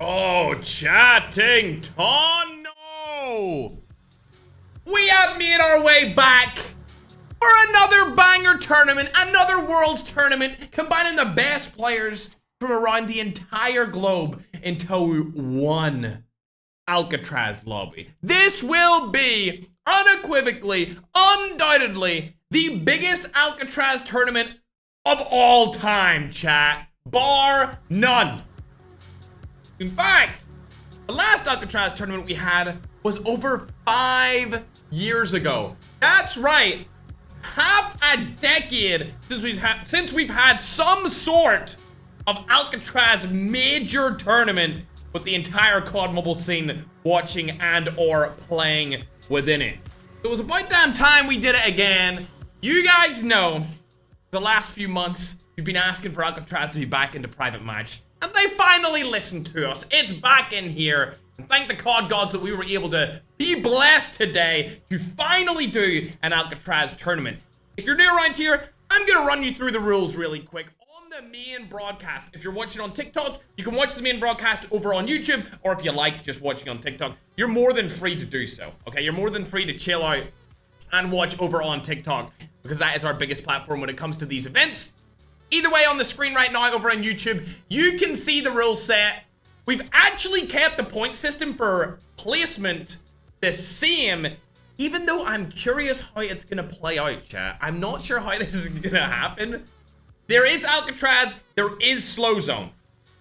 Oh, chatting Tono! We have made our way back for another banger tournament, another Worlds tournament, combining the best players from around the entire globe into one ALCATRAZ lobby. This will be, unequivocally, undoubtedly, the biggest ALCATRAZ tournament of all time, chat. Bar none. In fact, the last ALCATRAZ tournament we had was over 5 years ago. That's right. Half a decade since we've had some sort of ALCATRAZ major tournament with the entire COD Mobile scene watching and or playing within it. It was about damn time we did it again. You guys know the last few months you've been asking for ALCATRAZ to be back into private match, and they finally listened to us. It's back in here. And thank the COD gods that we were able to be blessed today to finally do an ALCATRAZ tournament. If you're new around here, I'm gonna run you through the rules really quick. On the main broadcast, if you're watching on TikTok, you can watch the main broadcast over on YouTube, or if you like just watching on TikTok, you're more than free to do so, okay? You're more than free to chill out and watch over on TikTok, because that is our biggest platform when it comes to these events. Either way, on the screen right now over on YouTube, you can see the rule set. We've actually kept the point system for placement the same, even though I'm curious how it's gonna play out, chat. I'm not sure how this is gonna happen. There is ALCATRAZ, there is slow zone.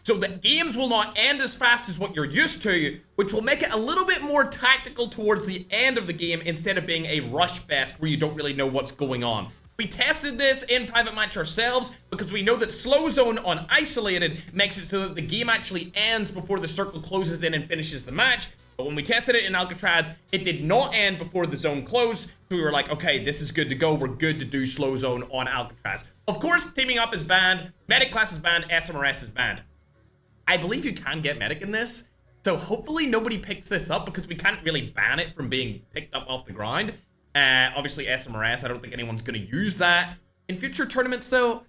So the games will not end as fast as what you're used to, which will make it a little bit more tactical towards the end of the game instead of being a rush fest where you don't really know what's going on. We tested this in private match ourselves because we know that slow zone on isolated makes it so that the game actually ends before the circle closes in and finishes the match. But when we tested it in ALCATRAZ, it did not end before the zone closed. So we were like, okay, this is good to go. We're good to do slow zone on ALCATRAZ. Of course, teaming up is banned. Medic class is banned. SMRS is banned. I believe you can get medic in this. So hopefully nobody picks this up because we can't really ban it from being picked up off the ground. Obviously SMRS, I don't think anyone's going to use that. In future tournaments though,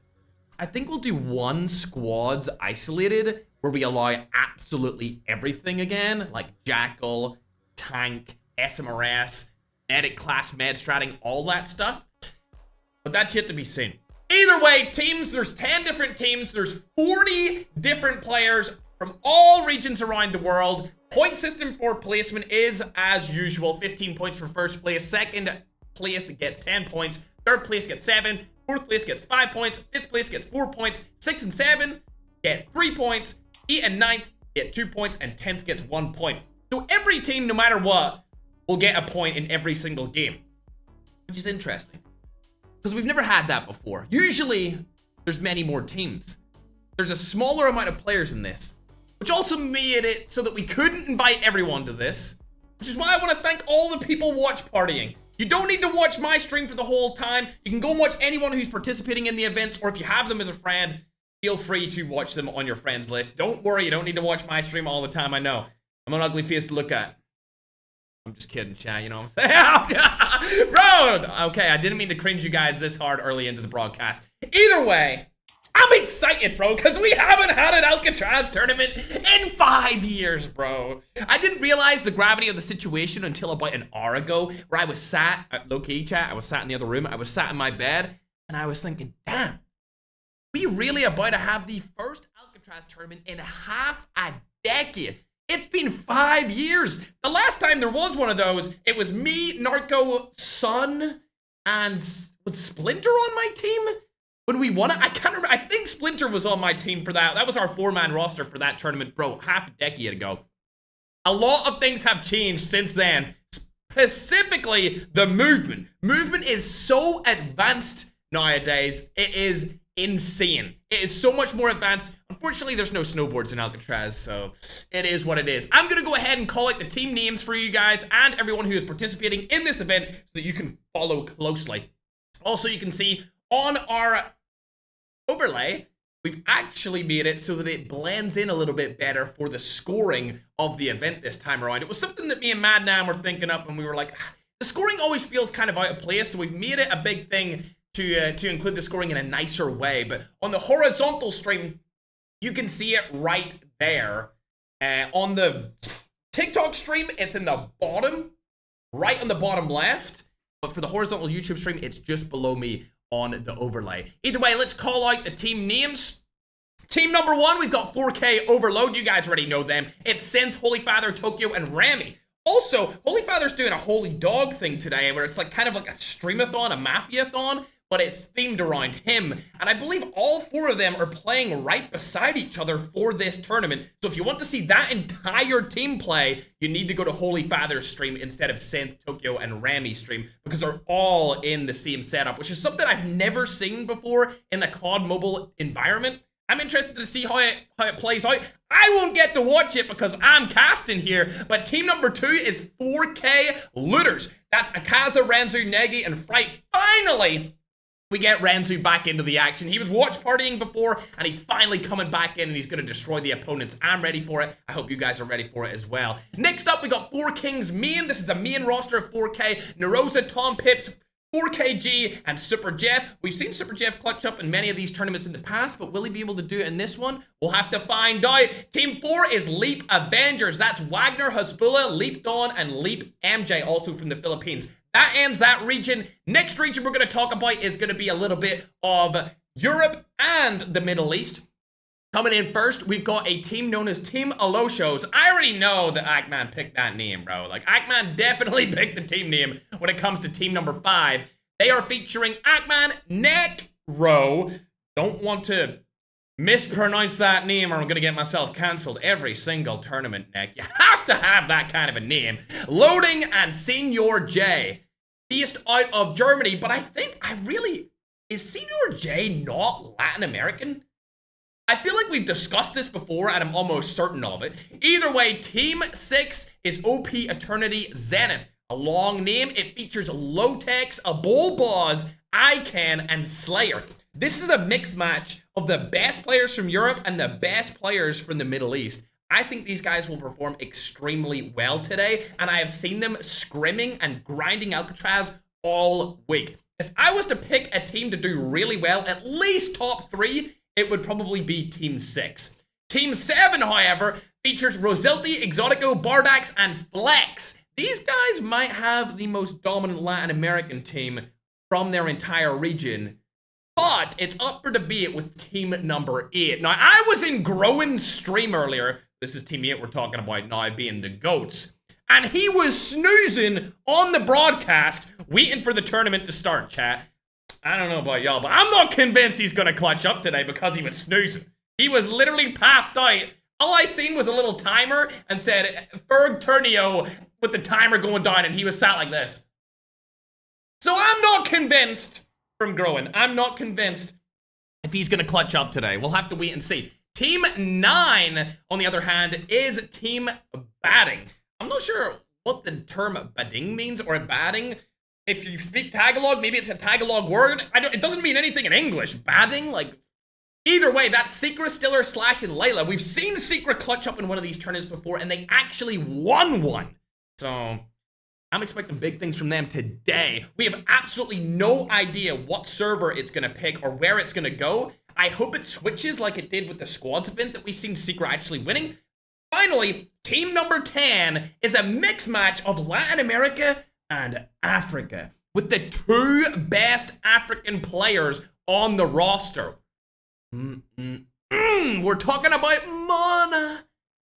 I think we'll do one squads isolated where we allow absolutely everything again, like Jackal, Tank, SMRS, Medic class, med stratting, all that stuff. But that's yet to be seen. Either way, teams, there's 10 different teams, there's 40 different players from all regions around the world. Point system for placement is, as usual, 15 points for first place. Second place gets 10 points. Third place gets 7. Fourth place gets 5 points. Fifth place gets 4 points. 6 and 7 get 3 points. 8 and 9th get 2 points. And 10th gets 1 point. So every team, no matter what, will get a point in every single game. Which is interesting, because we've never had that before. Usually, there's many more teams. There's a smaller amount of players in this, which also made it so that we couldn't invite everyone to this, which is why I want to thank all the people watch partying. You don't need to watch my stream for the whole time. You can go and watch anyone who's participating in the events, or if you have them as a friend, feel free to watch them on your friends list. Don't worry, you don't need to watch my stream all the time. I know I'm an ugly face to look at. I'm just kidding, chat, you know what I'm saying? Bro, okay, I didn't mean to cringe you guys this hard early into the broadcast. Either way, I'm excited, bro, because we haven't had an ALCATRAZ tournament in 5 years, bro. I didn't realize the gravity of the situation until about an hour ago, where I was sat, low-key chat, I was sat in the other room, I was sat in my bed, and I was thinking, damn, we really about to have the first ALCATRAZ tournament in half a decade. It's been 5 years. The last time there was one of those, it was me, Narco, Sun, and was Splinter on my team when we won it? I can't remember. I think Splinter was on my team for that. That was our 4-man roster for that tournament, bro, half a decade ago. A lot of things have changed since then, specifically the movement. Movement is so advanced nowadays. It is insane. It is so much more advanced. Unfortunately, there's no snowboards in ALCATRAZ, so it is what it is. I'm gonna go ahead and call out the team names for you guys and everyone who is participating in this event so that you can follow closely. Also, you can see on our overlay, we've actually made it so that it blends in a little bit better for the scoring of the event this time around. It was something that me and Madnam were thinking up, and we were like, the scoring always feels kind of out of place, so we've made it a big thing to include the scoring in a nicer way. But on the horizontal stream, you can see it right there. On the TikTok stream, it's in the bottom, right on the bottom left. But for the horizontal YouTube stream, it's just below me on the overlay. Either way, let's call out the team names. Team number 1, we've got 4K Overload. You guys already know them. It's Synth, Holy Father, Tokyo, and Rami. Also, Holy Father's doing a Holy Dog thing today where it's like kind of like a streamathon, a mafia-thon, but it's themed around him. And I believe all 4 of them are playing right beside each other for this tournament. So if you want to see that entire team play, you need to go to Holy Father's stream instead of Synth, Tokyo, and Rami's stream, because they're all in the same setup, which is something I've never seen before in the COD Mobile environment. I'm interested to see how it plays out. I won't get to watch it because I'm casting here, but team number 2 is 4K Looters. That's Akaza, Renzu, Negi, and Fright. Finally, we get Renzu back into the action. He was watch partying before, and he's finally coming back in, and he's going to destroy the opponents. I'm ready for it. I hope you guys are ready for it as well. Next up, we got 4 Kings main. This is the main roster of 4K. Narosa, Tom Pips, 4KG, and Super Jeff. We've seen Super Jeff clutch up in many of these tournaments in the past, but will he be able to do it in this one? We'll have to find out. Team 4 is Leap Avengers. That's Wagner, Hasbulla, Leap Dawn, and Leap MJ, also from the Philippines. That ends that region. Next region we're going to talk about is going to be a little bit of Europe and the Middle East. Coming in first, we've got a team known as Team Aloshos. I already know that Ackman picked that name, bro. Like, Ackman definitely picked the team name when it comes to team number 5. They are featuring Ackman, Necro. Don't want to mispronounce that name or I'm going to get myself cancelled every single tournament, Nick. You have to have that kind of a name. Loading and Senior J. Based out of Germany, but I think is Senior J not Latin American? I feel like we've discussed this before and I'm almost certain of it. Either way, Team 6 is OP Eternity Zenith. A long name. It features Lotex, Abolbaz, Ican, and Slayer. This is a mixed match of the best players from Europe and the best players from the Middle East. I think these guys will perform extremely well today, and I have seen them scrimming and grinding ALCATRAZ all week. If I was to pick a team to do really well, at least top 3, it would probably be Team 6. Team 7, however, features Rosilti, Exotico, Bardax, and Flex. These guys might have the most dominant Latin American team from their entire region, but it's up for debate with team number 8. Now, I was in Groen's stream earlier. This is team 8 we're talking about now, being the GOATs. And he was snoozing on the broadcast, waiting for the tournament to start, chat. I don't know about y'all, but I'm not convinced he's going to clutch up today because he was snoozing. He was literally passed out. All I seen was a little timer and said, Ferg Turnio with the timer going down, and he was sat like this. So I'm not convinced from Groen. I'm not convinced if he's going to clutch up today. We'll have to wait and see. Team 9, on the other hand, is Team Batting. I'm not sure what the term batting means, or batting. If you speak Tagalog, maybe it's a Tagalog word. It doesn't mean anything in English. Batting, like, either way, that's Secret, Stiller, Slash, and Layla. We've seen Secret clutch up in one of these tournaments before, and they actually won one. So I'm expecting big things from them today. We have absolutely no idea what server it's going to pick or where it's going to go. I hope it switches like it did with the squads event that we've seen Secret actually winning. Finally, team number 10 is a mixed match of Latin America and Africa, with the 2 best African players on the roster. We're talking about Mana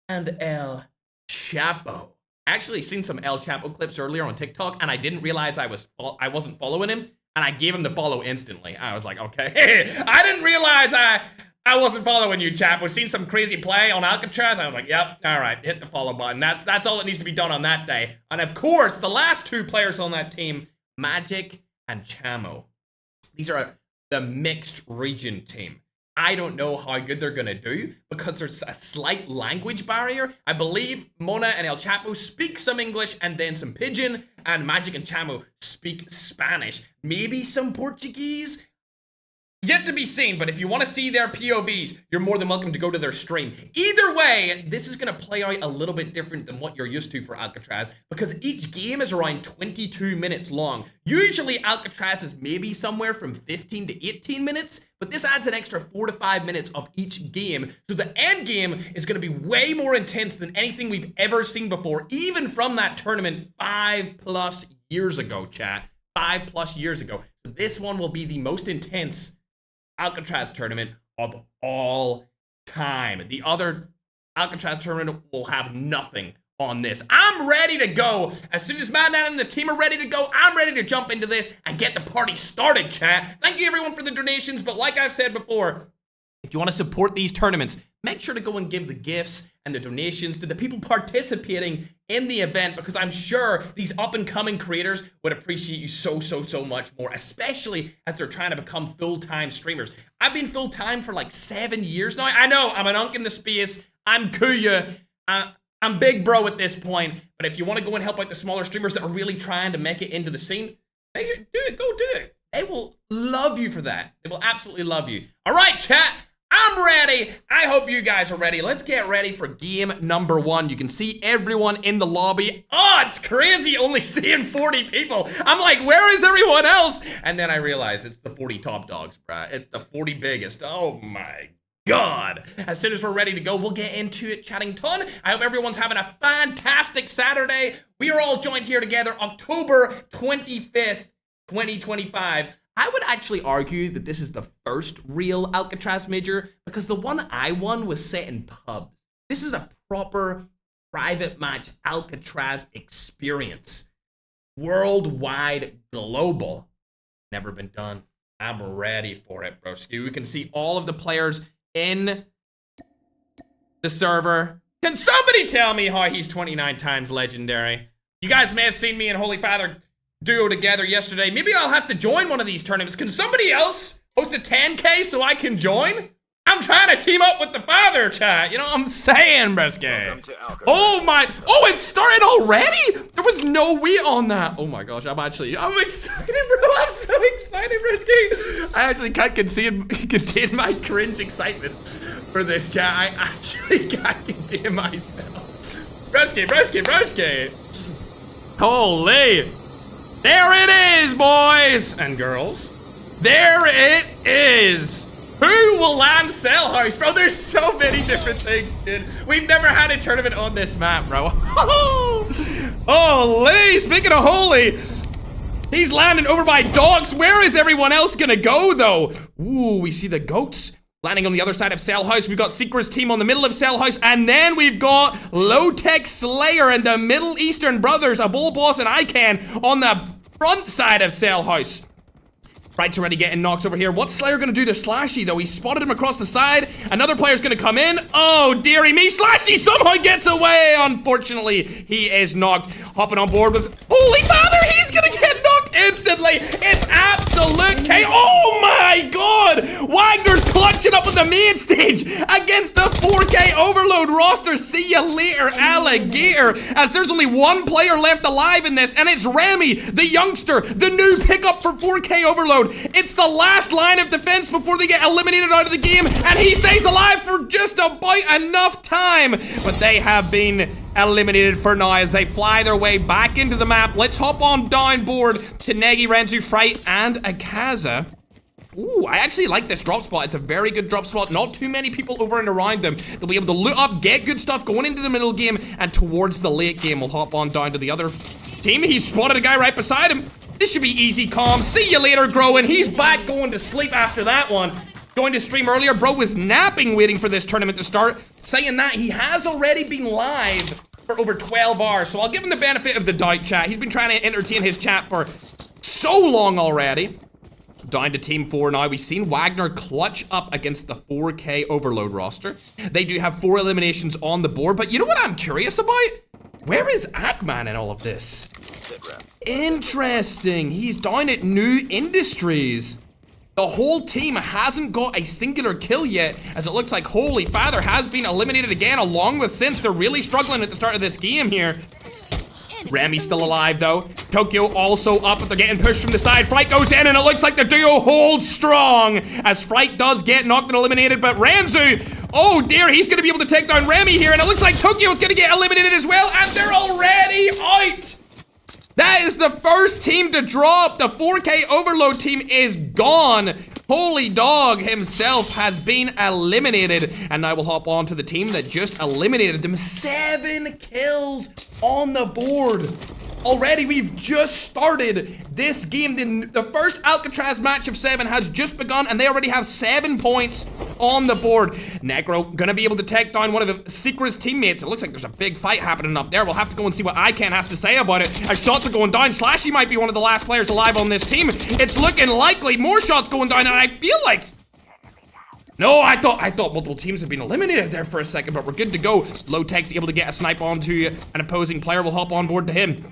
and El Chapo. I actually seen some El Chapo clips earlier on TikTok, and I didn't realize I wasn't following him, and I gave him the follow instantly. I was like, okay, I didn't realize I wasn't following you, Chapo. Seen some crazy play on ALCATRAZ. I was like, yep, all right, hit the follow button. That's all that needs to be done on that day. And of course, the last 2 players on that team, Magic and Chamo. These are the mixed region team. I don't know how good they're going to do because there's a slight language barrier. I believe Mona and El Chapo speak some English and then some Pidgin, and Magic and Chamo speak Spanish. Maybe some Portuguese. Yet to be seen, but if you want to see their POVs, you're more than welcome to go to their stream. Either way, this is going to play out a little bit different than what you're used to for ALCATRAZ, because each game is around 22 minutes long. Usually, ALCATRAZ is maybe somewhere from 15 to 18 minutes, but this adds an extra 4 to 5 minutes of each game, so the end game is going to be way more intense than anything we've ever seen before, even from that tournament 5+ years ago, chat. 5+ years ago. So this one will be the most intense ALCATRAZ tournament of all time. The other ALCATRAZ tournament will have nothing on this. I'm ready to go. As soon as Madman and the team are ready to go, I'm ready to jump into this and get the party started, chat. Thank you everyone for the donations, but like I've said before, if you want to support these tournaments, make sure to go and give the gifts and the donations to the people participating in the event, because I'm sure these up-and-coming creators would appreciate you so much more, especially as they're trying to become full-time streamers. I've been full-time for like 7 years now. I know, I'm an unk in the space. I'm Kuya. I'm big bro at this point, but if you want to go and help out the smaller streamers that are really trying to make it into the scene, make sure, do it, go do it. They will love you for that. They will absolutely love you. All right, chat. I'm ready. I hope you guys are ready. Let's get ready for game number 1. You can see everyone in the lobby. Oh, it's crazy only seeing 40 people. I'm like, where is everyone else? And then I realize it's the 40 top dogs, bruh. It's the 40 biggest. Oh my God. As soon as we're ready to go, we'll get into it chatting ton. I hope everyone's having a fantastic Saturday. We are all joined here together October 25th, 2025. I would actually argue that this is the first real ALCATRAZ major, because the one I won was set in pubs. This is a proper private match ALCATRAZ experience. Worldwide, global. Never been done. I'm ready for it, broski. We can see all of the players in the server. Can somebody tell me how he's 29 times legendary? You guys may have seen me and Holy Father duo together yesterday. Maybe I'll have to join one of these tournaments. Can somebody else host a 10K so I can join? I'm trying to team up with the father, chat. You know what I'm saying, Breske? Oh my, oh, it started already? There was no wheat on that. Oh my gosh, I'm excited, bro. I'm so excited, Breske. I actually can't contain my cringe excitement for this, chat. I actually can't contain myself. Breske. Holy. There it is, boys and girls. There it is. Who will land Cell House? Bro, there's so many different things, dude. We've never had a tournament on this map, bro. Holy, speaking of holy, he's landing over by dogs. Where is everyone else gonna go, though? Ooh, we see the goats landing on the other side of Cell House. We've got Secret's team on the middle of Cell House, and then we've got Low-Tech Slayer and the Middle Eastern Brothers, a Bull Boss and Ican on the front side of Cell House. Right's already getting knocked over here. What's Slayer gonna do to Slashy, though? He spotted him across the side. Another player's gonna come in. Oh, dearie me. Slashy somehow gets away. Unfortunately, he is knocked. Hopping on board with Holy Father. He's gonna get knocked instantly. It's absolute chaos. Oh my God. Wagner's clutching up on the main stage against the 4K Overload roster. See ya later, alligator. As there's only one player left alive in this, and it's Remy, the youngster, the new pickup for 4K Overload. It's the last line of defense before they get eliminated out of the game, and he stays alive for just about enough time. But they have been eliminated for now as they fly their way back into the map. Let's hop on down board to Negi, Renzu, Fright, and Akaza. Ooh, I actually like this drop spot. It's a very good drop spot. Not too many people over and around them. They'll be able to loot up, get good stuff going into the middle game, and towards the late game, we'll hop on down to the other team. He spotted a guy right beside him. This should be easy, calm. See you later, Growin. He's back going to sleep after that one. Going to stream earlier. Bro was napping waiting for this tournament to start. Saying that, he has already been live for over 12 hours. So I'll give him the benefit of the doubt, chat. He's been trying to entertain his chat for so long already. Down to team 4 now. We've seen Wagner clutch up against the 4K Overload roster. They do have 4 eliminations on the board. But you know what I'm curious about? Where is Ackman in all of this? Interesting. He's down at New Industries. The whole team hasn't got a singular kill yet, as it looks like Holy Father has been eliminated again, along with Synth. They're really struggling at the start of this game here. Remy's still alive, though. Tokyo also up, but they're getting pushed from the side. Fright goes in, and it looks like the duo holds strong as Fright does get knocked and eliminated, but Ranzu, oh dear, he's going to be able to take down Remy here, and it looks like Tokyo is going to get eliminated as well, and they're already out. That is the first team to drop. The 4K Overload team is gone. Holy Dog himself has been eliminated. And now we'll hop on to the team that just eliminated them. 7 kills on the board. Already, we've just started this game. The first Alcatraz match of 7 has just begun, and they already have 7 points on the board. Necro gonna be able to take down one of the Secret's teammates. It looks like there's a big fight happening up there. We'll have to go and see what ICANN has to say about it. As shots are going down, Slashy might be one of the last players alive on this team. It's looking likely. More shots going down, and I feel like... No, I thought multiple teams had been eliminated there for a second, but we're good to go. Low-Tech's able to get a snipe onto an opposing player. We'll hop on board to him.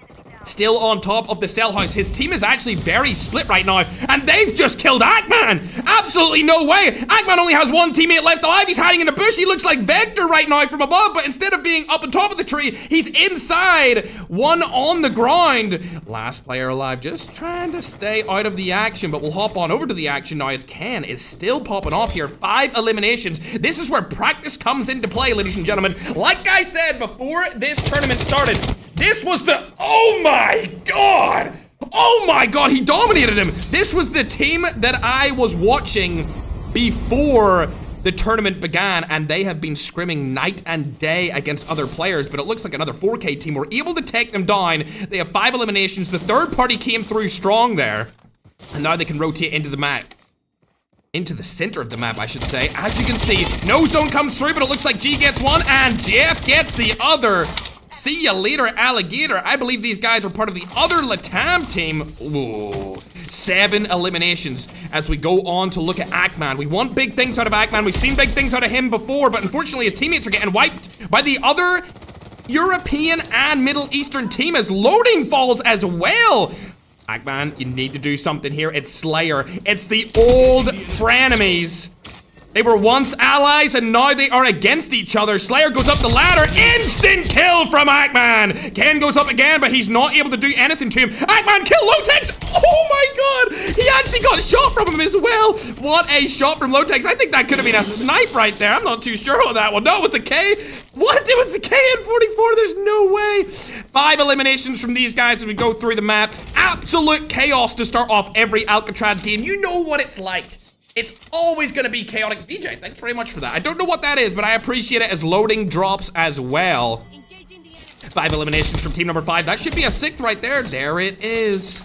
Still on top of the cell house. His team is actually very split right now, and they've just killed Ackman. Absolutely no way. Ackman only has 1 teammate left alive. He's hiding in a bush. He looks like Vector right now from above, but instead of being up on top of the tree, he's inside. 1 on the ground. Last player alive, just trying to stay out of the action, but we'll hop on over to the action now as Ken is still popping off here. 5 eliminations. This is where practice comes into play, ladies and gentlemen. Like I said before this tournament started, this was the... Oh my god! Oh my god, he dominated him! This was the team that I was watching before the tournament began, and they have been scrimming night and day against other players, but it looks like another 4K team were able to take them down. They have 5 eliminations. The third party came through strong there, and now they can rotate into the map. Into the center of the map, I should say. As you can see, no zone comes through, but it looks like G gets one, and Jeff gets the other. See ya later, alligator. I believe these guys are part of the other Latam team. Ooh. 7 eliminations as we go on to look at Ackman. We want big things out of Ackman. We've seen big things out of him before, but unfortunately his teammates are getting wiped by the other European and Middle Eastern team as loading falls as well. Ackman, you need to do something here. It's Slayer. It's the old frenemies. They were once allies, and now they are against each other. Slayer goes up the ladder. Instant kill from Ackman. Ken goes up again, but he's not able to do anything to him. Ackman kill Low-Techs. Oh my god. He actually got a shot from him as well. What a shot from Low-Techs. I think that could have been a snipe right there. I'm not too sure on that one. No, with the K. What? It was the KN-44. There's no way. 5 eliminations from these guys as we go through the map. Absolute chaos to start off every Alcatraz game. You know what it's like. It's always gonna be chaotic. DJ, thanks very much for that. I don't know what that is, but I appreciate it as loading drops as well. 5 eliminations from team number 5. That should be a 6th right there. There it is.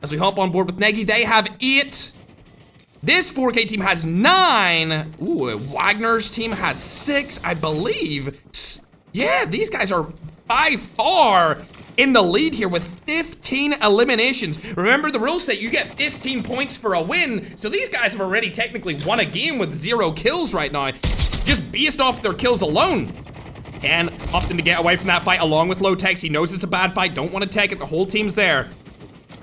As we hop on board with Negi, they have 8. This 4K team has 9. Ooh, Wagner's team has 6, I believe. Yeah, these guys are by far in the lead here with 15 eliminations. Remember the rule set, you get 15 points for a win. So these guys have already technically won a game with 0 kills right now. Just based off their kills alone. Ken opting to get away from that fight along with Low-Techs. He knows it's a bad fight, don't want to take it, the whole team's there.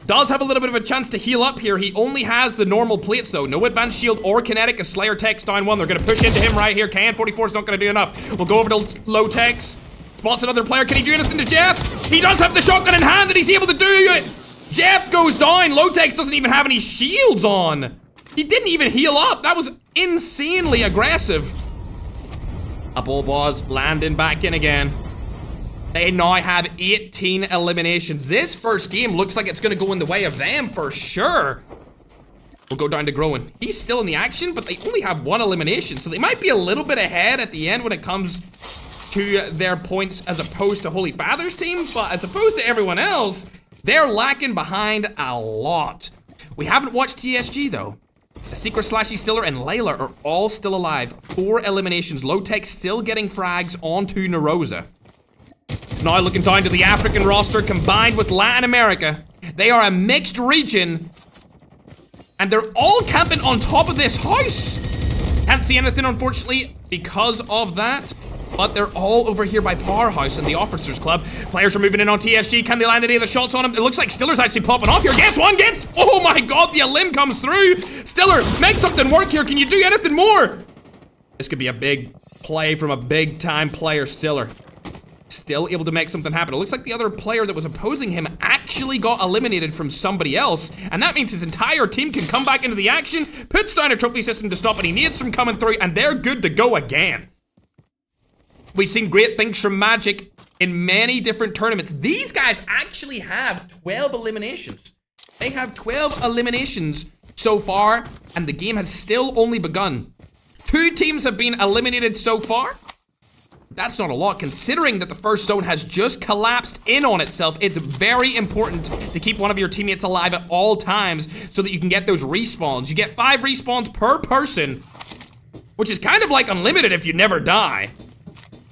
Does have a little bit of a chance to heal up here. He only has the normal plates though. No advanced shield or kinetic as Slayer takes down one. They're gonna push into him right here. KN-44 is not gonna do enough. We'll go over to Low-Techs. Spots another player. Can he do anything to Jeff? He does have the shotgun in hand and he's able to do it. Jeff goes down. Low-Techs doesn't even have any shields on. He didn't even heal up. That was insanely aggressive. Up all balls, landing back in again. They now have 18 eliminations. This first game looks like it's gonna go in the way of them for sure. We'll go down to Groen. He's still in the action, but they only have 1 elimination, so they might be a little bit ahead at the end when it comes to their points as opposed to Holy Father's team, but as opposed to everyone else, they're lacking behind a lot. We haven't watched TSG though. Secret, Slashy, Stiller, and Layla are all still alive. 4 eliminations. Low-Tech still getting frags onto Narosa. Now looking down to the African roster combined with Latin America. They are a mixed region, and they're all camping on top of this house. Can't see anything, unfortunately, because of that. But they're all over here by Powerhouse and the Officers Club. Players are moving in on TSG. Can they land any of the shots on him? It looks like Stiller's actually popping off here. Gets one, gets... Oh my god, the limb comes through. Stiller, make something work here. Can you do anything more? This could be a big play from a big-time player, Stiller. still able to make something happen. It looks like the other player that was opposing him actually got eliminated from somebody else, and that means his entire team can come back into the action, puts down a trophy system to stop any needs from coming through, and they're good to go again. We've seen great things from Magic in many different tournaments. These guys actually have 12 eliminations. They have 12 eliminations so far, and the game has still only begun. 2 teams have been eliminated so far. That's not a lot, considering that the first zone has just collapsed in on itself. It's very important to keep one of your teammates alive at all times so that you can get those respawns. You get 5 respawns per person, which is kind of like unlimited if you never die.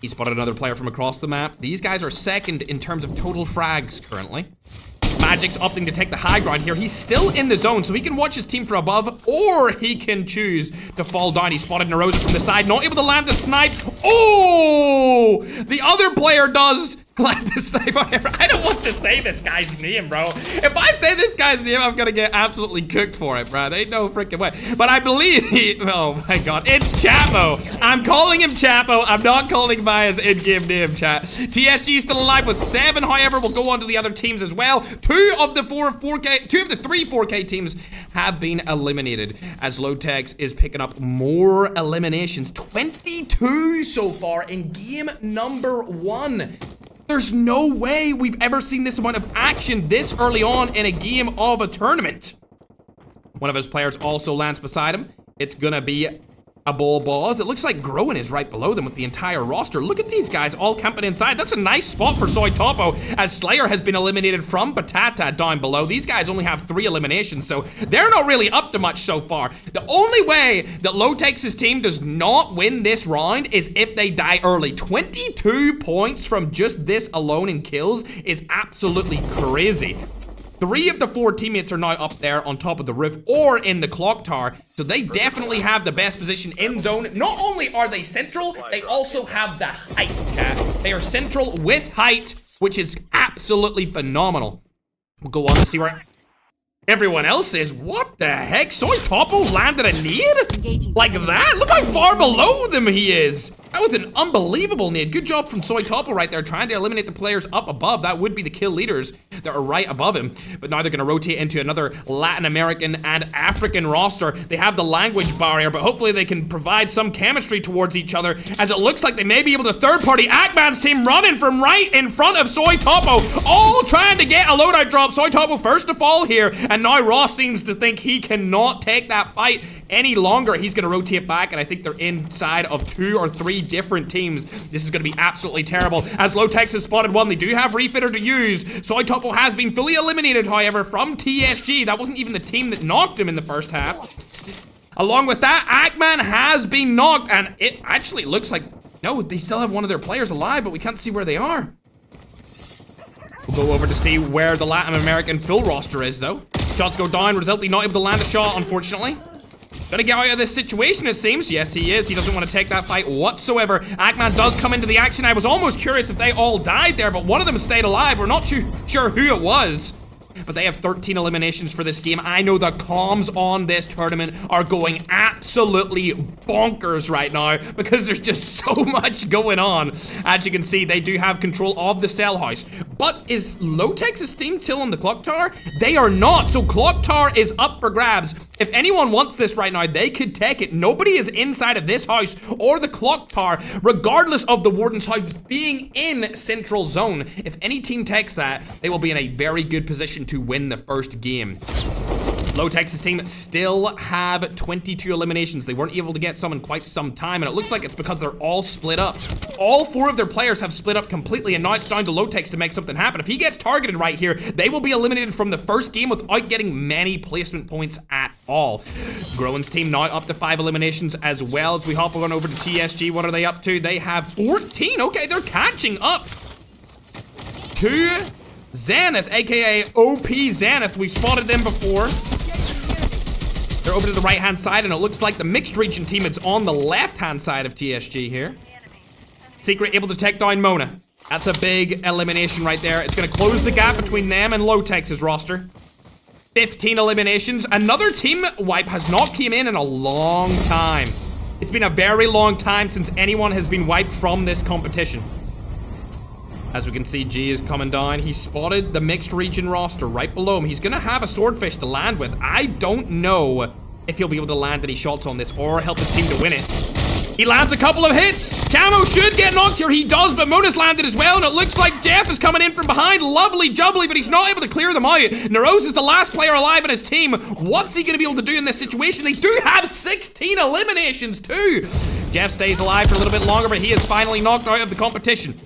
He spotted another player from across the map. These guys are second in terms of total frags currently. Magic's opting to take the high ground here. He's still in the zone, so he can watch his team from above, or he can choose to fall down. He spotted Nerosa from the side, not able to land the snipe. Oh! The other player does land the snipe. I don't want to say this guy's name, bro. If I say this guy's name, I'm gonna get absolutely cooked for it, bro. They ain't no freaking way. But I believe oh my god, it's Chapo. I'm calling him Chapo. I'm not calling him by his in-game name, chat. TSG is still alive with 7, however, we'll go on to the other teams as well. 2 of the 3 4K teams have been eliminated as Lotex is picking up more eliminations. 22 so far in game number 1. There's no way we've ever seen this amount of action this early on in a game of a tournament. One of his players also lands beside him. It's gonna be a Bull Boss. It looks like Groen is right below them with the entire roster. Look at these guys all camping inside. That's a nice spot for Soy Topo, as Slayer has been eliminated from Batata down below. These guys only have 3 eliminations, so they're not really up to much so far. The only way that Lotex's team does not win this round is if they die early. 22 points from just this alone in kills is absolutely crazy. 3 of the 4 teammates are now up there on top of the roof or in the clock tower, so they definitely have the best position in zone. Not only are they central, they also have the height, chat. They are central with height, which is absolutely phenomenal. We'll go on to see where everyone else is. What the heck? Soy Topo landed a nade? Like that? Look how far below them he is. That was an unbelievable nade. Good job from Soy Topo right there, trying to eliminate the players up above. That would be the kill leaders that are right above him. But now they're gonna rotate into another Latin American and African roster. They have the language barrier, but hopefully they can provide some chemistry towards each other, as it looks like they may be able to third-party Akman's team running from right in front of Soy Topo, all trying to get a loadout drop. Soy Topo first to fall here, and now Ross seems to think he cannot take that fight any longer. He's gonna rotate back, and I think they're inside of 2 or 3 different teams. This is gonna be absolutely terrible, as Lotex has spotted one. They do have Refitter to use. Soy Topo has been fully eliminated, however, from TSG. That wasn't even the team that knocked him in the first half. Along with that, Akman has been knocked, and it actually looks like, no, they still have one of their players alive, but we can't see where they are. We'll go over to see where the Latin American full roster is, though. Shots go down, Roselti not able to land a shot, unfortunately. Gonna get out of this situation, it seems. Yes, he is. He doesn't want to take that fight whatsoever. Akman does come into the action. I was almost curious if they all died there, but one of them stayed alive. We're not sure who it was. But they have 13 eliminations for this game. I know the comms on this tournament are going absolutely bonkers right now because there's just so much going on. As you can see, they do have control of the cell house. But is Lotex's team still on the clock tower? They are not. So clock tower is up for grabs. If anyone wants this right now, they could take it. Nobody is inside of this house or the clock tower, regardless of the warden's house being in central zone. If any team takes that, they will be in a very good position to win the first game. Lotex's team still have 22 eliminations. They weren't able to get some in quite some time, and it looks like it's because they're all split up. All 4 of their players have split up completely, and now it's down to Lotex to make something happen. If he gets targeted right here, they will be eliminated from the first game without getting many placement points at all. Groen's team now up to 5 eliminations as well. As we hop on over to TSG, what are they up to? They have 14. Okay, they're catching up to Xanath, aka OP Xanath. We've spotted them before. They're over to the right-hand side, and it looks like the mixed region team is on the left-hand side of TSG here. Secret able to take down Mona. That's a big elimination right there. It's gonna close the gap between them and Lotex's roster. 15 eliminations. Another team wipe has not came in a long time. It's been a very long time since anyone has been wiped from this competition. As we can see, G is coming down. He spotted the mixed region roster right below him. He's going to have a swordfish to land with. I don't know if he'll be able to land any shots on this or help his team to win it. He lands a couple of hits. Chamo should get knocked here. He does, but Mona's landed as well, and it looks like Jeff is coming in from behind. Lovely jubbly, but he's not able to clear them out. Neros is the last player alive in his team. What's he going to be able to do in this situation? They do have 16 eliminations too. Jeff stays alive for a little bit longer, but he is finally knocked out of the competition.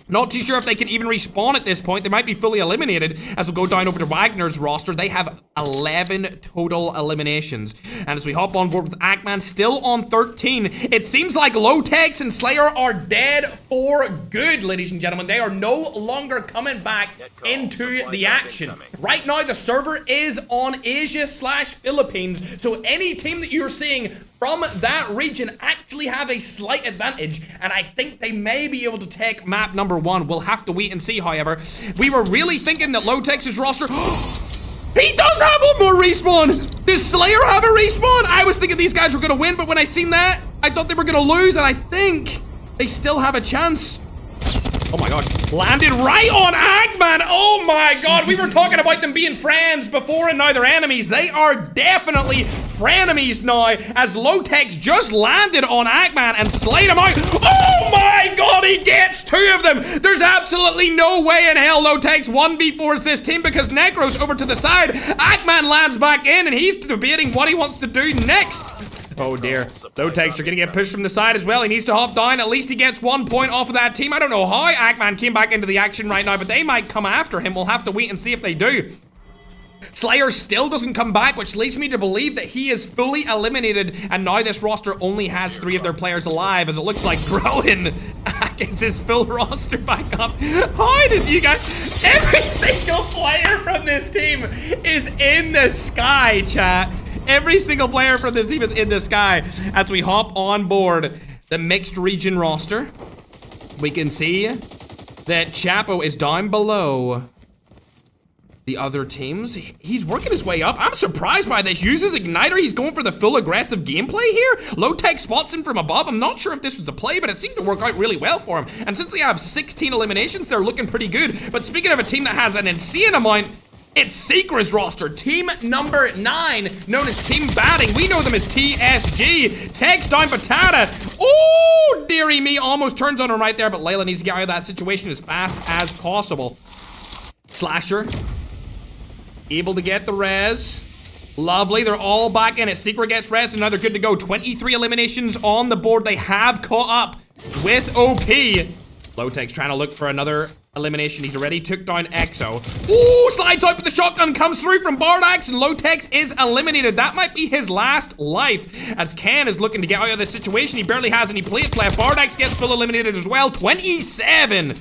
Not too sure if they can even respawn at this point. They might be fully eliminated. As we'll go down over to Wagner's roster, they have 11 total eliminations. And as we hop on board with Ackman, still on 13, it seems like Lowtex and Slayer are dead for good, ladies and gentlemen. They are no longer coming back into the action. Right now, the server is on Asia/Philippines. So any team that you're seeing from that region actually have a slight advantage, and I think they may be able to take map number 1. We'll have to wait and see, however. We were really thinking that Lowtex's roster... He does have one more respawn! Does Slayer have a respawn? I was thinking these guys were gonna win, but when I seen that, I thought they were gonna lose, and I think they still have a chance. Oh my gosh, landed right on Ackman. Oh my god, we were talking about them being friends before and now they're enemies. They are definitely frenemies now, as Lowtex just landed on Ackman and slayed him out. Oh my god, he gets 2 of them. There's absolutely no way in hell Lowtex 1v4s this team, because Necro's over to the side. Ackman lands back in and he's debating what he wants to do next. Oh dear. Lowtex are gonna get pushed from the side as well. He needs to hop down. At least he gets 1 point off of that team. I don't know how Ackman came back into the action right now, but they might come after him. We'll have to wait and see if they do. Slayer still doesn't come back, which leads me to believe that he is fully eliminated, and now this roster only has 3 of their players alive, as it looks like Groen gets his full roster back up. How did you guys... Every single player from this team is in the sky, chat. Every single player from this team is in the sky. As we hop on board the mixed region roster, we can see that Chapo is down below the other teams. He's working his way up. I'm surprised by this. Uses Igniter. He's going for the full aggressive gameplay here. Lowtex spots him from above. I'm not sure if this was the play, but it seemed to work out really well for him. And since they have 16 eliminations, they're looking pretty good. But speaking of a team that has an insane amount, it's Seeker's roster. Team number 9, known as Team Batting. We know them as TSG. Takes down Batata. Oh, dearie me. Almost turns on him right there, but Layla needs to get out of that situation as fast as possible. Slasher. Able to get the res. Lovely. They're all back in it. Secret gets res, and now they're good to go. 23 eliminations on the board. They have caught up with OP. Lowtex trying to look for another elimination. He's already took down Exo. Ooh, slides out, but the shotgun comes through from Bardax, and Lowtex is eliminated. That might be his last life, as Ken is looking to get out of this situation. He barely has any plates left. Bardax gets full eliminated as well. 27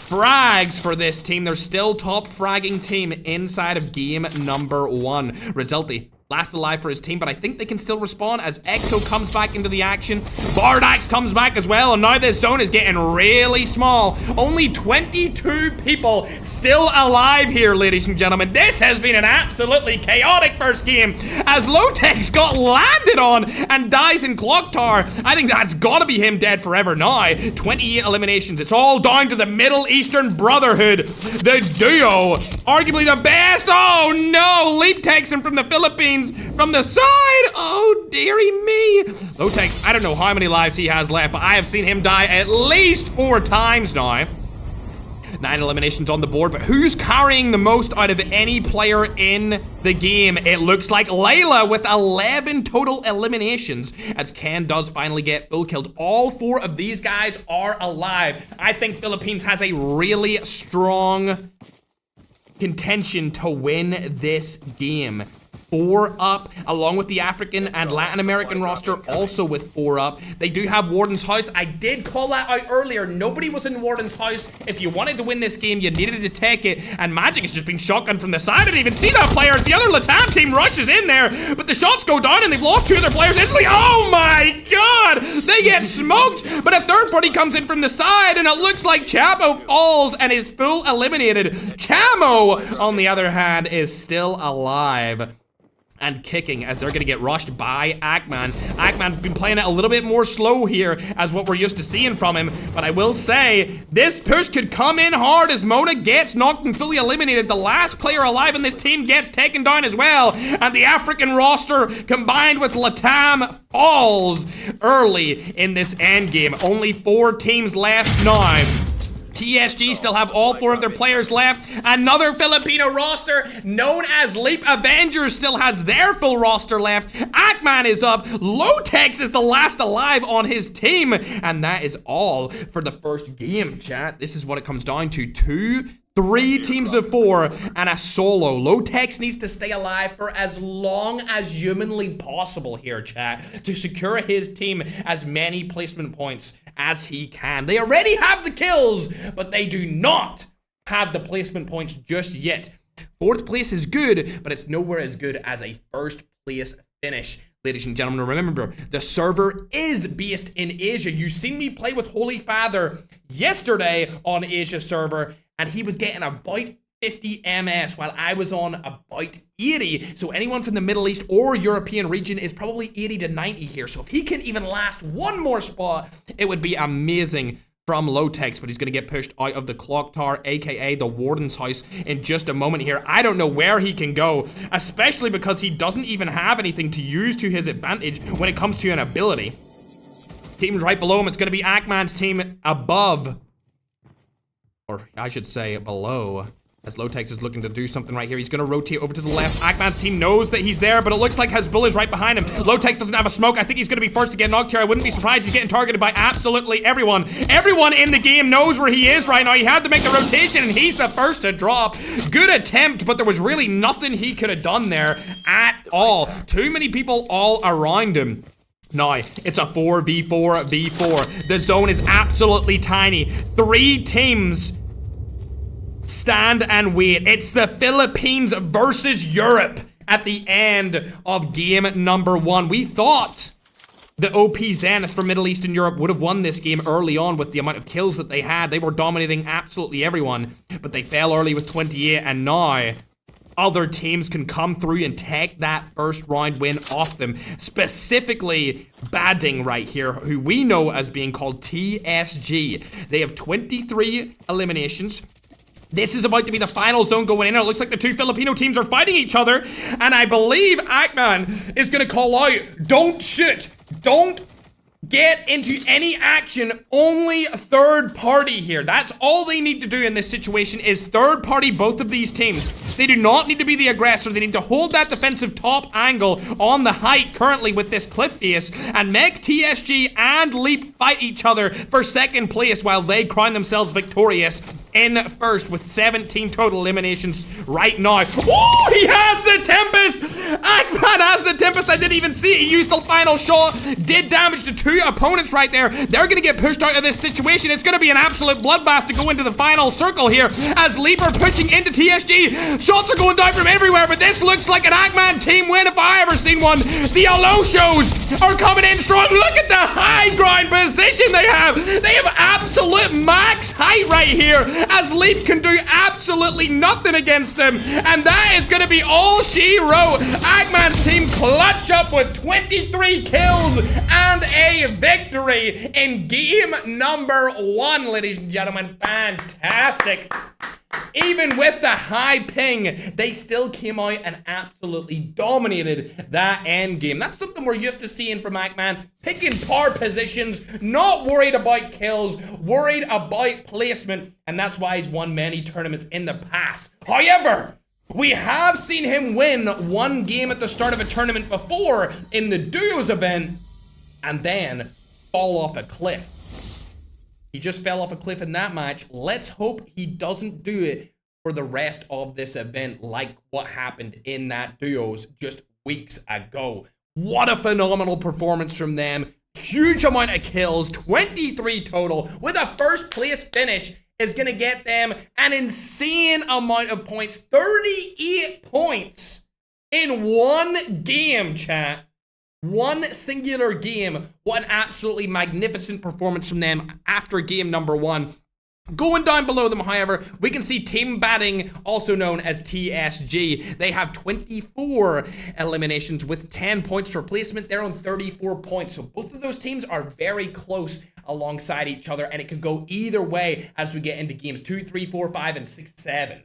frags for this team. They're still top fragging team inside of game number 1. Resulty last alive for his team, but I think they can still respawn as Exo comes back into the action. Bardax comes back as well, and now this zone is getting really small. Only 22 people still alive here, ladies and gentlemen. This has been an absolutely chaotic first game, as Lowtex got landed on and dies in Clock Tower. I think that's gotta be him dead forever now. 28 eliminations. It's all down to the Middle Eastern Brotherhood, the duo, arguably the best. Oh no, Leap takes him from the Philippines from the side. Oh, dearie me. Lowtex, I don't know how many lives he has left, but I have seen him die at least 4 times now. 9 eliminations on the board, but who's carrying the most out of any player in the game? It looks like Layla with 11 total eliminations, as Ken does finally get full killed. All 4 of these guys are alive. I think Philippines has a really strong contention to win this game. 4 up, along with the African and Latin American roster, also with 4 up. They do have Warden's House. I did call that out earlier. Nobody was in Warden's House. If you wanted to win this game, you needed to take it. And Magic has just been shotgunned from the side. I didn't even see that player as the other Latam team rushes in there. But the shots go down and they've lost 2 of their players instantly. Oh my god! They get smoked, but a third party comes in from the side, and it looks like Chapo falls and is full eliminated. Chamo, on the other hand, is still alive, and kicking as they're going to get rushed by Ackman. Ackman been playing it a little bit more slow here as what we're used to seeing from him, but I will say this push could come in hard as Mona gets knocked and fully eliminated. The last player alive in this team gets taken down as well, and the African roster combined with Latam falls early in this endgame. Only 4 teams left now. TSG still have all 4 of their players left. Another Filipino roster known as Leap Avengers still has their full roster left. Ackman is up. Lotex is the last alive on his team. And that is all for the first game, chat. This is what it comes down to. 3 teams of 4 and a solo. Lotex needs to stay alive for as long as humanly possible here, chat, to secure his team as many placement points as he can. They already have the kills, but they do not have the placement points just yet. 4th place is good, but it's nowhere as good as a 1st place finish. Ladies and gentlemen, remember, the server is based in Asia. You seen me play with Holy Father yesterday on Asia server, and he was getting about 50 MS while I was on about 80. So anyone from the Middle East or European region is probably 80 to 90 here. So if he can even last one more spot, it would be amazing from Lotex, but he's going to get pushed out of the clock tower, aka the Warden's house, in just a moment here. I don't know where he can go, especially because he doesn't even have anything to use to his advantage when it comes to an ability. Team's right below him. It's going to be Ackman's team above, or I should say below, as Lotex is looking to do something right here. He's going to rotate over to the left. Ackman's team knows that he's there, but it looks like Hezbollah is right behind him. Lotex doesn't have a smoke. I think he's going to be first to get knocked here. I wouldn't be surprised he's getting targeted by absolutely everyone. Everyone in the game knows where he is right now. He had to make the rotation, and he's the first to drop. Good attempt, but there was really nothing he could have done there at all. Too many people all around him. Now, it's a 4v4v4. The zone is absolutely tiny. 3 teams stand and wait. It's the Philippines versus Europe at the end of game number 1. We thought the OP Zenith from Middle Eastern Europe would have won this game early on with the amount of kills that they had. They were dominating absolutely everyone, but they fell early with 28, and now other teams can come through and take that first round win off them. Specifically, Badding right here, who we know as being called TSG. They have 23 eliminations. This is about to be the final zone going in, and it looks like the 2 Filipino teams are fighting each other, and I believe Ackman is going to call out, don't shoot, don't get into any action, only third party here. That's all they need to do in this situation is third party both of these teams. They do not need to be the aggressor. They need to hold that defensive top angle on the height currently with this cliff face and make TSG and Leap fight each other for 2nd place while they crown themselves victorious in 1st with 17 total eliminations right now. Oh, he has the Tempest! Ackman has the Tempest. I didn't even see it. He used the final shot, did damage to 2 opponents right there. They're going to get pushed out of this situation. It's going to be an absolute bloodbath to go into the final circle here as Leap are pushing into TSG. Shots are going down from everywhere, but this looks like an Ackman team win if I ever seen one. The Alo shows are coming in strong. Look at the high ground position they have. They have absolute max height right here, as Leap can do absolutely nothing against them. And that is going to be all she wrote. Ackman's team clutch up with 23 kills and a victory in game number 1, ladies and gentlemen. Fantastic. Even with the high ping, they still came out and absolutely dominated that end game. That's something we're used to seeing from Ackman. Picking par positions, not worried about kills, worried about placement, and that's why he's won many tournaments in the past. However, we have seen him win 1 game at the start of a tournament before in the duos event and then fall off a cliff. He just fell off a cliff in that match. Let's hope he doesn't do it for the rest of this event like what happened in that duos just weeks ago. What a phenomenal performance from them. Huge amount of kills, 23 total, with a 1st place finish is going to get them an insane amount of points. 38 points in 1 game, chat. 1 singular game. What an absolutely magnificent performance from them after game number 1. Going down below them, however, we can see Team Batting, also known as TSG. They have 24 eliminations with 10 points for replacement. They're on 34 points. So both of those teams are very close alongside each other, and it could go either way as we get into games 2, 3, 4, 5, and 6, 7.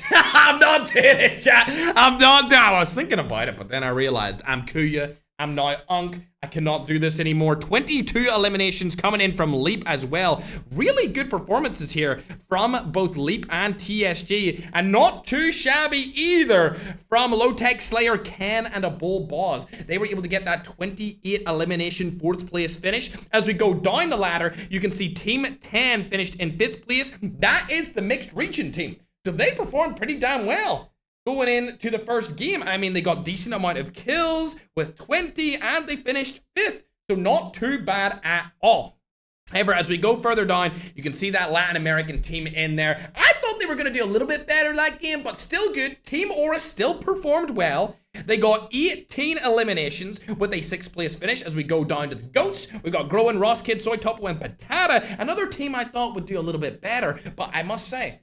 I'm not doing it, chat. I'm not doing it. I was thinking about it, but then I realized I'm Kuya. I'm now Unk. I cannot do this anymore. 22 eliminations coming in from Leap as well. Really good performances here from both Leap and TSG. And not too shabby either from Low Tech, Slayer, Ken, and a Bull Boss. They were able to get that 28 elimination 4th place finish. As we go down the ladder, you can see Team 10 finished in 5th place. That is the mixed region team. So they performed pretty damn well. Going into the first game, I mean, they got decent amount of kills with 20, and they finished 5th. So not too bad at all. However, as we go further down, you can see that Latin American team in there. I thought they were going to do a little bit better that game, but still good. Team Aura still performed well. They got 18 eliminations with a 6th place finish. As we go down to the GOATs, we got Growin, Ross Kid, Soy Topo, and Patata. Another team I thought would do a little bit better, but I must say,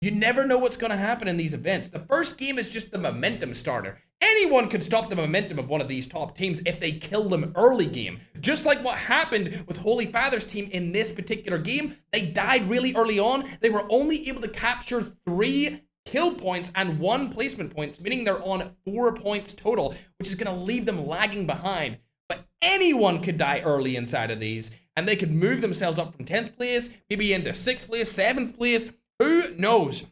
you never know what's going to happen in these events. The first game is just the momentum starter. Anyone could stop the momentum of one of these top teams if they kill them early game. Just like what happened with Holy Father's team in this particular game. They died really early on. They were only able to capture 3 kill points and 1 placement points, meaning they're on 4 points total, which is going to leave them lagging behind. But anyone could die early inside of these, and they could move themselves up from 10th place, maybe into 6th place, 7th place. Who knows?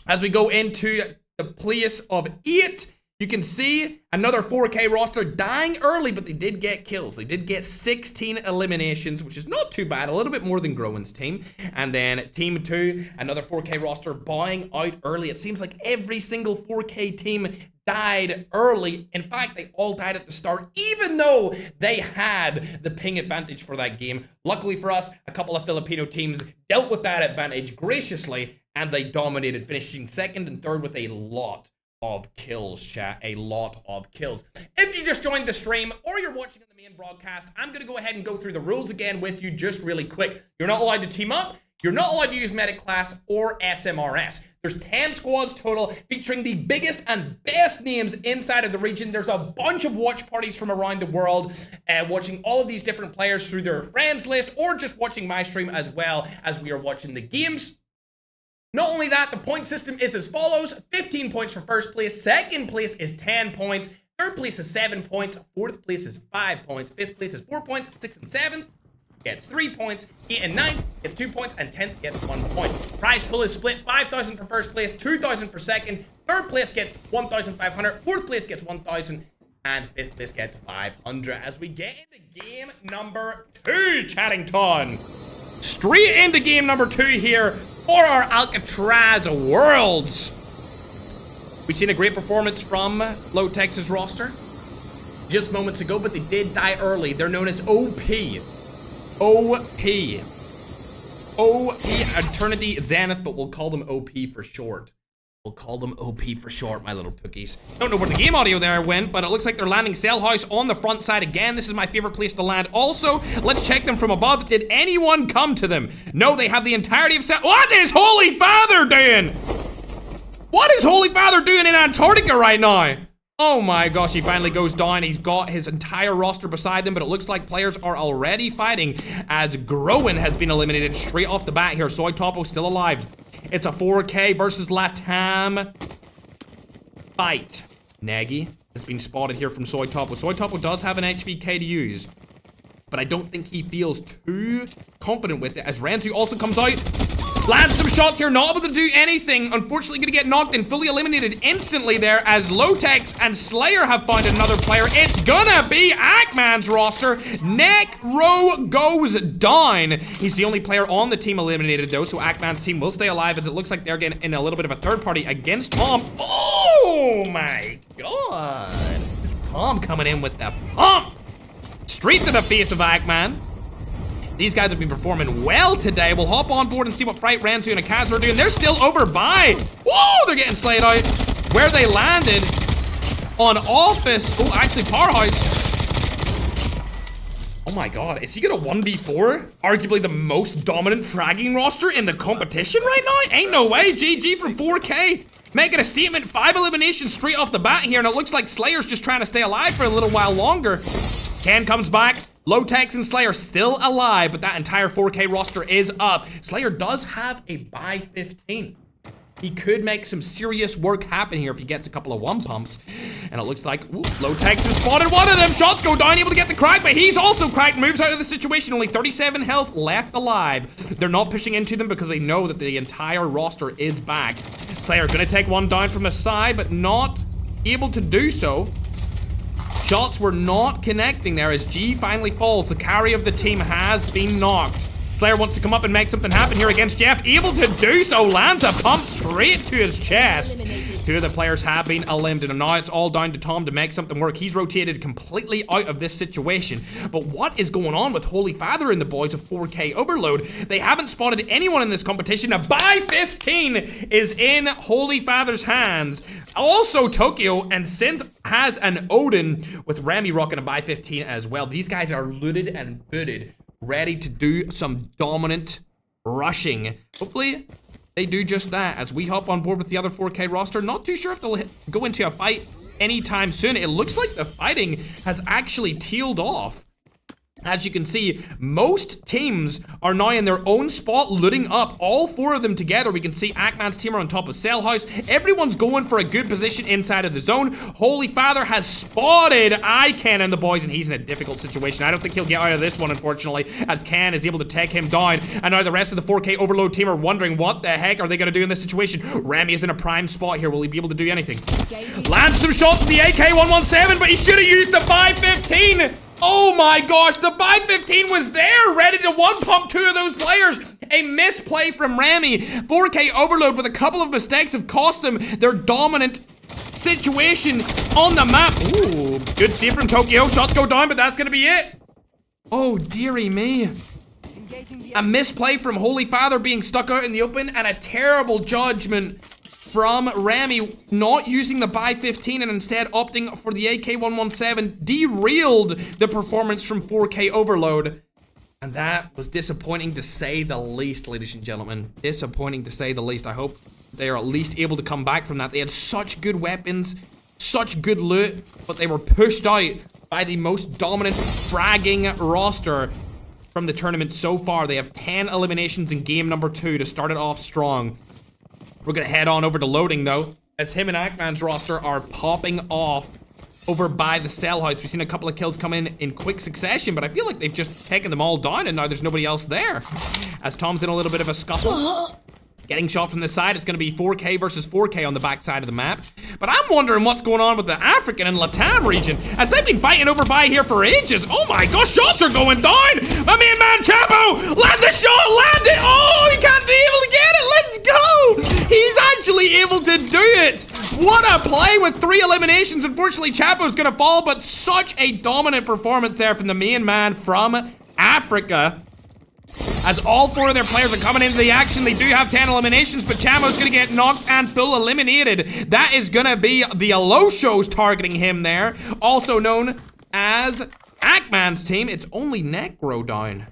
As we go into the place of 8, you can see another 4K roster dying early, but they did get kills. They did get 16 eliminations, which is not too bad, a little bit more than Growin's team. And then Team 2, another 4K roster bowing out early. It seems like every single 4K team died early. In fact, they all died at the start, even though they had the ping advantage for that game. Luckily for us, a couple of Filipino teams dealt with that advantage graciously, and they dominated, finishing 2nd and 3rd with a lot of kills, chat. A lot of kills. If you just joined the stream or you're watching on the main broadcast, I'm going to go ahead and go through the rules again with you just really quick. You're not allowed to team up. You're not allowed to use medic class or SMRS. There's 10 squads total, featuring the biggest and best names inside of the region. There's a bunch of watch parties from around the world, watching all of these different players through their friends list, or just watching my stream as well as we are watching the games. Not only that, the point system is as follows. 15 points for 1st place, 2nd place is 10 points, 3rd place is 7 points, 4th place is 5 points, 5th place is 4 points, 6th and 7th gets 3 points, 8 and 9 gets 2 points, and 10th gets 1 point. Prize pool is split: 5,000 for 1st place, 2,000 for 2nd, 3rd place gets 1,500, 4th place gets 1,000, and 5th place gets 500. As we get into game number 2, Chattington. Straight into game number 2 here for our Alcatraz Worlds. We've seen a great performance from Low Texas roster just moments ago, but they did die early. They're known as OP. OP. OP, Eternity Zenith, but we'll call them OP for short. We'll call them OP for short, my little pookies. Don't know where the game audio there went, but it looks like they're landing Cell House on the front side again. This is my favorite place to land. Also, let's check them from above. Did anyone come to them? No, they have the entirety of Cell. What is Holy Father doing? What is Holy Father doing in Antarctica right now? Oh my gosh, he finally goes down. He's got his entire roster beside them, but it looks like players are already fighting as Growin has been eliminated straight off the bat here. Soy Topo still alive. It's a 4K versus Latam fight. Nagy has been spotted here from Soy Topo. Soy Topo does have an HVK to use, but I don't think he feels too confident with it, as Renzu also comes out. Lands some shots here, not able to do anything. Unfortunately, gonna get knocked and fully eliminated instantly there, as Lotex and Slayer have found another player. It's gonna be Ackman's roster. Necro goes down. He's the only player on the team eliminated though, so Ackman's team will stay alive, as it looks like they're getting in a little bit of a third party against Tom. Oh my god. Tom coming in with the pump. Straight to the face of Ackman. These guys have been performing well today. We'll hop on board and see what Fright, Ranzu, and Akaz are doing. They're still over by. Whoa, they're getting slayed out. Where they landed on Office. Oh, actually, Powerhouse. Oh my god, is he gonna 1v4? Arguably the most dominant fragging roster in the competition right now? Ain't no way. GG from 4K. Making a statement, 5 eliminations straight off the bat here, and it looks like Slayer's just trying to stay alive for a little while longer. Ken comes back. Low-Tex and Slayer still alive, but that entire 4K roster is up. Slayer does have a buy 15. He could make some serious work happen here if he gets a couple of one pumps. And it looks like Low-Tex has spotted one of them. Shots go down, able to get the crack, but he's also cracked, moves out of the situation. Only 37 health left alive. They're not pushing into them because they know that the entire roster is back. Slayer gonna take one down from the side, but not able to do so. Shots were not connecting there as G finally falls. The carry of the team has been knocked. Slayer wants to come up and make something happen here against Jeff. Able to do so, lands a pump straight to his chest. 2 of the players have been eliminated, and now it's all down to Tom to make something work. He's rotated completely out of this situation. But what is going on with Holy Father and the boys of 4K Overload? They haven't spotted anyone in this competition. A buy 15 is in Holy Father's hands. Also, Tokyo and Synth has an Odin with Remy rocking a buy 15 as well. These guys are looted and booted, ready to do some dominant rushing. Hopefully, they do just that as we hop on board with the other 4K roster. Not too sure if they'll go into a fight anytime soon. It looks like the fighting has actually tailed off. As you can see, most teams are now in their own spot, looting up. All 4 of them together. We can see Ackman's team are on top of Cell House. Everyone's going for a good position inside of the zone. Holy Father has spotted Ken and the boys, and he's in a difficult situation. I don't think he'll get out of this one, unfortunately, as Ken is able to take him down. And now the rest of the 4K Overload team are wondering what the heck are they going to do in this situation. Remy is in a prime spot here. Will he be able to do anything? Lands some shots with the AK-117, but he should have used the 515. Oh my gosh, the buy 15 was there, ready to one pump 2 of those players. A misplay from Remy. 4K Overload with a couple of mistakes have cost them their dominant situation on the map. Ooh, good save from Tokyo. Shots go down, but that's gonna be it. Oh, dearie me. A misplay from Holy Father being stuck out in the open, and a terrible judgment from Remy not using the buy 15 and instead opting for the AK-117 derailed the performance from 4K Overload. And that was disappointing to say the least, ladies and gentlemen. Disappointing to say the least. I hope they are at least able to come back from that. They had such good weapons, such good loot, but they were pushed out by the most dominant fragging roster from the tournament so far. They have 10 eliminations in game number 2 to start it off strong. We're gonna head on over to loading though, as him and Ackman's roster are popping off over by the Cell House. We've seen a couple of kills come in quick succession, but I feel like they've just taken them all down and now there's nobody else there. As Tom's in a little bit of a scuffle. Getting shot from the side, it's gonna be 4K versus 4K on the back side of the map. But I'm wondering what's going on with the African and Latam region, as they've been fighting over by here for ages. Oh my gosh, shots are going down! My main man, Chapo! Land the shot, land it! Oh, he can't be able to get it, let's go! He's actually able to do it! What a play with 3 eliminations. Unfortunately, Chapo's gonna fall, but such a dominant performance there from the main man from Africa. As all 4 of their players are coming into the action, they do have 10 eliminations, but Chamo's gonna get knocked and full eliminated. That is gonna be the Aloshos targeting him there, also known as Ackman's team. It's only Necro down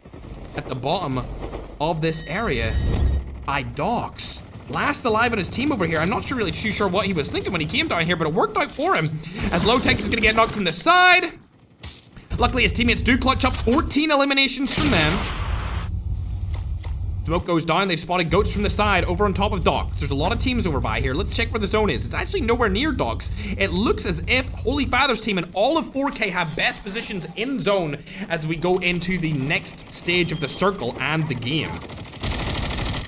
at the bottom of this area by Docs. Last alive on his team over here. I'm not really too sure what he was thinking when he came down here, but it worked out for him. As Low-Tex is gonna get knocked from the side. Luckily, his teammates do clutch up 14 eliminations from them. Smoke goes down. They've spotted goats from the side over on top of Docs. There's a lot of teams over by here. Let's check where the zone is. It's actually nowhere near Docs. It looks as if Holy Father's team and all of 4K have best positions in zone as we go into the next stage of the circle and the game.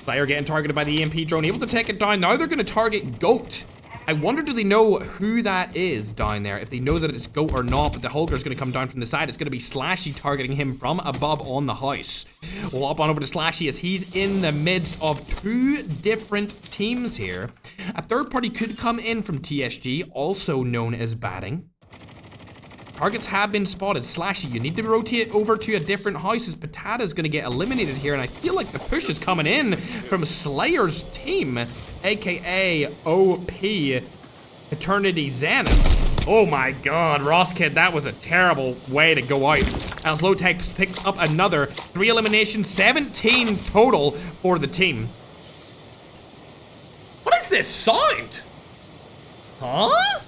Slayer getting targeted by the EMP drone, able to take it down. Now they're going to target Goat. I wonder, do they know who that is down there? If they know that it's Goat or not, but the Hulker's gonna come down from the side. It's gonna be Slashy targeting him from above on the house. We'll hop on over to Slashy as he's in the midst of 2 different teams here. A third party could come in from TSG, also known as Batting. Targets have been spotted. Slashy, you need to rotate over to a different house as Patata's gonna get eliminated here, and I feel like the push is coming in from Slayer's team, aka OP Eternity Zenith. Oh my god, Ross Kid, that was a terrible way to go out. As Lowtech picks up another 3 eliminations, 17 total for the team. What is this sound? Huh?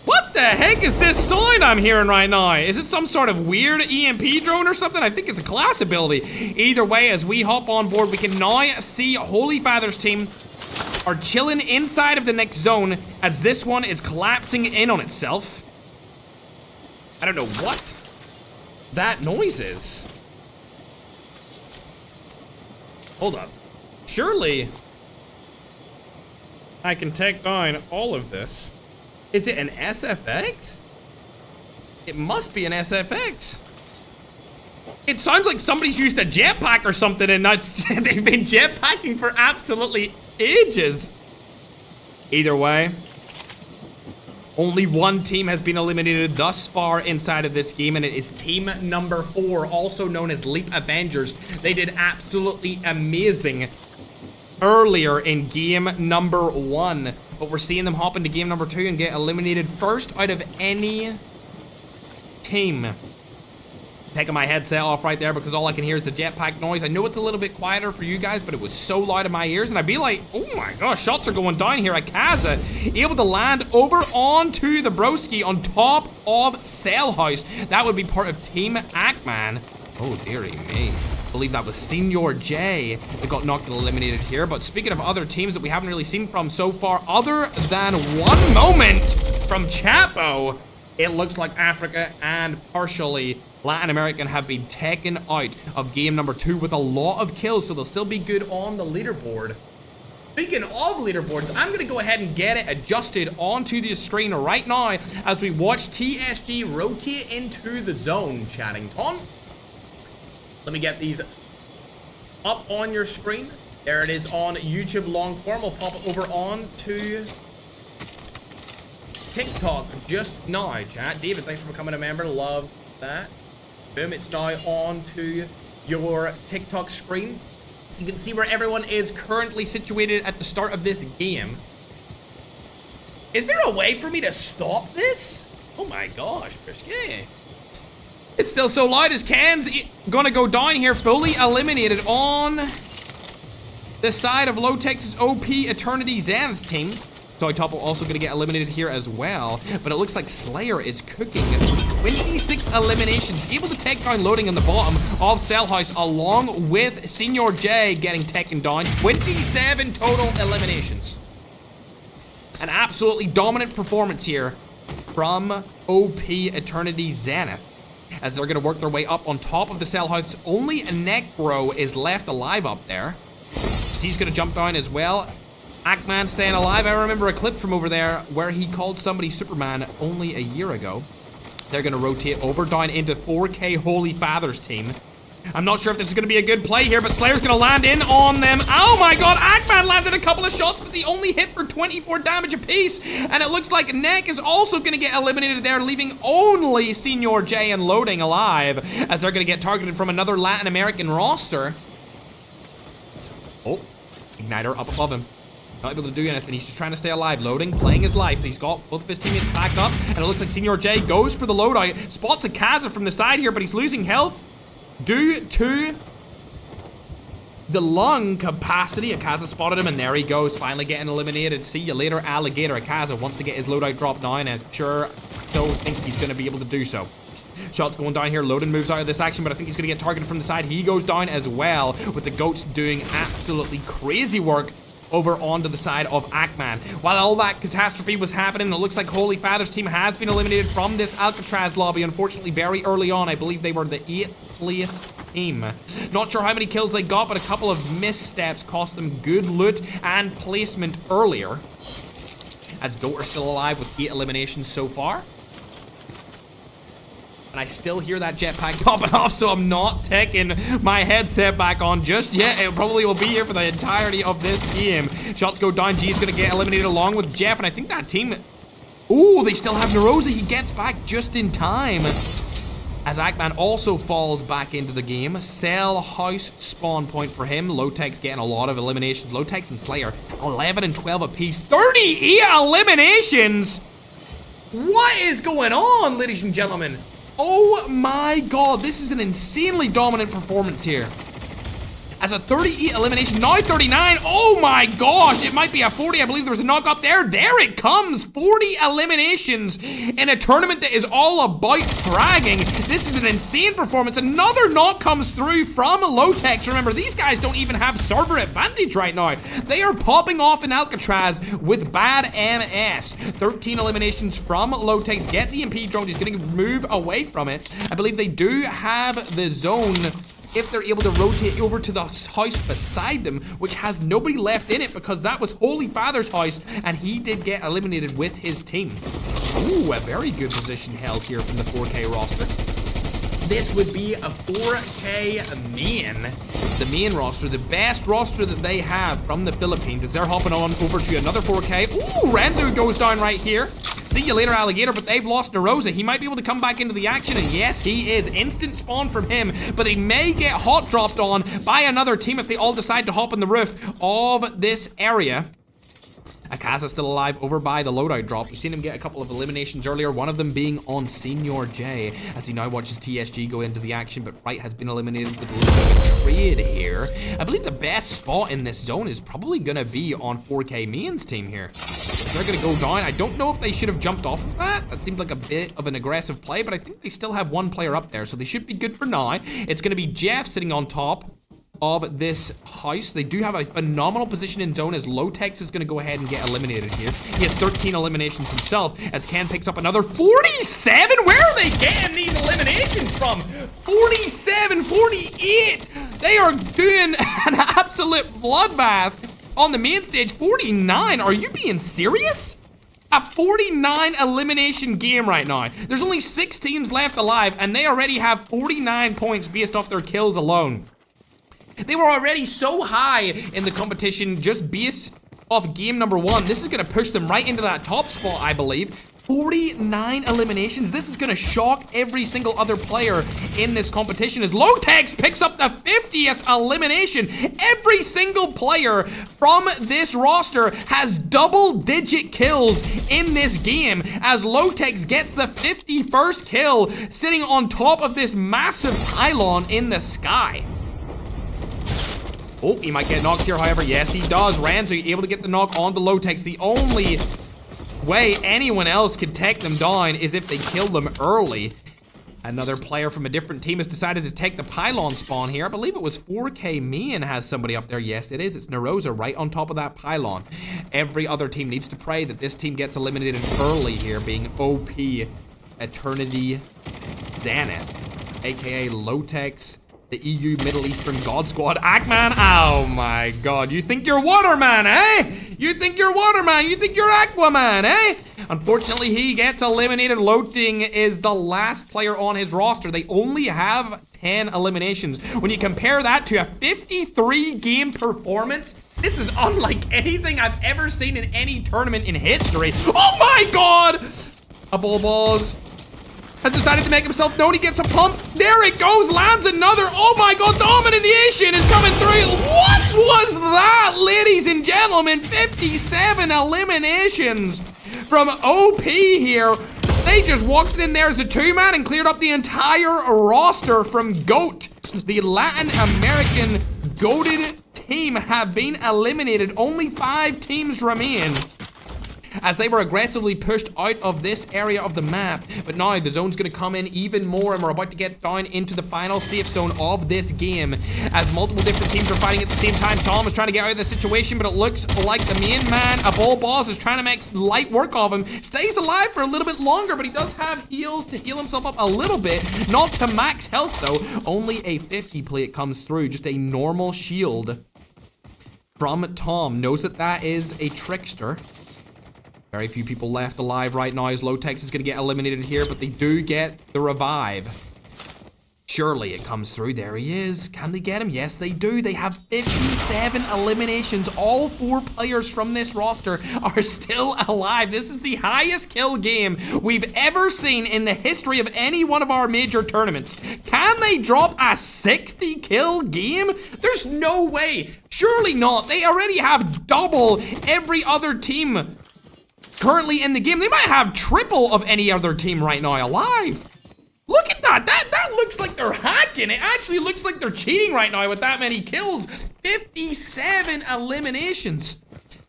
What the heck is this sound I'm hearing right now? Is it some sort of weird EMP drone or something? I think it's a class ability. Either way, as we hop on board, we can now see Holy Father's team are chilling inside of the next zone as this one is collapsing in on itself. I don't know what that noise is. Hold up. Surely I can take down all of this. Is it an SFX? It must be an SFX. It sounds like somebody's used a jetpack or something and they've been jetpacking for absolutely ages. Either way, only one team has been eliminated thus far inside of this game, and it is team number 4, also known as Leap Avengers. They did absolutely amazing earlier in game number 1, but we're seeing them hop into game number 2 and get eliminated first out of any team. Taking my headset off right there because all I can hear is the jetpack noise. I know it's a little bit quieter for you guys, but it was so loud in my ears, and I'd be like, oh my gosh, shots are going down here. ALCATRAZ able to land over onto the broski on top of Cell House. That would be part of Team Ackman. Oh dearie me. I believe that was Senior J that got knocked and eliminated here. But speaking of other teams that we haven't really seen from so far, other than one moment from Chapo, it looks like Africa and partially Latin American have been taken out of game number 2 with a lot of kills, so they'll still be good on the leaderboard. Speaking of leaderboards, I'm gonna go ahead and get it adjusted onto the screen right now as we watch TSG rotate into the zone. Chatting Tom. Let me get these up on your screen. There it is on YouTube long form. We'll pop it over on to TikTok just now, chat. David, thanks for becoming a member. Love that. Boom, it's now on to your TikTok screen. You can see where everyone is currently situated at the start of this game. Is there a way for me to stop this? Oh my gosh, Brisket. It's still so loud as Can's gonna go down here, fully eliminated on the side of Low Texas OP Eternity Zan's team. So Topo also gonna get eliminated here as well, but it looks like Slayer is cooking. 26 eliminations, able to take down Loading on the bottom of Cell House, along with Senior J getting taken down. 27 total eliminations. An absolutely dominant performance here from OP Eternity Zenith, as they're gonna work their way up on top of the Cell House. Only a Necro is left alive up there, so he's gonna jump down as well. Ackman staying alive. I remember a clip from over there where he called somebody Superman only a year ago. They're gonna rotate over down into 4K Holy Father's team. I'm not sure if this is gonna be a good play here, but Slayer's gonna land in on them. Oh my god, Ackman landed a couple of shots, but they only hit for 24 damage apiece. And it looks like Neck is also gonna get eliminated there, leaving only Senior J and Loading alive, as they're gonna get targeted from another Latin American roster. Oh, Igniter up above him. Not able to do anything. He's just trying to stay alive. Loading, playing his life. He's got both of his teammates back up, and it looks like Senior J goes for the loadout. Spots ALCATRAZ from the side here, but he's losing health due to the lung capacity. ALCATRAZ spotted him, and there he goes, finally getting eliminated. See you later, Alligator. ALCATRAZ wants to get his loadout drop down, and sure don't think he's going to be able to do so. Shots going down here. Loden moves out of this action, but I think he's going to get targeted from the side. He goes down as well, with the goats doing absolutely crazy work over onto the side of Ackman. While all that catastrophe was happening, it looks like Holy Father's team has been eliminated from this ALCATRAZ lobby, unfortunately, very early on. I believe they were the 8th place team. Not sure how many kills they got, but a couple of missteps cost them good loot and placement earlier. As Goat are still alive with 8 eliminations so far. And I still hear that jetpack popping off, so I'm not taking my headset back on just yet. It probably will be here for the entirety of this game. Shots go down. G is going to get eliminated along with Jeff, and I think that team... Ooh, they still have Narosa. He gets back just in time. As Ackman also falls back into the game. Cell house spawn point for him. Low-Tech's getting a lot of eliminations. Low-Tech's and Slayer, 11 and 12 apiece. 38 eliminations! What is going on, ladies and gentlemen? Oh my god, this is an insanely dominant performance here. As a 38 elimination, now 39. Oh my gosh, it might be a 40. I believe there was a knock up there. There it comes. 40 eliminations in a tournament that is all about fragging. This is an insane performance. Another knock comes through from Low-Tech. Remember, these guys don't even have server advantage right now. They are popping off in Alcatraz with bad MS. 13 eliminations from Low-Tech. Gets EMP drone. He's going to move away from it. I believe they do have the zone if they're able to rotate over to the house beside them, which has nobody left in it because that was Holy Father's house, and he did get eliminated with his team. Ooh, a very good position held here from the 4K roster. This would be a 4K main. The main roster, the best roster that they have from the Philippines. As they're hopping on over to another 4K. Ooh, Randu goes down right here. See you later, Alligator, but they've lost Narosa. He might be able to come back into the action, and yes, he is. Instant spawn from him, but he may get hot dropped on by another team if they all decide to hop on the roof of this area. Akaza's still alive over by the loadout drop. We've seen him get a couple of eliminations earlier, one of them being on Senior J, as he now watches TSG go into the action, but Fright has been eliminated with a little bit of a trade here. I believe the best spot in this zone is probably going to be on 4K Main's team here. They're going to go down. I don't know if they should have jumped off of that. That seemed like a bit of an aggressive play, but I think they still have one player up there, so they should be good for now. It's going to be Jeff sitting on top of this house. They do have a phenomenal position in zone as Low-Tech is going to go ahead and get eliminated here. He has 13 eliminations himself as Ken picks up another 47. Where are they getting these eliminations from? 47, 48. They are doing an absolute bloodbath on the main stage. 49. Are you being serious? A 49 elimination game right now. There's only 6 teams left alive and they already have 49 points based off their kills alone. They were already so high in the competition just based off game number 1. This is going to push them right into that top spot, I believe. 49 eliminations. This is going to shock every single other player in this competition as Low-Tech picks up the 50th elimination. Every single player from this roster has double-digit kills in this game as Low-Tech gets the 51st kill sitting on top of this massive pylon in the sky. Oh, he might get knocked here, however. Yes, he does. Ranzu able to get the knock on the Low-Tech. The only way anyone else could take them down is if they kill them early. Another player from a different team has decided to take the pylon spawn here. I believe it was 4K Mian has somebody up there. Yes, it is. It's Narosa right on top of that pylon. Every other team needs to pray that this team gets eliminated early here, being OP Eternity Zenith, aka Low-Tech's the EU Middle Eastern God Squad. Ackman, oh my god. You think you're Waterman, eh? You think you're Waterman? You think you're Aquaman, eh? Unfortunately, he gets eliminated. Loading is the last player on his roster. They only have 10 eliminations. When you compare that to a 53 game performance, this is unlike anything I've ever seen in any tournament in history. Oh my god! A Bulbos has decided to make himself known. He gets a pump. There it goes. Lands another. Oh my god. Domination is coming through. What was that, ladies and gentlemen? 57 eliminations from OP here. They just walked in there as a 2-man and cleared up the entire roster from GOAT. The Latin American goated team have been eliminated. Only 5 teams remain, as they were aggressively pushed out of this area of the map. But now the zone's going to come in even more, and we're about to get down into the final safe zone of this game as multiple different teams are fighting at the same time. Tom is trying to get out of the situation, but it looks like the main man, a ball boss, is trying to make light work of him. Stays alive for a little bit longer, but he does have heals to heal himself up a little bit. Not to max health, though. Only a 50 plate comes through. Just a normal shield from Tom. Knows that that is a trickster. Very few people left alive right now as Low-Tech is going to get eliminated here, but they do get the revive. Surely it comes through. There he is. Can they get him? Yes, they do. They have 57 eliminations. All 4 players from this roster are still alive. This is the highest kill game we've ever seen in the history of any one of our major tournaments. Can they drop a 60 kill game? There's no way. Surely not. They already have double every other team currently in the game. They might have triple of any other team right now alive. Look at that. That looks like they're hacking. It actually looks like they're cheating right now with that many kills. 57 eliminations.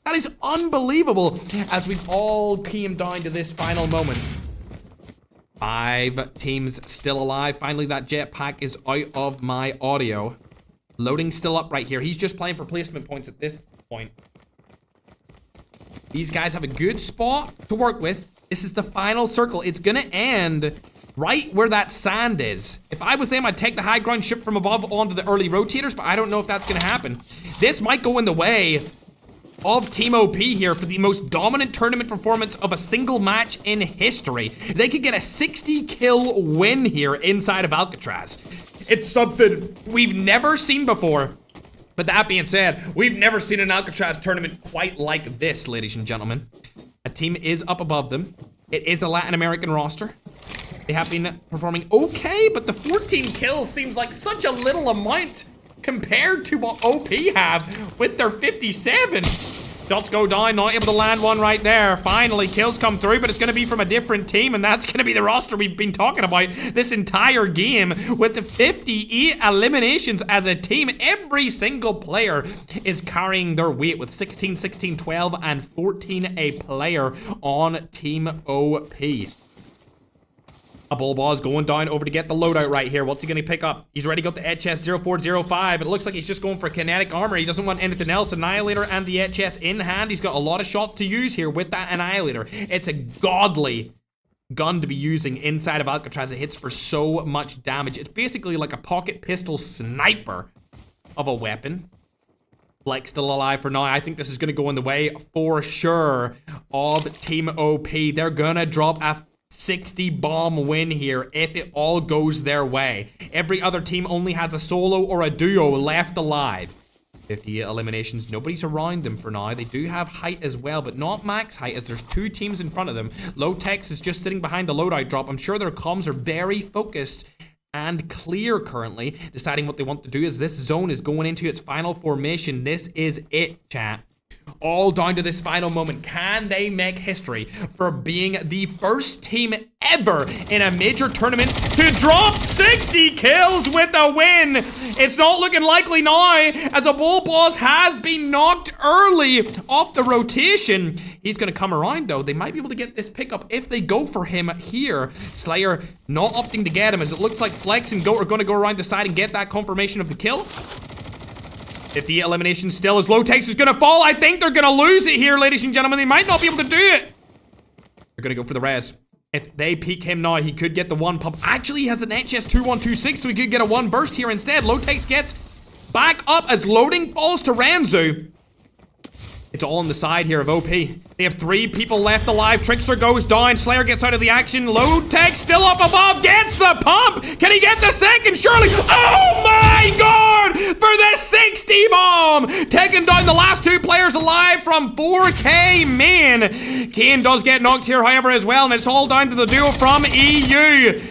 That is unbelievable as we've all came down to this final moment. 5 teams still alive. Finally, that jetpack is out of my audio. Loading still up right here. He's just playing for placement points at this point. These guys have a good spot to work with. This is the final circle. It's gonna end right where that sand is. If I was them, I'd take the high ground, ship from above onto the early rotators, but I don't know if that's gonna happen. This might go in the way of Team OP here for the most dominant tournament performance of a single match in history. They could get a 60 kill win here inside of ALCATRAZ. It's something we've never seen before. But that being said, we've never seen an ALCATRAZ tournament quite like this, ladies and gentlemen. A team is up above them. It is a Latin American roster. They have been performing okay, but the 14 kills seems like such a little amount compared to what OP have with their 57. Shots go down, not able to land one right there. Finally, kills come through, but it's going to be from a different team, and that's going to be the roster we've been talking about this entire game. With the 58 eliminations as a team, every single player is carrying their weight with 16, 16, 12, and 14 a player on Team OP. A bull is going down over to get the loadout right here. What's he going to pick up? He's already got the HS0405. It looks like he's just going for kinetic armor. He doesn't want anything else. Annihilator and the HS in hand. He's got a lot of shots to use here with that Annihilator. It's a godly gun to be using inside of ALCATRAZ. It hits for so much damage. It's basically like a pocket pistol sniper of a weapon. Flex still alive for now. I think this is going to go in the way for sure of Team OP. They're going to drop a 60 bomb win here if it all goes their way. Every other team only has a solo or a duo left alive. 50 eliminations. Nobody's around them for now. They do have height as well, but not max height as there's 2 teams in front of them. Low-Tex is just sitting behind the loadout drop. I'm sure their comms are very focused and clear currently, deciding what they want to do as this zone is going into its final formation. This is it, chat. All down to this final moment. Can they make history for being the first team ever in a major tournament to drop 60 kills with a win? It's not looking likely now, as a bull boss has been knocked early off the rotation. He's going to come around, though. They might be able to get this pickup if they go for him here. Slayer not opting to get him, as it looks like Flex and Goat are going to go around the side and get that confirmation of the kill. 50 eliminations still as Low-Tex is going to fall. I think they're going to lose it here, ladies and gentlemen. They might not be able to do it. They're going to go for the res. If they peek him now, he could get the 1 pump. Actually, he has an HS2126, so he could get a 1 burst here instead. Low-Tex gets back up as loading falls to Ranzu. It's all on the side here of OP. They have 3 people left alive. Trickster goes down. Slayer gets out of the action. Low-Tex still up above. Gets the pump. Can he get the second? Surely. Oh my god! For the 60 bomb! Taking down the last 2 players alive from 4K. Man. Kane does get knocked here, however, as well. And it's all down to the duo from EU.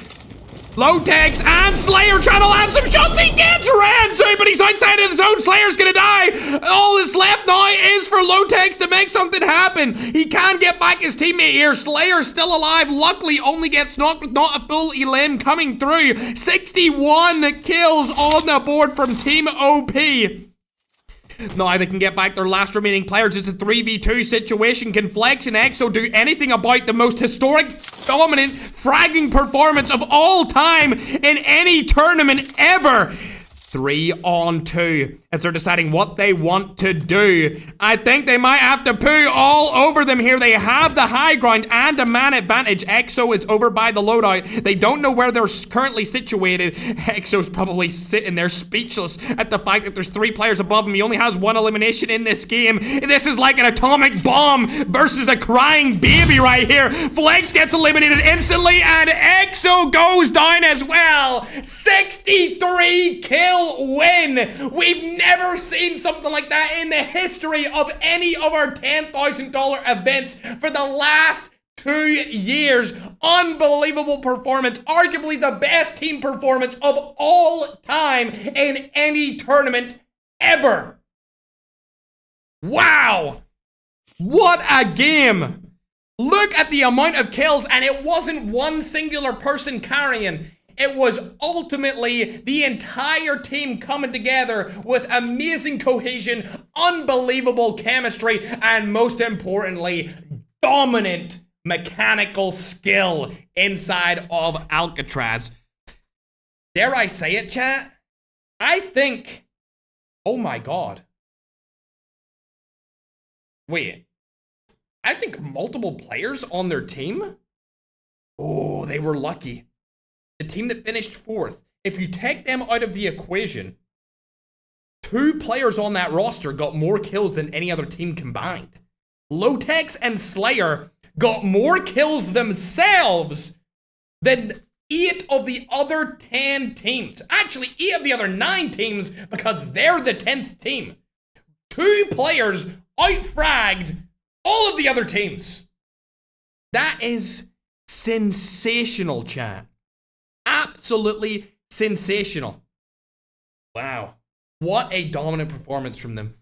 Low-Tex and Slayer trying to land some shots. He gets Ranzu, but he's outside of the zone. Slayer's gonna die. All that's left now is for Low-Tex to make something happen. He can get back his teammate here. Slayer's still alive. Luckily, only gets knocked with not a full elim coming through. 61 kills on the board from Team OP. Now they can get back their last remaining players. It's a 3v2 situation. Can Flex and EXO do anything about the most historic, dominant, fragging performance of all time in any tournament ever? 3-on-2 as they're deciding what they want to do. I think they might have to poo all over them here. They have the high ground and a man advantage. EXO is over by the loadout. They don't know where they're currently situated. EXO's probably sitting there speechless at the fact that there's 3 players above him. He only has 1 elimination in this game. This is like an atomic bomb versus a crying baby right here. Flex gets eliminated instantly and EXO goes down as well. 63 kill win. We've never seen something like that in the history of any of our $10,000 events for the last 2 years. Unbelievable performance. Arguably the best team performance of all time in any tournament ever. Wow. What a game. Look at the amount of kills, and it wasn't one singular person carrying. It was ultimately the entire team coming together with amazing cohesion, unbelievable chemistry, and most importantly, dominant mechanical skill inside of ALCATRAZ. Dare I say it, chat? I think... Oh my god. Wait. I think multiple players on their team? Oh, they were lucky. The team that finished 4th, if you take them out of the equation, 2 players on that roster got more kills than any other team combined. Lotex and Slayer got more kills themselves than 8 of the other 10 teams. Actually, 8 of the other 9 teams, because they're the 10th team. 2 players out-fragged all of the other teams. That is sensational, chat. Absolutely sensational. Wow. What a dominant performance from them.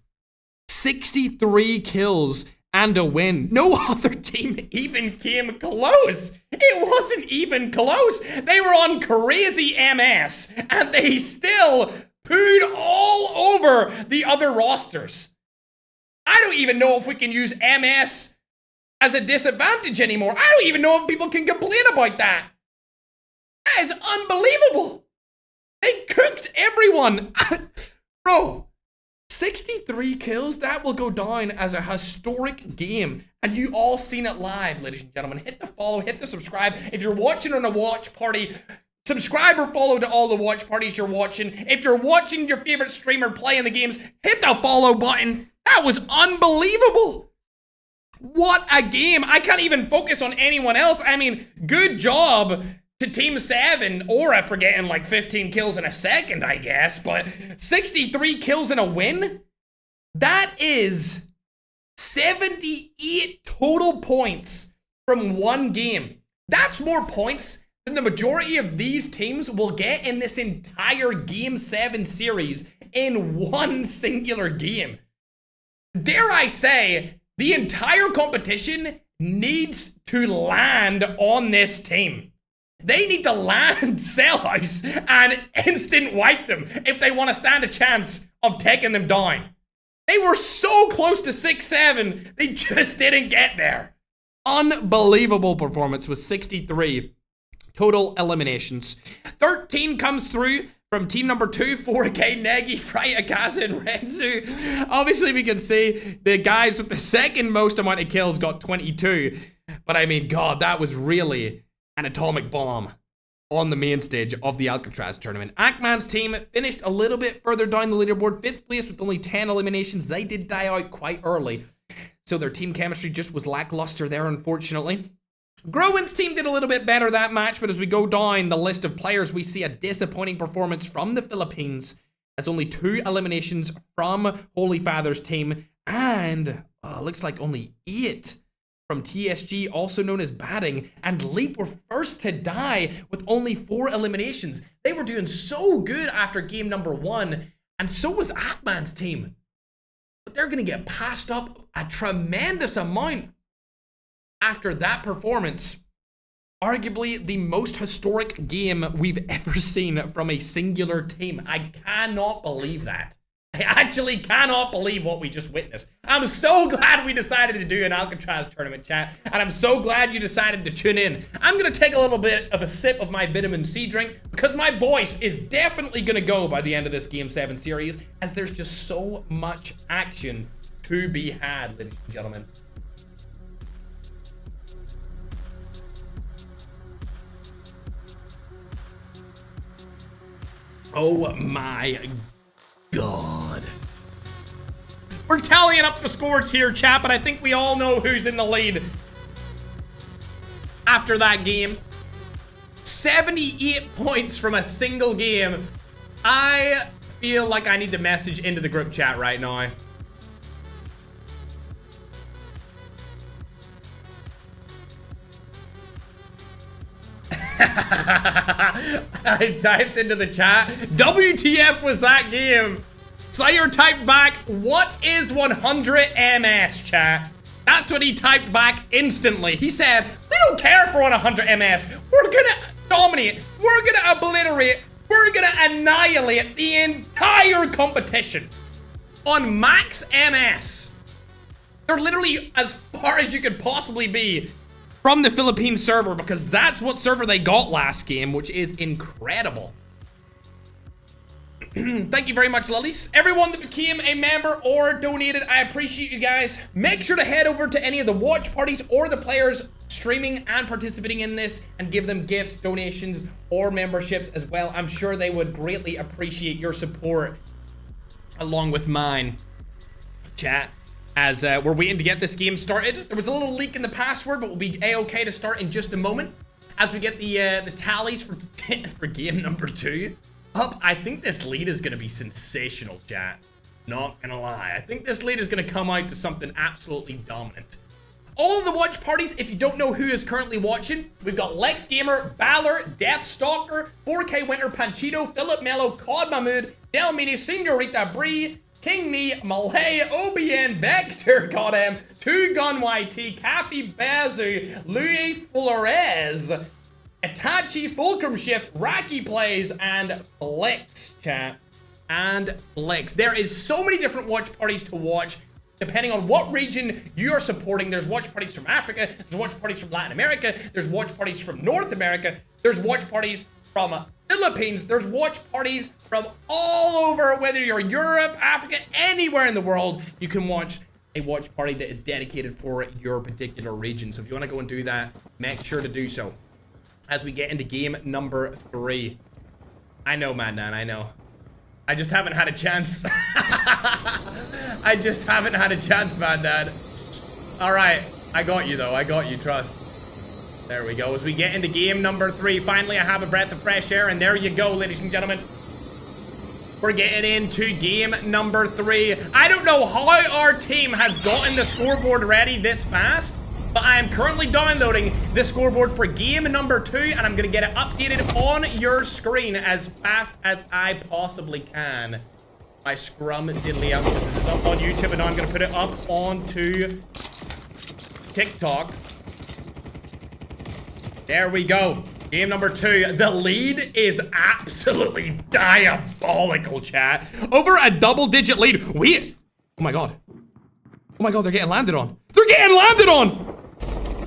63 kills and a win. No other team even came close. It wasn't even close. They were on crazy MS and they still pooed all over the other rosters. I don't even know if we can use MS as a disadvantage anymore. I don't even know if people can complain about that. That is unbelievable. They cooked everyone. Bro, 63 kills, that will go down as a historic game. And you all seen it live, ladies and gentlemen. Hit the follow, hit the subscribe. If you're watching on a watch party, subscribe or follow to all the watch parties you're watching. If you're watching your favorite streamer playing the games, hit the follow button. That was unbelievable. What a game. I can't even focus on anyone else. I mean, good job to Team 7, Aura for getting like 15 kills in a second, I guess, but 63 kills in a win? That is 78 total points from one game. That's more points than the majority of these teams will get in this entire Game 7 series in one singular game. Dare I say, the entire competition needs to land on this team. They need to land Cell House and instant wipe them if they want to stand a chance of taking them down. They were so close to 6-7, they just didn't get there. Unbelievable performance with 63 total eliminations. 13 comes through from team number 2, 4K, Negi, Freyakaza, and Renzu. Obviously, we can see the guys with the second most amount of kills got 22. But I mean, God, that was really an atomic bomb on the main stage of the ALCATRAZ tournament. Akman's team finished a little bit further down the leaderboard, 5th place with only 10 eliminations. They did die out quite early, so their team chemistry just was lackluster there, unfortunately. Growin's team did a little bit better that match, but as we go down the list of players, we see a disappointing performance from the Philippines, as only 2 eliminations from Holy Father's team, and looks like only 8 from TSG, also known as Batting, and Leap were first to die with only 4 eliminations. They were doing so good after game number 1, and so was Akman's team. But they're going to get passed up a tremendous amount after that performance. Arguably the most historic game we've ever seen from a singular team. I cannot believe that. I actually cannot believe what we just witnessed. I'm so glad we decided to do an Alcatraz tournament, chat, and I'm so glad you decided to tune in. I'm gonna take a little bit of a sip of my vitamin C drink because my voice is definitely gonna go by the end of this Game 7 series, as there's just so much action to be had, ladies and gentlemen. Oh my God. We're tallying up the scores here, chat, but I think we all know who's in the lead after that game. 78 points from a single game. I feel like I need to message into the group chat right now. I typed into the chat, WTF was that game? Slayer typed back, what is 100 MS, chat? That's what he typed back instantly. He said, we don't care for 100 MS. We're gonna dominate. We're gonna obliterate. We're gonna annihilate the entire competition on max MS. They're literally as far as you could possibly be from the Philippines server, because that's what server they got last game, which is incredible. Thank you very much, lollies. Everyone that became a member or donated, I appreciate you guys. Make sure to head over to any of the watch parties or the players streaming and participating in this and give them gifts, donations, or memberships as well. I'm sure they would greatly appreciate your support along with mine, chat. As we're waiting to get this game started. There was a little leak in the password, but we'll be a-okay to start in just a moment as we get the tallies for game number 2 up. I think this lead is going to be sensational, chat. Not gonna lie. I think this lead is going to come out to something absolutely dominant. All of the watch parties, if you don't know who is currently watching, we've got Lex Gamer, Balor, Deathstalker, 4K Winter, Panchito, Philip Mello, COD Mahmood, Delmini, Senorita Bree, King Me, Malay, OBN, Vector, Godam, 2Gun YT, Cappy Bazu, Louis Flores, Itachi, Fulcrum Shift, Rocky Plays, and Flex, chat. And Flex. There is so many different watch parties to watch, depending on what region you are supporting. There's watch parties from Africa, there's watch parties from Latin America, there's watch parties from North America, there's watch parties from Philippines, there's watch parties from all over, whether you're Europe, Africa, anywhere in the world, you can watch a watch party that is dedicated for your particular region. So if you want to go and do that, make sure to do so as we get into game number 3. I know, Madman, I know. I just haven't had a chance. I just haven't had a chance, Madman. All right, I got you though. I got you, trust. There we go. As we get into game number 3, finally I have a breath of fresh air, and there you go, ladies and gentlemen. We're getting into game number 3. I don't know how our team has gotten the scoreboard ready this fast, but I am currently downloading the scoreboard for game number 2, and I'm gonna get it updated on your screen as fast as I possibly can. My scrum diddly out. This is up on YouTube, and now I'm gonna put it up onto TikTok. There we go. Game number 2. The lead is absolutely diabolical, chat. Over a double-digit lead. Oh my god. Oh my god, they're getting landed on. They're getting landed on!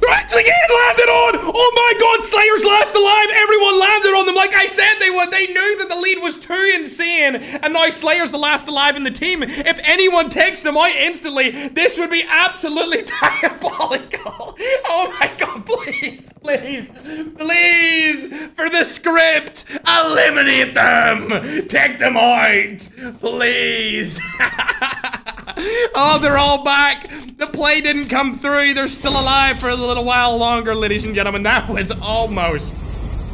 They're actually getting landed on! Oh my god, Slayer's last alive! Everyone landed on them like I said they would! They knew that the lead was too insane, and now Slayer's the last alive in the team. If anyone takes them out instantly, this would be absolutely diabolical. Oh my god, please, please, please, for the script, eliminate them! Take them out! Please! Oh, they're all back. The play didn't come through. They're still alive for a little while longer, ladies and gentlemen. That was almost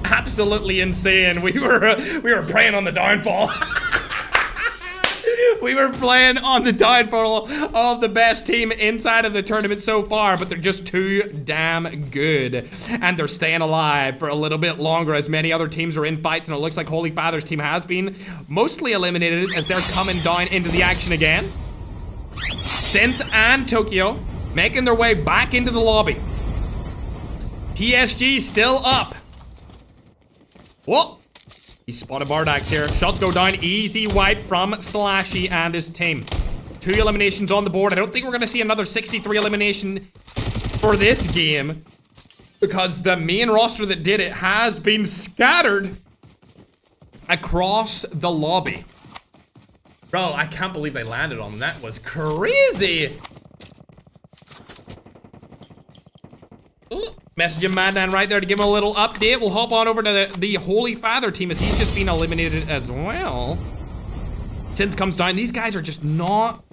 absolutely insane. We were preying on the downfall. We were playing on the downfall of the best team inside of the tournament so far, but they're just too damn good. And they're staying alive for a little bit longer as many other teams are in fights, and it looks like Holy Father's team has been mostly eliminated as they're coming down into the action again. Synth and Tokyo making their way back into the lobby. TSG still up. Whoa. He spotted Bardax here. Shots go down. Easy wipe from Slashy and his team. 2 eliminations on the board. I don't think we're going to see another 63 elimination for this game, because the main roster that did it has been scattered across the lobby. Bro, I can't believe they landed on them. That was crazy. Ooh, messaging Madman right there to give him a little update. We'll hop on over to the Holy Father team, as he's just been eliminated as well. Synth comes down. These guys are just not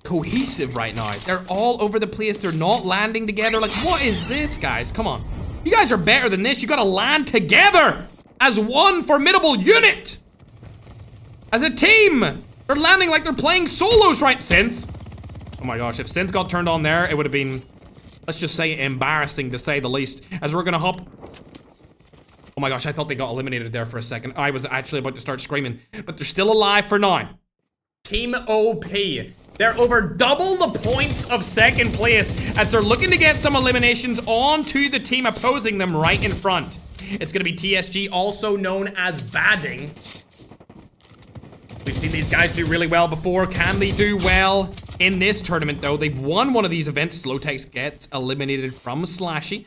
cohesive right now. They're all over the place. They're not landing together. Like, what is this, guys? Come on. You guys are better than this. You gotta land together as one formidable unit. As a team. They're landing like they're playing solos, right? Synth. Oh my gosh, if Synth got turned on there, it would have been, let's just say, embarrassing to say the least. As we're gonna hop. Oh my gosh, I thought they got eliminated there for a second. I was actually about to start screaming, but they're still alive for now. Team OP. They're over double the points of second place as they're looking to get some eliminations onto the team opposing them right in front. It's gonna be TSG, also known as Badding. We've seen these guys do really well before. Can they do well in this tournament, though? They've won one of these events. Slowtex gets eliminated from Slashy.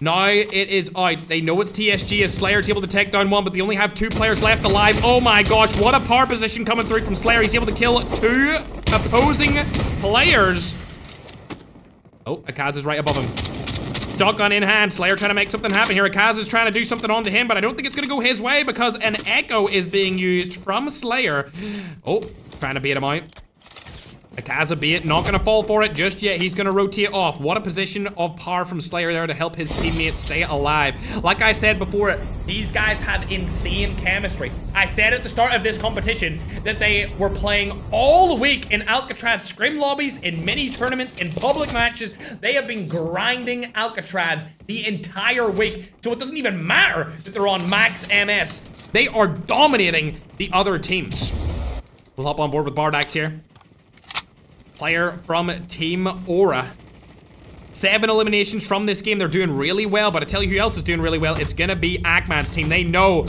Now it is out. They know it's TSG as Slayer's able to take down one, but they only have 2 players left alive. Oh my gosh, what a power position coming through from Slayer. He's able to kill 2 opposing players. Oh, Akaz is right above him. Shotgun in hand. Slayer trying to make something happen here. Akaz is trying to do something onto him, but I don't think it's going to go his way because an echo is being used from Slayer. Oh, trying to bait him out. Akaza bait, not going to fall for it just yet. He's going to rotate off. What a position of power from Slayer there to help his teammates stay alive. Like I said before, these guys have insane chemistry. I said at the start of this competition that they were playing all week in Alcatraz scrim lobbies, in mini tournaments, in public matches. They have been grinding Alcatraz the entire week. So it doesn't even matter that they're on max MS. They are dominating the other teams. We'll hop on board with Bardax here. Player from Team Aura. 7 eliminations from this game. They're doing really well, but I tell you who else is doing really well. It's gonna be Akman's team. They know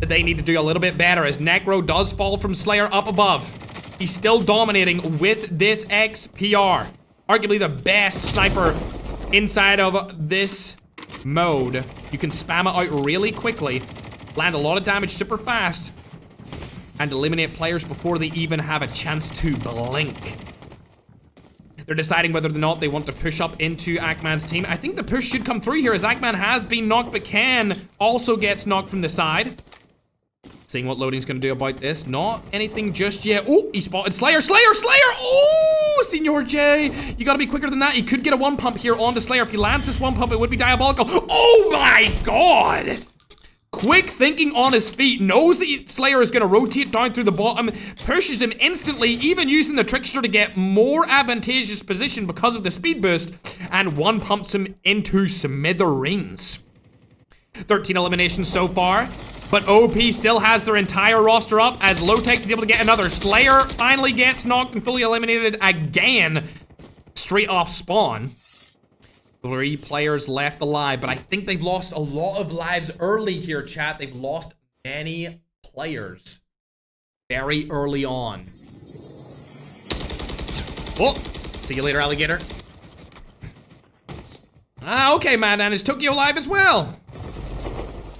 that they need to do a little bit better as Necro does fall from Slayer up above. He's still dominating with this XPR. Arguably the best sniper inside of this mode. You can spam it out really quickly, land a lot of damage super fast, and eliminate players before they even have a chance to blink. They're deciding whether or not they want to push up into Akman's team. I think the push should come through here as Akman has been knocked, but Ken also gets knocked from the side. Seeing what Loading's gonna do about this. Not anything just yet. Oh, he spotted Slayer. Slayer! Slayer! Oh, Senor J. You gotta be quicker than that. He could get a 1 pump here on the Slayer. If he lands this 1 pump, it would be diabolical. Oh my god! Quick thinking on his feet, knows that Slayer is going to rotate down through the bottom, pushes him instantly, even using the Trickster to get more advantageous position because of the speed boost, and 1 pumps him into smithereens. 13 eliminations so far, but OP still has their entire roster up as Lowtex is able to get another. Slayer finally gets knocked and fully eliminated again, straight off spawn. 3 players left alive, but I think they've lost a lot of lives early here, chat. They've lost many players very early on. Oh, see you later, alligator. Ah, okay, man, and is Tokyo live as well?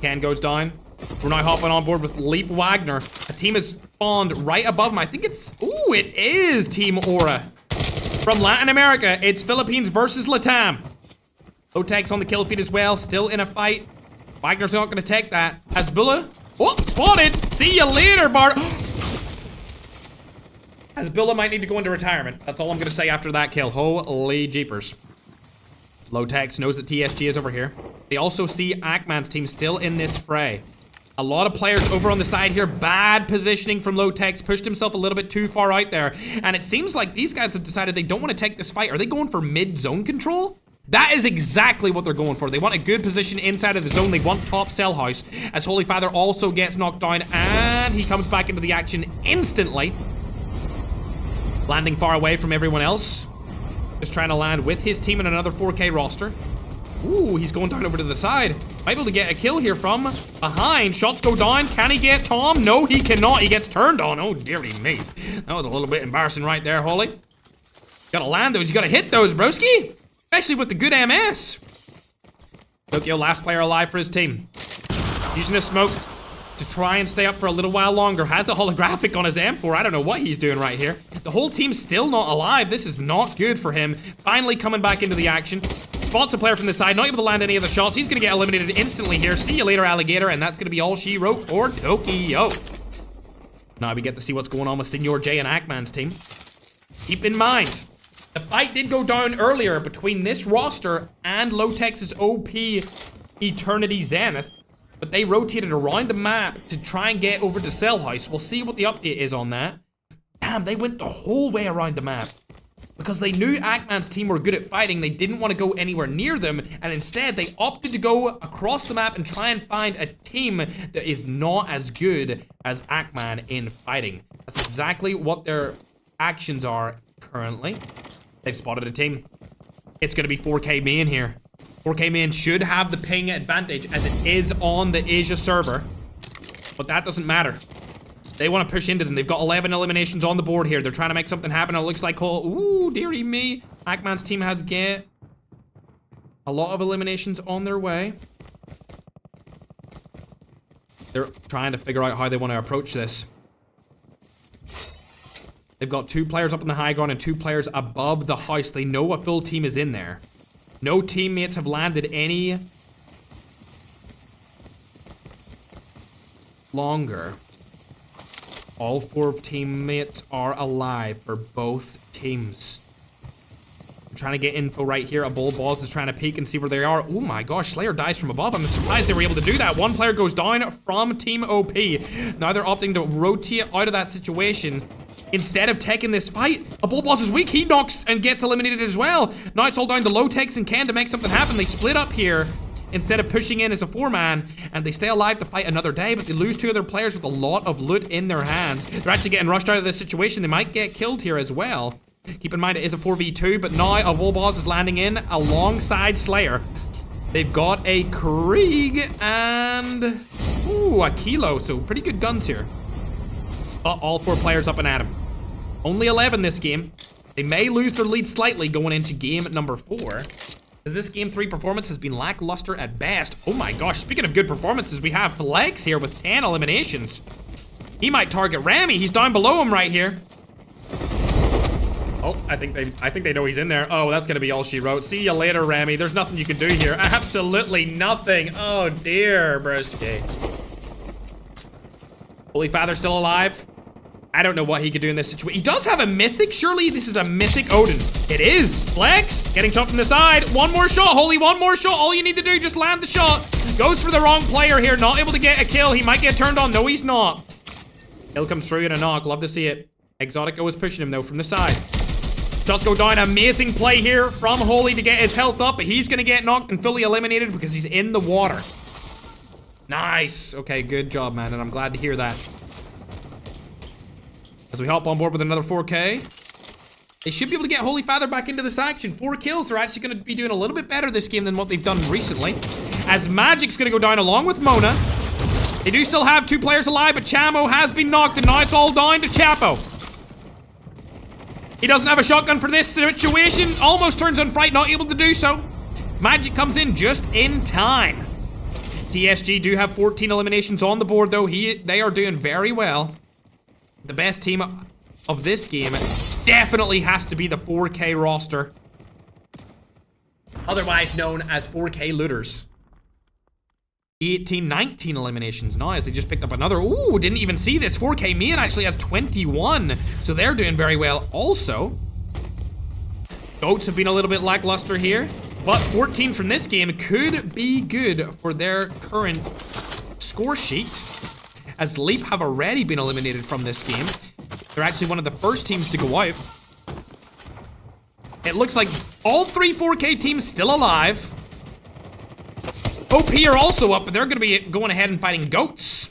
Ken goes down. We're now hopping on board with Leap Wagner. A team is spawned right above him. I think it's, ooh, it is Team Aura. From Latin America, it's Philippines versus Latam. Low tags on the kill feed as well, still in a fight. Wagner's not gonna take that. Hasbulla, oh, spotted. See you later, Bart. Hasbulla might need to go into retirement. That's all I'm gonna say after that kill. Holy jeepers. Low tags knows that TSG is over here. They also see Akman's team still in this fray. A lot of players over on the side here. Bad positioning from Low Tex. Pushed himself a little bit too far out there. And it seems like these guys have decided they don't want to take this fight. Are they going for mid-zone control? That is exactly what they're going for. They want a good position inside of the zone. They want top cell house. As Holy Father also gets knocked down. And he comes back into the action instantly. Landing far away from everyone else. Just trying to land with his team in another 4K roster. Ooh, he's going down over to the side. Might be able to get a kill here from behind. Shots go down. Can he get Tom? No, he cannot. He gets turned on. Oh, dearie me. That was a little bit embarrassing right there, Holly. Gotta land those. You gotta hit those, broski. Especially with the good MS. Tokyo, last player alive for his team. Using his smoke to try and stay up for a little while longer. Has a holographic on his M4. I don't know what he's doing right here. The whole team's still not alive. This is not good for him. Finally coming back into the action. Spots a player from the side. Not able to land any of the shots. He's going to get eliminated instantly here. See you later, alligator. And that's going to be all she wrote for Tokyo. Now we get to see what's going on with Senor J and Ackman's team. Keep in mind, the fight did go down earlier between this roster and Low-Tech's OP Eternity Zenith. But they rotated around the map to try and get over to Cell House. We'll see what the update is on that. Damn, they went the whole way around the map. Because they knew Ackman's team were good at fighting, they didn't want to go anywhere near them, and instead they opted to go across the map and try and find a team that is not as good as Ackman in fighting. That's exactly what their actions are currently. They've spotted a team. It's going to be 4K main here. 4K main should have the ping advantage as it is on the Asia server. But that doesn't matter. They want to push into them. They've got 11 eliminations on the board here. They're trying to make something happen. It looks like, ooh, dearie me. Ackman's team has get a lot of eliminations on their way. They're trying to figure out how they want to approach this. They've got 2 players up in the high ground and 2 players above the house. They know a full team is in there. No teammates have landed any longer. All 4 teammates are alive for both teams. I'm trying to get info right here. A bull boss is trying to peek and see where they are. Oh my gosh, Slayer dies from above. I'm surprised they were able to do that. One player goes down from Team OP. Now they're opting to rotate out of that situation. Instead of taking this fight, a bull boss is weak. He knocks and gets eliminated as well. Now it's all down to Low-Techs and Ken to make something happen. They split up here instead of pushing in as a 4-man, and they stay alive to fight another day, but they lose 2 other players with a lot of loot in their hands. They're actually getting rushed out of this situation. They might get killed here as well. Keep in mind it is a 4v2, but now a bull boss is landing in alongside Slayer. They've got a Krieg and ooh, a Kilo, so pretty good guns here. All 4 players up and at him. Only 11 this game. They may lose their lead slightly going into game number 4. As this game 3 performance has been lackluster at best. Oh my gosh, speaking of good performances, we have Flex here with 10 eliminations. He might target Rami. He's down below him right here. Oh, I think they know he's in there. Oh, that's gonna be all she wrote. See you later, Rami. There's nothing you can do here. Absolutely nothing. Oh dear, broski. Holy Father still alive? I don't know what he could do in this situation. He does have a mythic. Surely this is a mythic Odin. It is. Flex getting shot from the side. One more shot, Holy. One more shot. All you need to do, just land the shot. Goes for the wrong player here. Not able to get a kill. He might get turned on. No, he's not. Kill comes through in a knock. Love to see it. Exotico is pushing him though from the side. Shots go down. Amazing play here from Holy to get his health up, but he's gonna get knocked and fully eliminated because he's in the water. Nice. Okay, good job, man, and I'm glad to hear that. As we hop on board with another 4K. They should be able to get Holy Father back into this action. 4 kills. They're actually going to be doing a little bit better this game than what they've done recently. As Magic's going to go down along with Mona. They do still have 2 players alive, but Chamo has been knocked, and now it's all down to Chapo. He doesn't have a shotgun for this situation. Almost turns on Fright, not able to do so. Magic comes in just in time. TSG do have 14 eliminations on the board, though. They are doing very well. The best team of this game definitely has to be the 4K roster. Otherwise known as 4K looters. 18, 19 eliminations now as they just picked up another. Ooh, didn't even see this. 4K Mian actually has 21. So they're doing very well also. Goats have been a little bit lackluster here. But 14 from this game could be good for their current score sheet. As Leap have already been eliminated from this game. They're actually one of the first teams to go out. It looks like all 3 4K teams still alive. OP are also up, but they're going to be going ahead and fighting Goats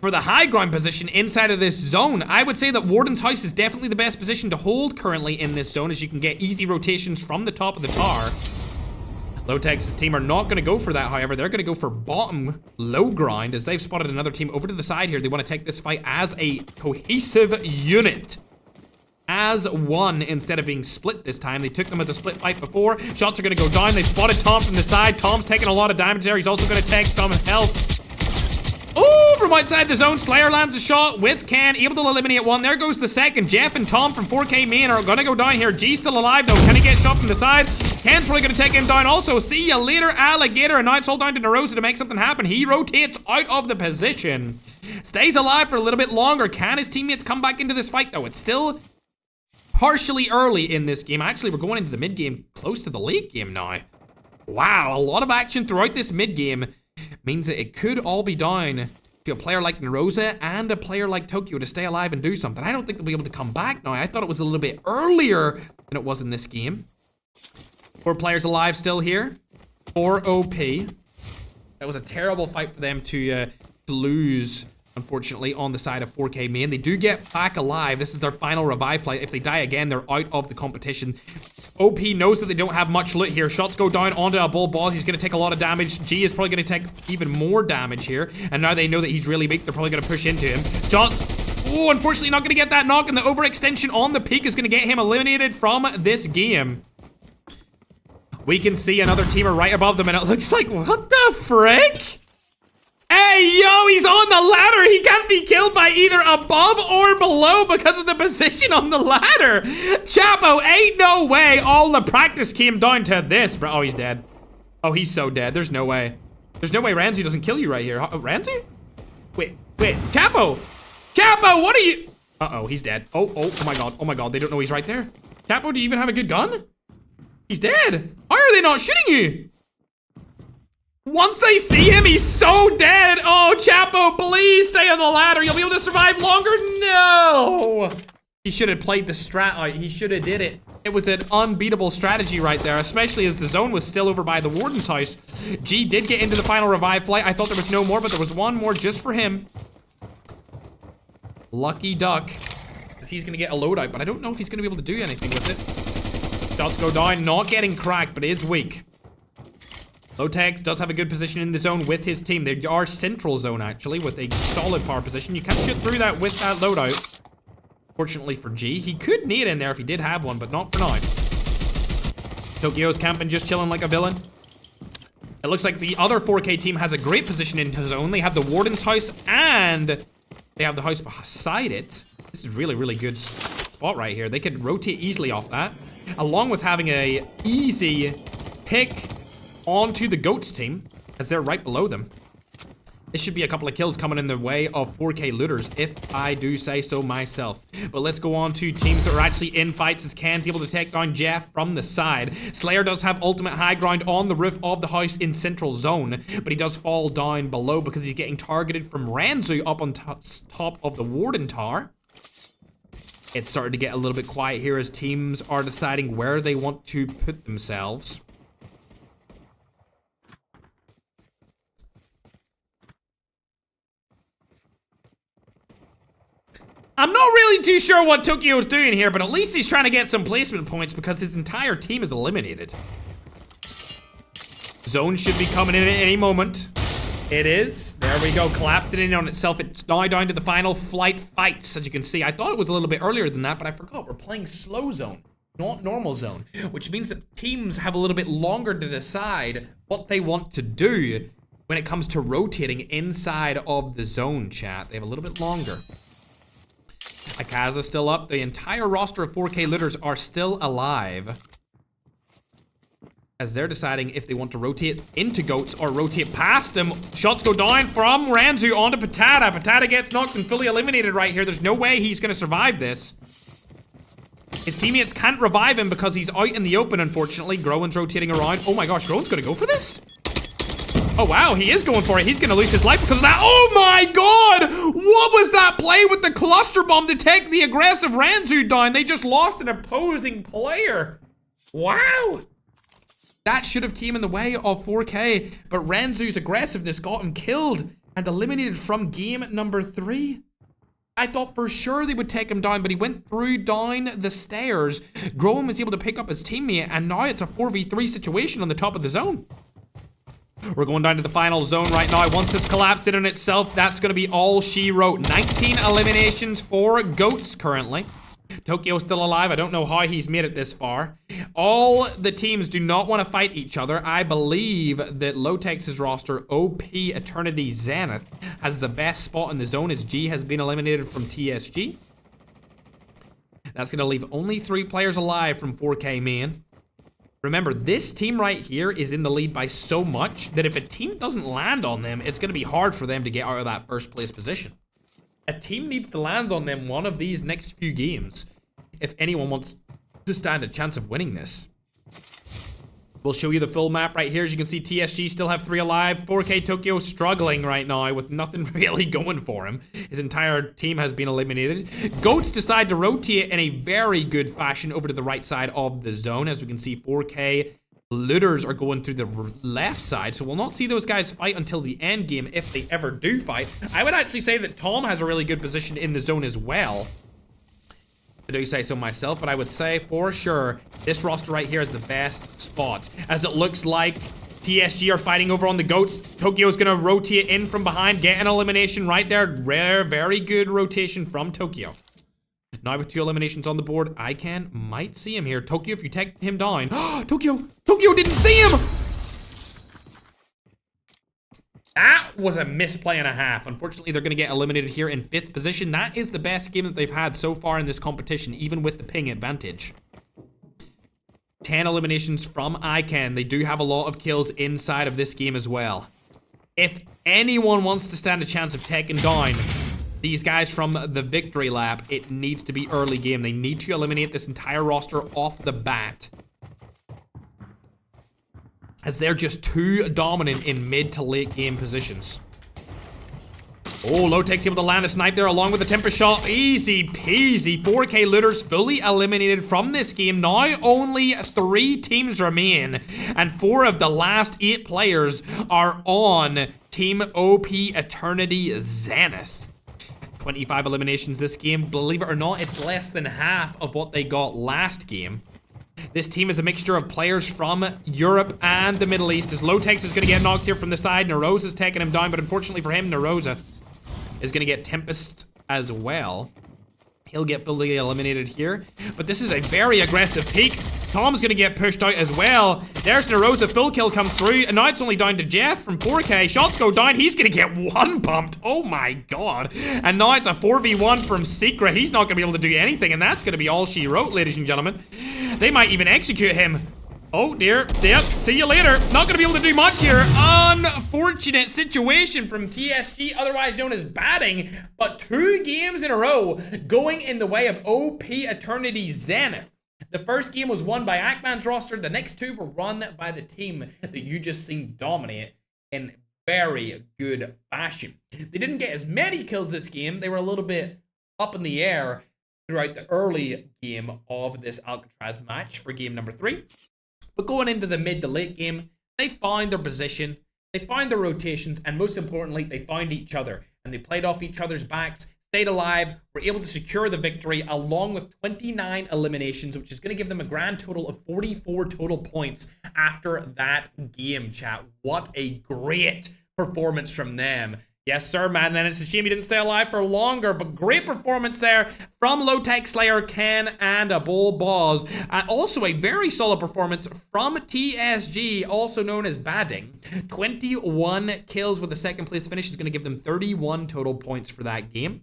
for the high ground position inside of this zone. I would say that Warden's House is definitely the best position to hold currently in this zone, as you can get easy rotations from the top of the tower. Lowtex's team are not going to go for that, however. They're going to go for bottom low grind as they've spotted another team over to the side here. They want to take this fight as a cohesive unit. As one instead of being split this time. They took them as a split fight before. Shots are going to go down. They spotted Tom from the side. Tom's taking a lot of damage there. He's also going to take some health. Oh, from outside the zone, Slayer lands a shot with Ken, able to eliminate one. There goes the second. Jeff and Tom from 4K main are going to go down here. G still alive though. Can he get shot from the side? Ken's probably going to take him down also. See ya later, Alligator. And now it's all down to Narosa to make something happen. He rotates out of the position. Stays alive for a little bit longer. Can his teammates come back into this fight though? It's still partially early in this game. Actually, we're going into the mid game, close to the late game now. Wow, a lot of action throughout this mid game means that it could all be down to a player like Narosa and a player like Tokyo to stay alive and do something. I don't think they'll be able to come back now. I thought it was a little bit earlier than it was in this game. 4 players alive still here. 4 OP. That was a terrible fight for them to lose, unfortunately, on the side of 4K main. They do get back alive. This is their final revive flight. If they die again, they're out of the competition. OP knows that they don't have much loot here. Shots go down onto a bull boss. He's going to take a lot of damage. G is probably going to take even more damage here. And now they know that he's really weak. They're probably going to push into him. Shots. Oh, unfortunately not going to get that knock. And the overextension on the peak is going to get him eliminated from this game. We can see another teamer right above them. And it looks like, what the frick? Hey, yo, he's on the ladder. He can't be killed by either above or below because of the position on the ladder. Chapo, ain't no way all the practice came down to this, bro. Oh, he's dead. Oh, he's so dead. There's no way. There's no way Ramsey doesn't kill you right here. Ramsey? Wait. Chapo! Chapo, what are you? Uh-oh, he's dead. Oh my god. Oh my god, they don't know he's right there. Chapo, do you even have a good gun? He's dead. Why are they not shooting you? Once they see him, he's so dead. Oh, Chapo, please stay on the ladder. You'll be able to survive longer. No. He should have played the strat out. He should have did it. It was an unbeatable strategy right there, especially as the zone was still over by the warden's house. G did get into the final revive flight. I thought there was no more, but there was one more just for him. Lucky duck. Because he's going to get a loadout, but I don't know if he's going to be able to do anything with it. Shots go down. Not getting cracked, but is weak. Lowtex does have a good position in the zone with his team. They are central zone, actually, with a solid power position. You can't shoot through that with that loadout. Fortunately for G, he could need it in there if he did have one, but not for now. Tokyo's camping, just chilling like a villain. It looks like the other 4K team has a great position in his zone. They have the warden's house and they have the house beside it. This is really, really good spot right here. They could rotate easily off that, along with having a easy pick onto the goats team, as they're right below them. This should be a couple of kills coming in the way of 4K looters, if I do say so myself. But let's go on to teams that are actually in fights, as Ken's able to take down Jeff from the side. Slayer does have ultimate high ground on the roof of the house in central zone, but he does fall down below because he's getting targeted from Ranzu up on top of the warden tower. It's starting to get a little bit quiet here as teams are deciding where they want to put themselves. I'm not really too sure what Tokyo's doing here, but at least he's trying to get some placement points because his entire team is eliminated. Zone should be coming in at any moment. It is. There we go. Collapsed it in on itself. It's now down to the final flight fights, as you can see. I thought it was a little bit earlier than that, but I forgot. We're playing slow zone, not normal zone, which means that teams have a little bit longer to decide what they want to do when it comes to rotating inside of the zone, chat. They have a little bit longer. ALCATRAZ still up. The entire roster of 4K looters are still alive, as they're deciding if they want to rotate into goats or rotate past them. Shots go down from Ranzu onto Patata. Patata gets knocked and fully eliminated right here. There's no way he's going to survive this. His teammates can't revive him because he's out in the open, unfortunately. Groen's rotating around. Oh my gosh, Groen's going to go for this? Oh wow, he is going for it. He's going to lose his life because of that. Oh my god! What was that play with the cluster bomb to take the aggressive Ranzu down? They just lost an opposing player. Wow! That should have came in the way of 4K, but Ranzu's aggressiveness got him killed and eliminated from game number 3. I thought for sure they would take him down, but he went through down the stairs. Groen was able to pick up his teammate, and now it's a 4v3 situation on the top of the zone. We're going down to the final zone right now. Once this collapsed in on itself, that's going to be all she wrote. 19 eliminations for Goats currently. Tokyo's still alive. I don't know how he's made it this far. All the teams do not want to fight each other. I believe that Lotex's roster, OP Eternity Zenith, has the best spot in the zone as G has been eliminated from TSG. That's going to leave only 3 players alive from 4K main. Remember, this team right here is in the lead by so much that if a team doesn't land on them, it's going to be hard for them to get out of that first place position. A team needs to land on them one of these next few games if anyone wants to stand a chance of winning this. We'll show you the full map right here. As you can see, TSG still have 3 alive. 4K Tokyo struggling right now with nothing really going for him. His entire team has been eliminated. Goats decide to rotate in a very good fashion over to the right side of the zone. As we can see, 4K Looters are going through the left side, so we'll not see those guys fight until the end game if they ever do fight. I would actually say that Tom has a really good position in the zone as well. I do say so myself, but I would say for sure this roster right here is the best spot, as it looks like TSG are fighting over on the Goats. Tokyo's gonna rotate in from behind, get an elimination right there. Very good rotation from Tokyo. Now with 2 eliminations on the board, ICAN might see him here. Tokyo, if you take him down. Tokyo didn't see him! That was a misplay and a half. Unfortunately, they're going to get eliminated here in 5th position. That is the best game that they've had so far in this competition, even with the ping advantage. 10 eliminations from ICAN. They do have a lot of kills inside of this game as well. If anyone wants to stand a chance of taking down these guys from the victory lap, it needs to be early game. They need to eliminate this entire roster off the bat, as they're just too dominant in mid to late game positions. Oh, Lotex able to land a snipe there along with the temper shot. Easy peasy. 4K Looters fully eliminated from this game. Now only 3 teams remain, and 4 of the last 8 players are on Team OP Eternity Zenith. 25 eliminations this game. Believe it or not, it's less than half of what they got last game. This team is a mixture of players from Europe and the Middle East, as Lotex is going to get knocked here from the side. Narosa's taking him down, but unfortunately for him, Narosa is going to get Tempest as well. He'll get fully eliminated here, but this is a very aggressive peek. Tom's going to get pushed out as well. There's Narosa, full kill comes through, and now it's only down to Jeff from 4K. Shots go down, he's going to get 1 bumped. Oh my god. And now it's a 4v1 from Secret. He's not going to be able to do anything, and that's going to be all she wrote, ladies and gentlemen. They might even execute him. Oh dear. Yep, see you later. Not gonna be able to do much here. Unfortunate situation from TSG, otherwise known as batting, but 2 games in a row going in the way of OP Eternity Zenith. The first game was won by Ackman's roster. The next 2 were run by the team that you just seen dominate in very good fashion. They didn't get as many kills this game. They were a little bit up in the air throughout the early game of this Alcatraz match for game number 3. But going into the mid to late game, they found their position, they found their rotations, and most importantly, they found each other. And they played off each other's backs, stayed alive, were able to secure the victory along with 29 eliminations, which is going to give them a grand total of 44 total points after that game, chat. What a great performance from them. Yes, sir, man. And it's a shame you didn't stay alive for longer, but great performance there from Lowtech Slayer, Ken, and a Bull Boz. And also a very solid performance from TSG, also known as Badding. 21 kills with a 2nd place finish is going to give them 31 total points for that game.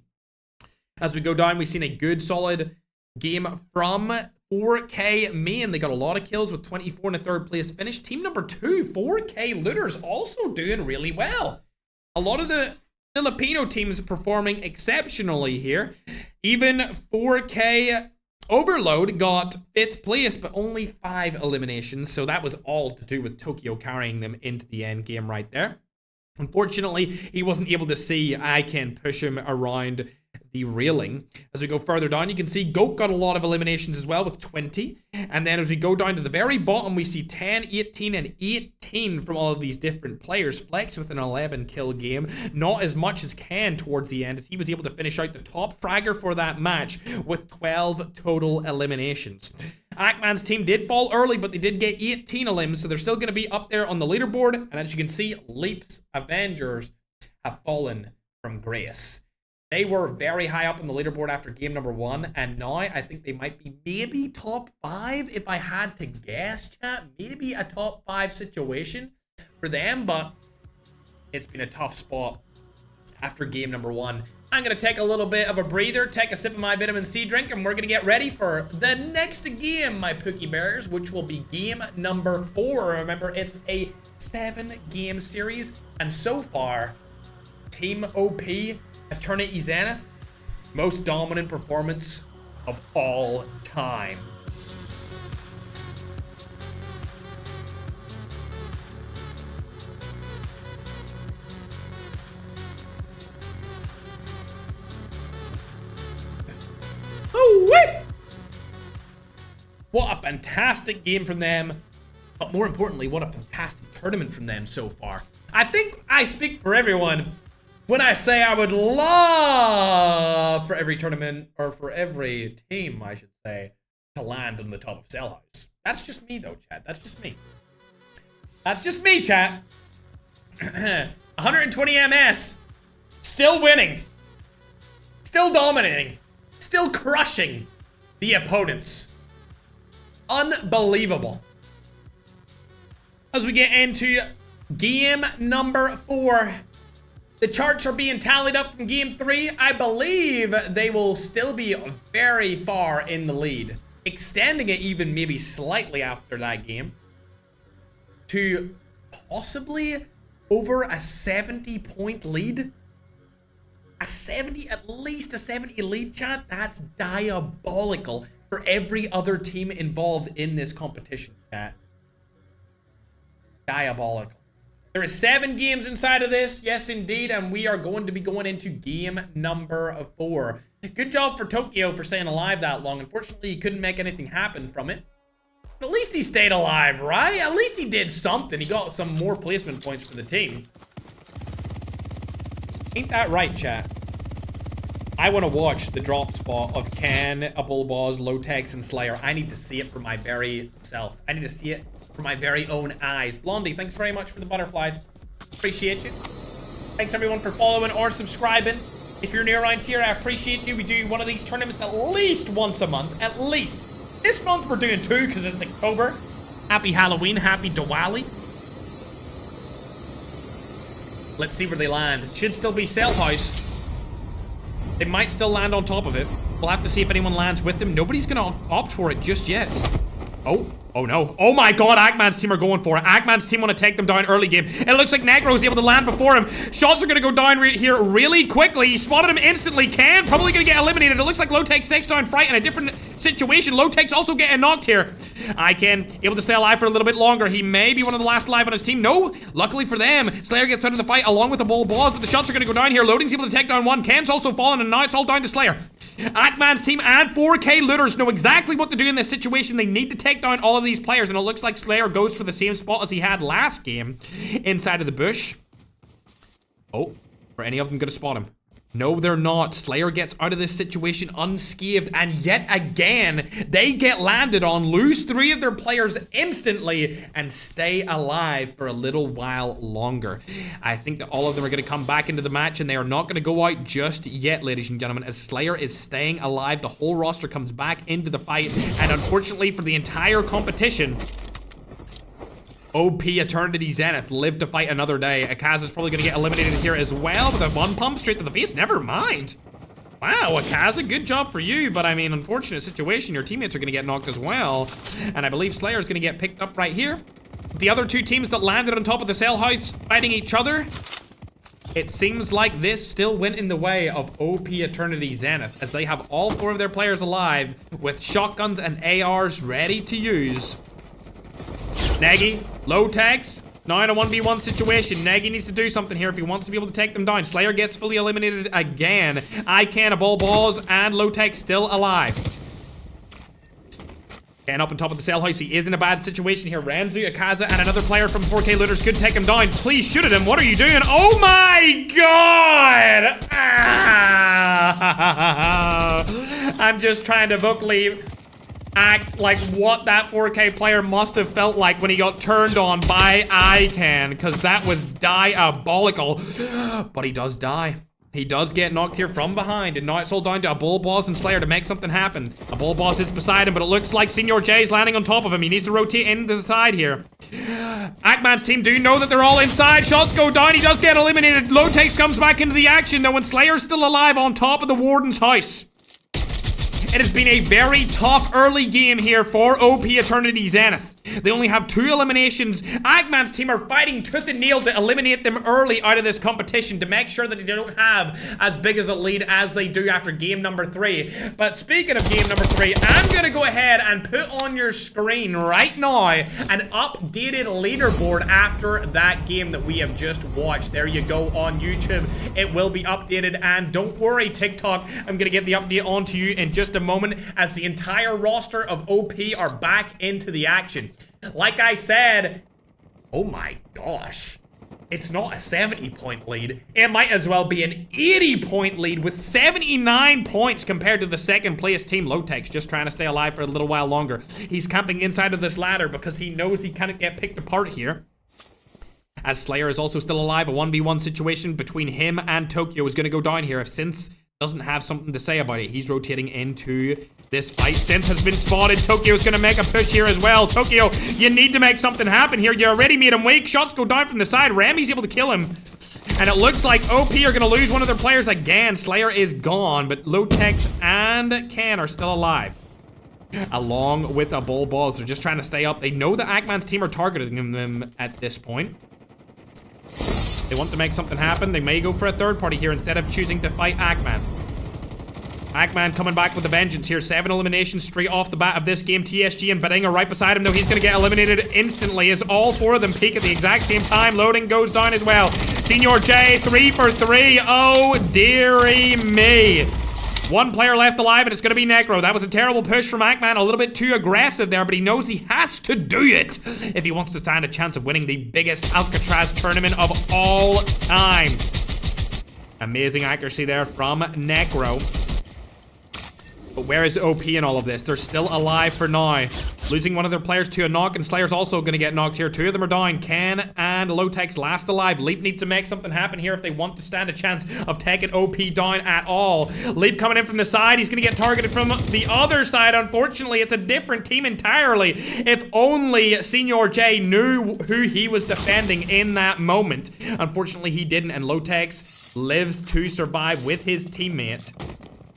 As we go down, we've seen a good, solid game from 4K main. They got a lot of kills with 24 and a 3rd place finish. Team number 2, 4K Looters, also doing really well. A lot of the Filipino teams performing exceptionally here. Even 4K Overload got 5th place, but only 5 eliminations. So that was all to do with Tokyo carrying them into the end game right there. Unfortunately, he wasn't able to see I can push him around derailing. As we go further down, you can see Goat got a lot of eliminations as well with 20. And then as we go down to the very bottom, we see 10, 18, and 18 from all of these different players. Flex with an 11 kill game. Not as much as Ken towards the end, as he was able to finish out the top fragger for that match with 12 total eliminations. Ackman's team did fall early, but they did get 18 elims, so they're still going to be up there on the leaderboard. And as you can see, Leap's Avengers have fallen from grace. They were very high up on the leaderboard after game number 1, and now I think they might be maybe top 5 if I had to guess, chat. Maybe a top 5 situation for them, but it's been a tough spot after game number 1. I'm going to take a little bit of a breather, take a sip of my vitamin C drink, and we're going to get ready for the next game, my Pookie Bears, which will be game number 4. Remember, it's a 7-game series, and so far, Team OP, Eternity Zenith, most dominant performance of all time. What a fantastic game from them, but more importantly, what a fantastic tournament from them so far. I think I speak for everyone when I say I would love for every tournament, or for every team, I should say, to land on the top of Cell House. That's just me, though, chat. That's just me. That's just me, chat. 120 MS. Still winning. Still dominating. Still crushing the opponents. Unbelievable. As we get into game number 4, the charts are being tallied up from game 3. I believe they will still be very far in the lead, extending it even maybe slightly after that game to possibly over a 70-point lead. At least a 70 lead, chat. That's diabolical for every other team involved in this competition, chat. Diabolical. There is 7 games inside of this, yes indeed, and we are going to be going into game number 4. Good job for Tokyo for staying alive that long. Unfortunately, he couldn't make anything happen from it. But at least he stayed alive, right? At least he did something. He got some more placement points for the team. Ain't that right, chat? I want to watch the drop spot of Ken, Bullboz, Lotex, and Slayer. I need to see it for my very self. I need to see it for my very own eyes. Blondie, thanks very much for the butterflies. Appreciate you. Thanks everyone for following or subscribing. If you're new around here, I appreciate you. We do one of these tournaments at least once a month. At least. This month we're doing 2 because it's October. Happy Halloween. Happy Diwali. Let's see where they land. It should still be Cell House. They might still land on top of it. We'll have to see if anyone lands with them. Nobody's gonna opt for it just yet. Oh no. Oh my god, Ackman's team are going for it. Ackman's team want to take them down early game. It looks like Negro's able to land before him. Shots are going to go down here really quickly. He spotted him instantly. Ken probably going to get eliminated. It looks like Lotex takes down Fright in a different situation. Lotex also getting knocked here. Ken able to stay alive for a little bit longer. He may be one of the last alive on his team. No, luckily for them, Slayer gets out of the fight along with the Bullboz, but the shots are going to go down here. Loading's able to take down one. Ken's also fallen, and now it's all down to Slayer. Ackman's team and 4K Looters know exactly what to do in this situation. They need to take down all of these players, and it looks like Slayer goes for the same spot as he had last game inside of the bush. Oh, are any of them going to spot him? No, they're not. Slayer gets out of this situation unscathed, and yet again, they get landed on, lose 3 of their players instantly, and stay alive for a little while longer. I think that all of them are going to come back into the match, and they are not going to go out just yet, ladies and gentlemen, as Slayer is staying alive. The whole roster comes back into the fight, and unfortunately for the entire competition, OP Eternity Zenith live to fight another day. ALCATRAZ is probably going to get eliminated here as well with a 1 pump straight to the face. Never mind. Wow, ALCATRAZ, good job for you, but I mean, unfortunate situation. Your teammates are going to get knocked as well, and I believe Slayer is going to get picked up right here. The other 2 teams that landed on top of the Cell House fighting each other, it seems like this still went in the way of OP Eternity Zenith, as they have all 4 of their players alive with shotguns and ARs ready to use. Nagy, Lotex, Now in a 1v1 situation, Negi needs to do something here if he wants to be able to take them down. Slayer gets fully eliminated again. iCan, a ball balls, and Lowtech still alive. Getting up on top of the cell house, he is in a bad situation here. Ramsey, Akaza, and another player from 4K Looters could take him down. Please shoot at him. What are you doing? Oh my god! Ah. I'm just trying to vocally act like what that 4K player must have felt like when he got turned on by iCan, because that was diabolical. But he does die. He does get knocked here from behind, and now it's all down to a Bull Boss and Slayer to make something happen. A Bull Boss is beside him, but it looks like Senior J is landing on top of him. He needs to rotate into the side here. Ackman's team do know that they're all inside. Shots go down. He does get eliminated. Lowtakes comes back into the action, though, and Slayer's still alive on top of the Warden's house. It has been a very tough early game here for OP Eternity Zenith. They only have 2 eliminations. Eggman's team are fighting tooth and nail to eliminate them early out of this competition to make sure that they don't have as big as a lead as they do after game number 3. But speaking of game number 3, I'm going to go ahead and put on your screen right now an updated leaderboard after that game that we have just watched. There you go on YouTube. It will be updated, and don't worry TikTok, I'm going to get the update onto you in just a moment as the entire roster of OP are back into the action. Like I said, oh my gosh, it's not a 70-point lead. It might as well be an 80-point lead with 79 points compared to the second place team. Lowtech's just trying to stay alive for a little while longer. He's camping inside of this ladder because he knows he can't get picked apart here. As Slayer is also still alive, a 1v1 situation between him and Tokyo is going to go down here if Synth doesn't have something to say about it. He's rotating into this fight. Synth has been spotted. Tokyo's gonna make a push here as well. Tokyo, you need to make something happen here. You already made him weak. Shots go down from the side. Rami's able to kill him. And it looks like OP are gonna lose one of their players again. Slayer is gone, but Lowtex and Ken are still alive. Along with a Bull Balls. They're just trying to stay up. They know that Ackman's team are targeting them at this point. They want to make something happen. They may go for a third party here instead of choosing to fight Ackman. Ackman coming back with a vengeance here. 7 eliminations straight off the bat of this game. TSG and Badinga right beside him, though. He's going to get eliminated instantly as all 4 of them peak at the exact same time. Loading goes down as well. Senior J, 3 for 3. Oh, dearie me. 1 player left alive, and it's going to be Necro. That was a terrible push from Ackman. A little bit too aggressive there, but he knows he has to do it if he wants to stand a chance of winning the biggest ALCATRAZ tournament of all time. Amazing accuracy there from Necro. But where is OP in all of this? They're still alive for now. Losing one of their players to a knock, and Slayer's also going to get knocked here. 2 of them are down. Ken and Lowtex last alive. Leap need to make something happen here if they want to stand a chance of taking OP down at all. Leap coming in from the side. He's going to get targeted from the other side. Unfortunately, it's a different team entirely. If only Senior J knew who he was defending in that moment. Unfortunately, he didn't, and Lowtex lives to survive with his teammate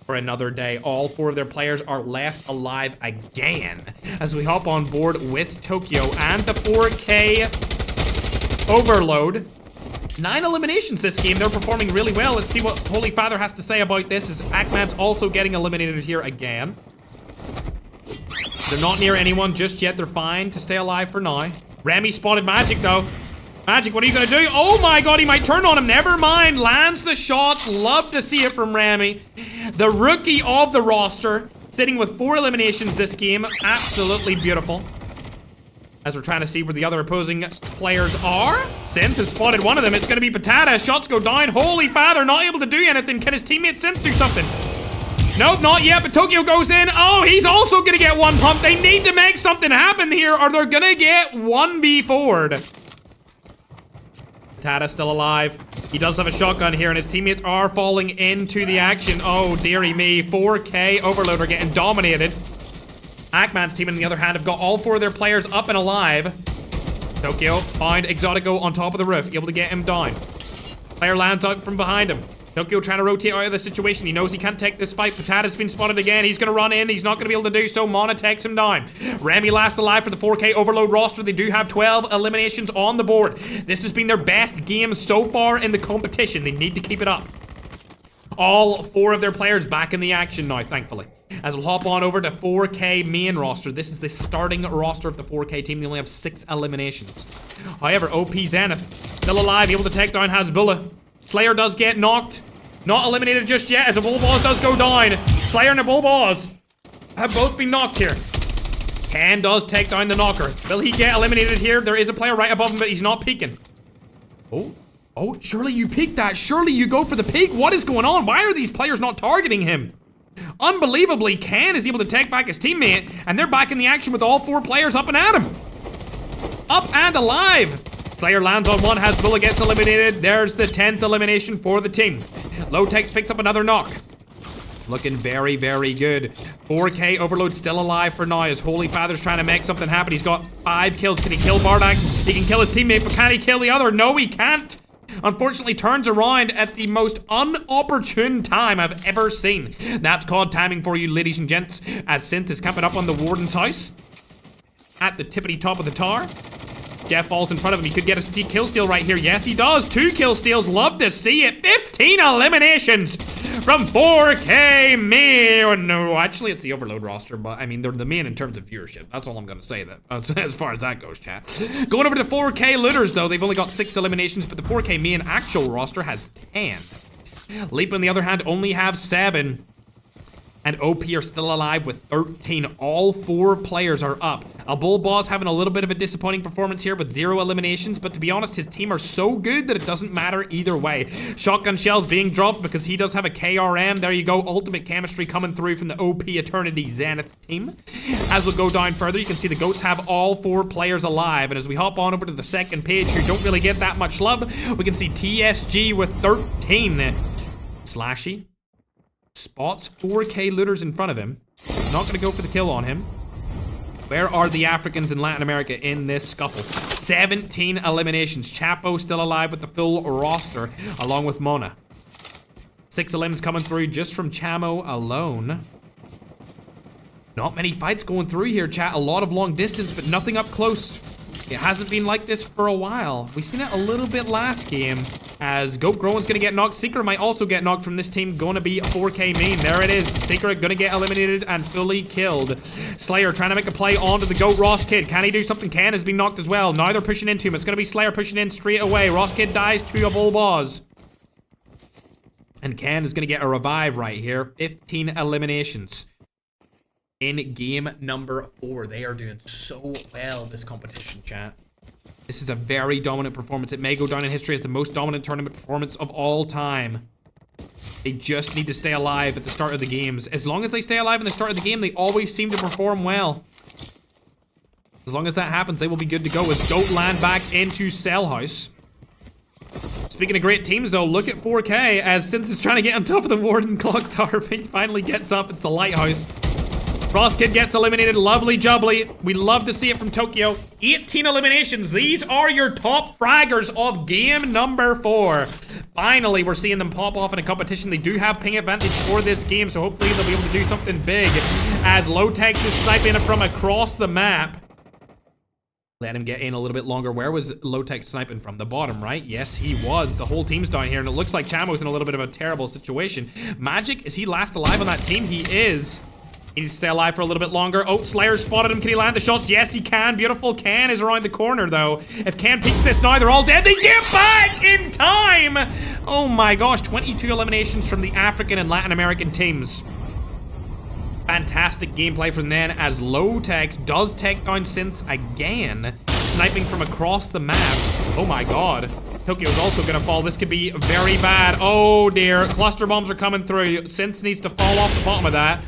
for another day. All 4 of their players are left alive again as we hop on board with Tokyo and the 4K Overload. 9 eliminations this game. They're performing really well. Let's see what Holy Father has to say about this, as Ackman's also getting eliminated here again. They're not near anyone just yet. They're fine to stay alive for now. Remy spotted Magic though. Magic, what are you gonna do? Oh my god, he might turn on him. Never mind. Lands the shots. Love to see it from Remy. The rookie of the roster, sitting with 4 eliminations this game. Absolutely beautiful. As we're trying to see where the other opposing players are. Synth has spotted one of them. It's gonna be Patata. Shots go down. Holy Father, not able to do anything. Can his teammate Synth do something? Nope, not yet, but Tokyo goes in. Oh, he's also gonna get 1 pump. They need to make something happen here, or they're gonna get 1v4'd. Tata still alive. He does have a shotgun here, and his teammates are falling into the action. Oh, dearie me. 4K Overload are getting dominated. Ackman's team, on the other hand, have got all 4 of their players up and alive. Tokyo found Exotico on top of the roof, able to get him down. Player lands out from behind him. Tokyo trying to rotate out of the situation. He knows he can't take this fight. Patata's been spotted again. He's going to run in. He's not going to be able to do so. Mana takes him down. Remy last alive for the 4K Overload roster. They do have 12 eliminations on the board. This has been their best game so far in the competition. They need to keep it up. All 4 of their players back in the action now, thankfully. As we'll hop on over to 4K main roster. This is the starting roster of the 4K team. They only have 6 eliminations. However, OP Zenith still alive, able to take down Hasbulla. Slayer does get knocked. Not eliminated just yet as a Bullboss does go down. Slayer and a Bullboss have both been knocked here. Ken does take down the knocker. Will he get eliminated here? There is a player right above him, but he's not peeking. Oh, surely you peek that. Surely you go for the peek. What is going on? Why are these players not targeting him? Unbelievably, Ken is able to take back his teammate, and they're back in the action with all 4 players up and at him. Up and alive. Slayer lands on one. Hasbulla gets eliminated. There's the 10th elimination for the team. Lowtex picks up another knock. Looking very, very good. 4K Overload still alive for now as Holy Father's trying to make something happen. He's got 5 kills. Can he kill Bardax? He can kill his teammate, but can he kill the other? No, he can't. Unfortunately, turns around at the most unopportune time I've ever seen. That's COD timing for you, ladies and gents, as Synth is camping up on the Warden's house. At the tippity top of the tower. Jeff falls in front of him. He could get a kill steal right here. Yes, he does. 2 kill steals. Love to see it. 15 eliminations from 4K main. Oh, no, actually, it's the Overload roster, but I mean, they're the main in terms of viewership. That's all I'm going to say that as far as that goes, chat. Going over to 4K Looters, though, they've only got 6 eliminations, but the 4K main actual roster has 10. Leap, on the other hand, only have 7. And OP are still alive with 13. All 4 players are up. A Bullboss having a little bit of a disappointing performance here with 0 eliminations, but to be honest, his team are so good that it doesn't matter either way. Shotgun shells being dropped because he does have a KRM. There you go, ultimate chemistry coming through from the OP Eternity Zenith team. As we'll go down further, you can see the Goats have all 4 players alive, and as we hop on over to the second page here, don't really get that much love. We can see TSG with 13. Slashy spots 4K Looters in front of him. Not gonna go for the kill on him. Where are the Africans in Latin America in this scuffle? 17 eliminations. Chapo still alive with the full roster, along with Mona. 6 elims coming through just from Chamo alone. Not many fights going through here, chat. A lot of long distance, but nothing up close. It hasn't been like this for a while. We've seen it a little bit last game as Goat Growan's gonna get knocked. Secret might also get knocked from this team. Gonna be a 4K main. There it is. Secret gonna get eliminated and fully killed. Slayer trying to make a play onto the Goat Ross Kid. Can he do something? Ken has been knocked as well. Now they're pushing into him. It's gonna be Slayer pushing in straight away. Ross Kid dies to a Bullboss. And Ken is gonna get a revive right here. 15 eliminations. In game number 4. They are doing so well this competition, chat. This is a very dominant performance. It may go down in history as the most dominant tournament performance of all time. They just need to stay alive at the start of the games. As long as they stay alive in the start of the game, they always seem to perform well. As long as that happens, they will be good to go as Goat land back into Cell House. Speaking of great teams, though, look at 4K as Synth is trying to get on top of the Warden Clock Tower. He finally gets up. It's the Lighthouse. Frost Kid gets eliminated. Lovely jubbly. We love to see it from Tokyo. 18 eliminations. These are your top fraggers of game number 4. Finally, we're seeing them pop off in a competition. They do have ping advantage for this game, so hopefully they'll be able to do something big as Lowtex is sniping from across the map. Let him get in a little bit longer. Where was Lowtex sniping from? The bottom, right? Yes, he was. The whole team's down here, and it looks like Chamo's in a little bit of a terrible situation. Magic, is he last alive on that team? He is. He needs to stay alive for a little bit longer. Oh, Slayer spotted him. Can he land the shots? Yes, he can. Beautiful. Ken is around the corner, though. If Ken peeks this now, they're all dead. They get back in time! Oh my gosh, 22 eliminations from the African and Latin American teams. Fantastic gameplay from then as Lowtex does take down Synths again, sniping from across the map. Oh my god. Tokyo's also gonna fall. This could be very bad. Oh dear. Cluster bombs are coming through. Synths needs to fall off the bottom of that.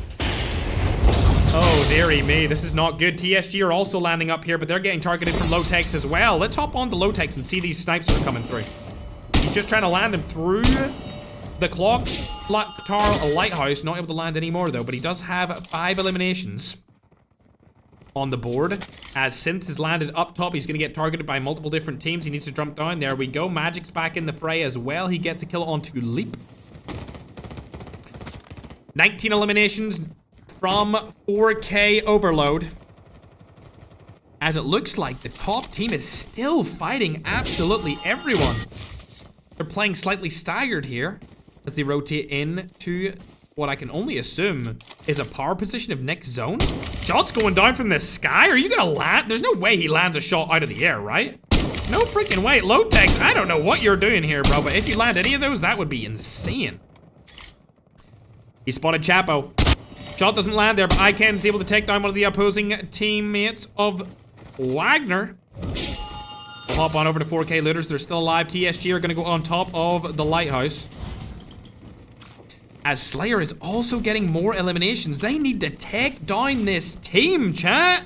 Oh, dearie me. This is not good. TSG are also landing up here, but they're getting targeted from Lowtex as well. Let's hop on to Lowtex and see these snipes that are coming through. He's just trying to land them through the clock tower lighthouse. Not able to land anymore, though, but he does have 5 eliminations on the board. As Synth is landed up top, he's going to get targeted by multiple different teams. He needs to jump down. There we go. Magic's back in the fray as well. He gets a kill onto Leap. 19 eliminations from 4K Overload. As it looks like the top team is still fighting absolutely everyone. They're playing slightly staggered here. as they rotate in to what I can only assume is a power position of next zone. Shots going down from the sky. Are you gonna land? There's no way he lands a shot out of the air, right? No freaking way. Low tech, I don't know what you're doing here, bro, but if you land any of those, that would be insane. He spotted Chapo. Shot doesn't land there, but Ican's able to take down one of the opposing teammates of Wagner. We'll hop on over to 4K Looters. They're still alive. TSG are going to go on top of the lighthouse. As Slayer is also getting more eliminations. They need to take down this team, chat.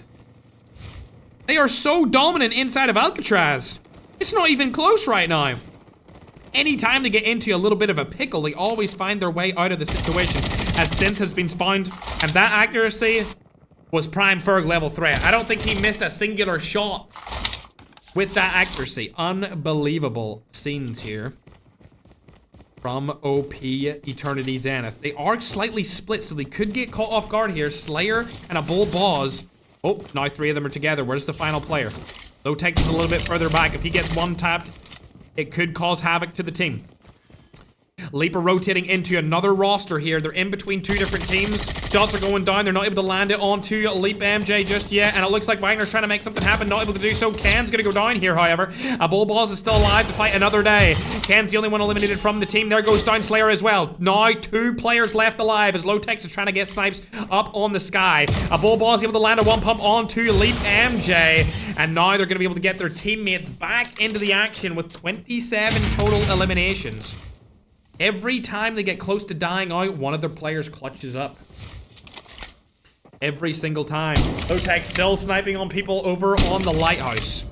They are so dominant inside of ALCATRAZ. It's not even close right now. Anytime they get into a little bit of a pickle, they always find their way out of the situation. As Synth has been found, and that accuracy was prime Ferg level threat. I don't think he missed a singular shot with that accuracy. Unbelievable scenes here from OP Eternity Zenith. They are slightly split, so they could get caught off guard here. Slayer and a Bull Boz. Oh, now 3 of them are together. Where's the final player? Low Tex is a little bit further back. If he gets one tapped, it could cause havoc to the team. Leaper rotating into another roster here. They're in between 2 different teams. Shots are going down. They're not able to land it onto Leap MJ just yet. And it looks like Wagner's trying to make something happen. Not able to do so. Ken's going to go down here, however. A Bull Boss is still alive to fight another day. Ken's the only one eliminated from the team. There goes down Slayer as well. Now 2 players left alive as Low Tex is trying to get snipes up on the sky. A Bull Boss able to land a 1 pump onto Leap MJ. And now they're going to be able to get their teammates back into the action with 27 total eliminations. Every time they get close to dying out, one of their players clutches up. Every single time. Lotec still sniping on people over on the lighthouse.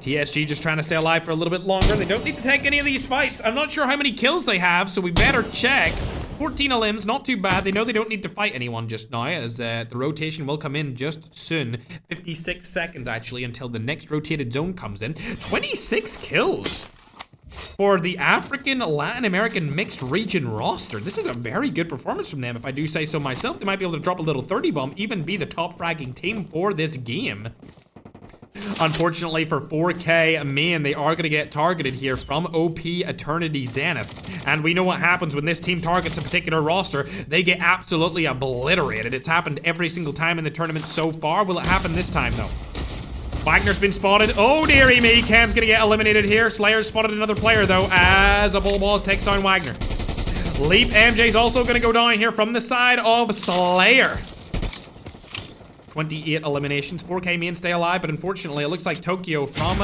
TSG just trying to stay alive for a little bit longer. They don't need to take any of these fights. I'm not sure how many kills they have, so we better check. 14 elims, not too bad. They know they don't need to fight anyone just now, as the rotation will come in just soon. 56 seconds, actually, until the next rotated zone comes in. 26 kills for the African Latin American mixed region roster. This is a very good performance from them, if I do say so myself. They might be able to drop a little 30 bomb, even be the top fragging team for this game. Unfortunately for 4K main, they are going to get targeted here from OP Eternity Zenith. And we know what happens when this team targets a particular roster. They get absolutely obliterated. It's happened every single time in the tournament so far. Will it happen this time, though? Wagner's been spotted. Oh, dearie me. Cam's gonna get eliminated here. Slayer's spotted another player, though, as a Bull Balls takes down Wagner. Leap MJ's also gonna go down here from the side of Slayer. 28 eliminations. 4K main stay alive, but unfortunately, it looks like Tokyo from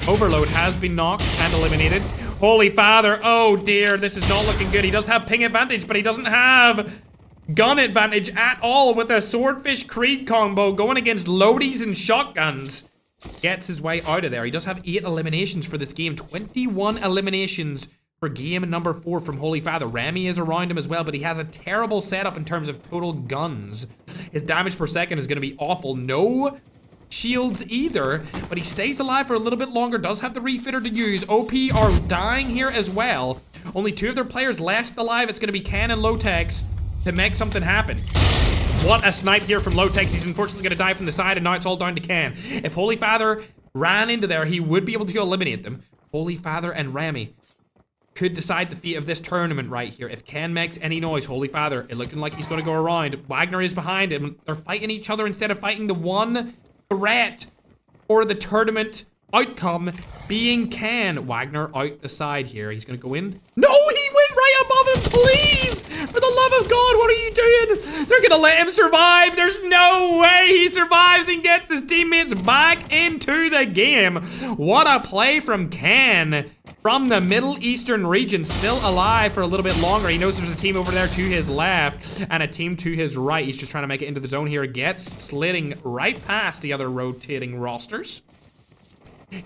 Overload has been knocked and eliminated. Holy Father. Oh, dear. This is not looking good. He does have ping advantage, but he doesn't have gun advantage at all with a Swordfish Creed combo going against loadies and shotguns. Gets his way out of there. He does have 8 eliminations for this game. 21 eliminations for game number 4 from Holy Father. Remy is around him as well, but he has a terrible setup in terms of total guns. His damage per second is going to be awful. No shields either, but he stays alive for a little bit longer. Does have the refitter to use. OP are dying here as well. Only 2 of their players left alive. It's going to be Can and Lotex to make something happen. What a snipe here from Lotex. He's unfortunately going to die from the side, and now it's all down to Can. If Holy Father ran into there, he would be able to eliminate them. Holy Father and Remy could decide the fate of this tournament right here. If Can makes any noise, Holy Father, it looking like he's going to go around. Wagner is behind him. They're fighting each other instead of fighting the one threat for the tournament outcome being Can. Wagner out the side here. He's going to go in. No, he went right above him, please! For the love of God, what are you doing? They're going to let him survive. There's no way he survives and gets his teammates back into the game. What a play from Can. From the Middle Eastern region, still alive for a little bit longer. He knows there's a team over there to his left and a team to his right. He's just trying to make it into the zone here. Gets slitting right past the other rotating rosters.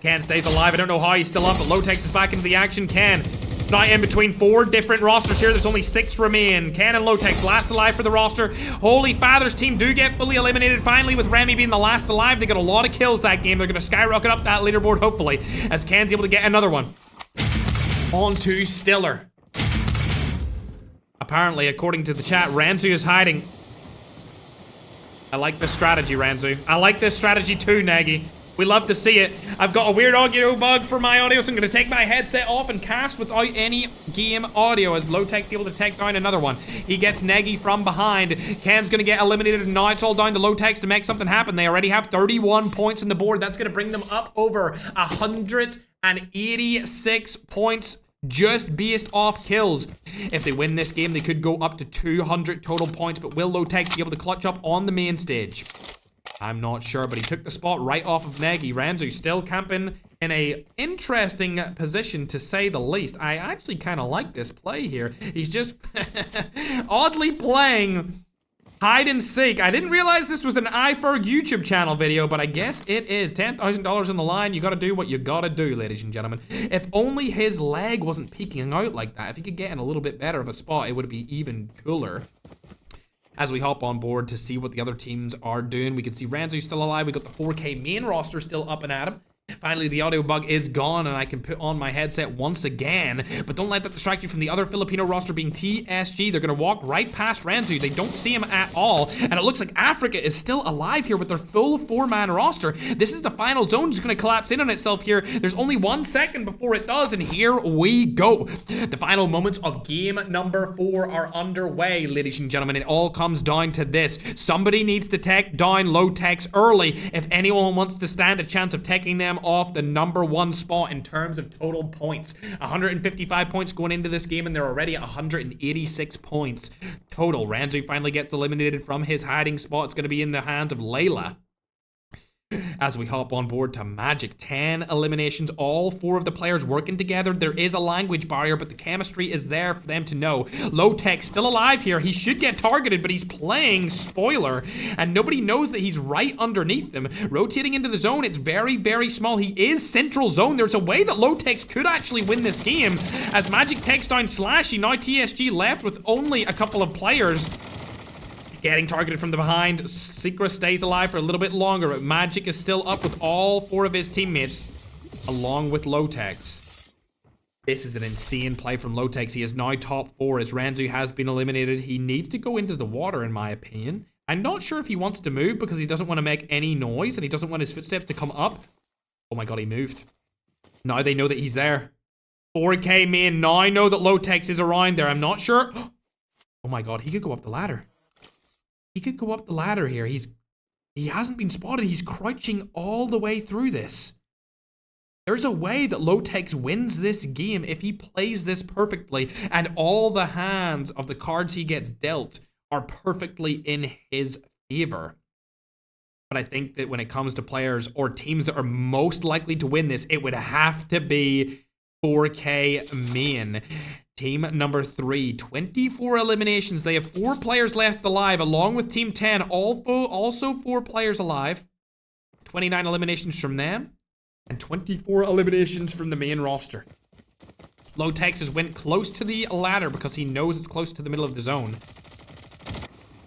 Can stays alive. I don't know how he's still up, but Lotex is back into the action. Can now in between 4 different rosters here. There's only 6 remain. Can and Lotex last alive for the roster. Holy Father's team do get fully eliminated finally, with Remy being the last alive. They got a lot of kills that game. They're going to skyrocket up that leaderboard, hopefully, as Can's able to get another one. On to Stiller. Apparently, according to the chat, Ranzu is hiding. I like this strategy, Ranzu. I like this strategy too, Nagy. We love to see it. I've got a weird audio bug for my audio, so I'm going to take my headset off and cast without any game audio as Lowtech's able to take down another one. He gets Negi from behind. Ken's going to get eliminated, and now it's all down to Lowtech's to make something happen. They already have 31 points on the board. That's going to bring them up over 186 points just based off kills. If they win this game, they could go up to 200 total points, but will Lowtech be able to clutch up on the main stage? I'm not sure, but he took the spot right off of Negi. Ranzu still camping in a interesting position, to say the least. I actually kind of like this play here. He's just oddly playing hide and seek. I didn't realize this was an iFerg YouTube channel video, but I guess it is. $10,000 on the line. You gotta do what you gotta do, ladies and gentlemen. If only his leg wasn't peeking out like that. If he could get in a little bit better of a spot, it would be even cooler. As we hop on board to see what the other teams are doing, we can see Ranzu still alive. We got the 4K main roster still up and at him. Finally, the audio bug is gone, and I can put on my headset once again. But don't let that distract you from the other Filipino roster being TSG. They're going to walk right past Ranzu. They don't see him at all. And it looks like Africa is still alive here with their full 4-man roster. This is the final zone. It's going to collapse in on itself here. There's only 1 second before it does, and here we go. The final moments of game number 4 are underway, ladies and gentlemen. It all comes down to this. Somebody needs to take down Lowtech's early if anyone wants to stand a chance of taking them off the #1 spot in terms of total points. 155 points going into this game, and they're already at 186 points total. Ranzu finally gets eliminated from his hiding spot. It's going to be in the hands of Layla. As we hop on board to Magic, 10 eliminations, all 4 of the players working together. There is a language barrier, but the chemistry is there for them to know. Lowtech still alive here. He should get targeted, but he's playing spoiler, and nobody knows that he's right underneath them. Rotating into the zone, it's very, very small. He is central zone. There's a way that Lowtech could actually win this game, as Magic takes down Slashy. Now TSG left with only a couple of players. Getting targeted from the behind. Secret stays alive for a little bit longer, but Magic is still up with all 4 of his teammates, along with Lowtech. This is an insane play from Lowtech. He is now top 4 as Ranzu has been eliminated. He needs to go into the water, in my opinion. I'm not sure if he wants to move because he doesn't want to make any noise and he doesn't want his footsteps to come up. Oh my god, he moved. Now they know that he's there. 4K main now know that Lowtech is around there. I'm not sure. Oh my god, he could go up the ladder. He could go up the ladder here. He hasn't been spotted. He's crouching all the way through this. There's a way that Lowtech wins this game if he plays this perfectly, and all the hands of the cards he gets dealt are perfectly in his favor. But I think that when it comes to players or teams that are most likely to win this, it would have to be 4K main. Team number 3, 24 eliminations. They have 4 players left alive, along with Team 10, also 4 players alive. 29 eliminations from them, and 24 eliminations from the main roster. Lowtech has went close to the ladder because he knows it's close to the middle of the zone.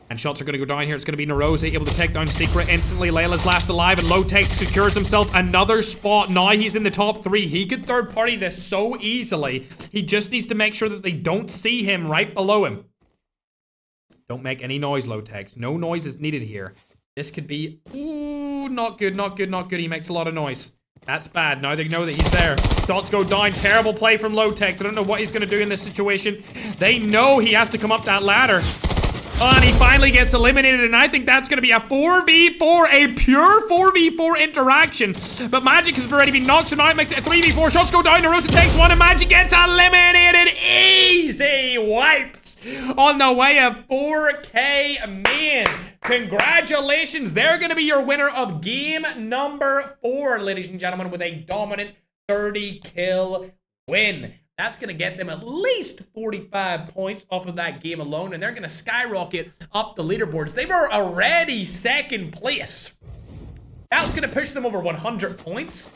And shots are going to go down here. It's going to be Narosa able to take down Secret instantly. Layla's last alive, and Lowtech secures himself another spot. Now he's in the top 3. He could third party this so easily. He just needs to make sure that they don't see him right below him. Don't make any noise, Lowtech. No noise is needed here. This could be... Ooh, not good, not good, not good. He makes a lot of noise. That's bad. Now they know that he's there. Shots go down. Terrible play from Lowtech. They don't know what he's going to do in this situation. They know he has to come up that ladder. Oh, and he finally gets eliminated, and I think that's going to be a 4v4, a pure 4v4 interaction. But Magic has already been knocked, so now it makes it a 3v4. Shots go down, Narosa takes one, and Magic gets eliminated. Easy wipes on the way of 4K main. Congratulations. They're going to be your winner of game number 4, ladies and gentlemen, with a dominant 30-kill win. That's going to get them at least 45 points off of that game alone, and they're going to skyrocket up the leaderboards. They were already 2nd place. That's going to push them over 100 points.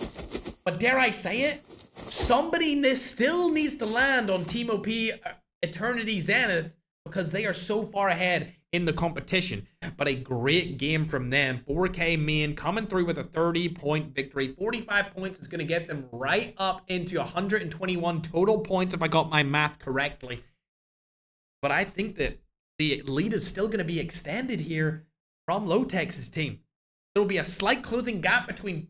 But dare I say it, somebody still needs to land on Team OP Eternity Zenith because they are so far ahead in the competition. But a great game from them. 4K main coming through with a 30-point victory. 45 points is going to get them right up into 121 total points if I got my math correctly. But I think that the lead is still going to be extended here from Lowtech's team. There will be a slight closing gap between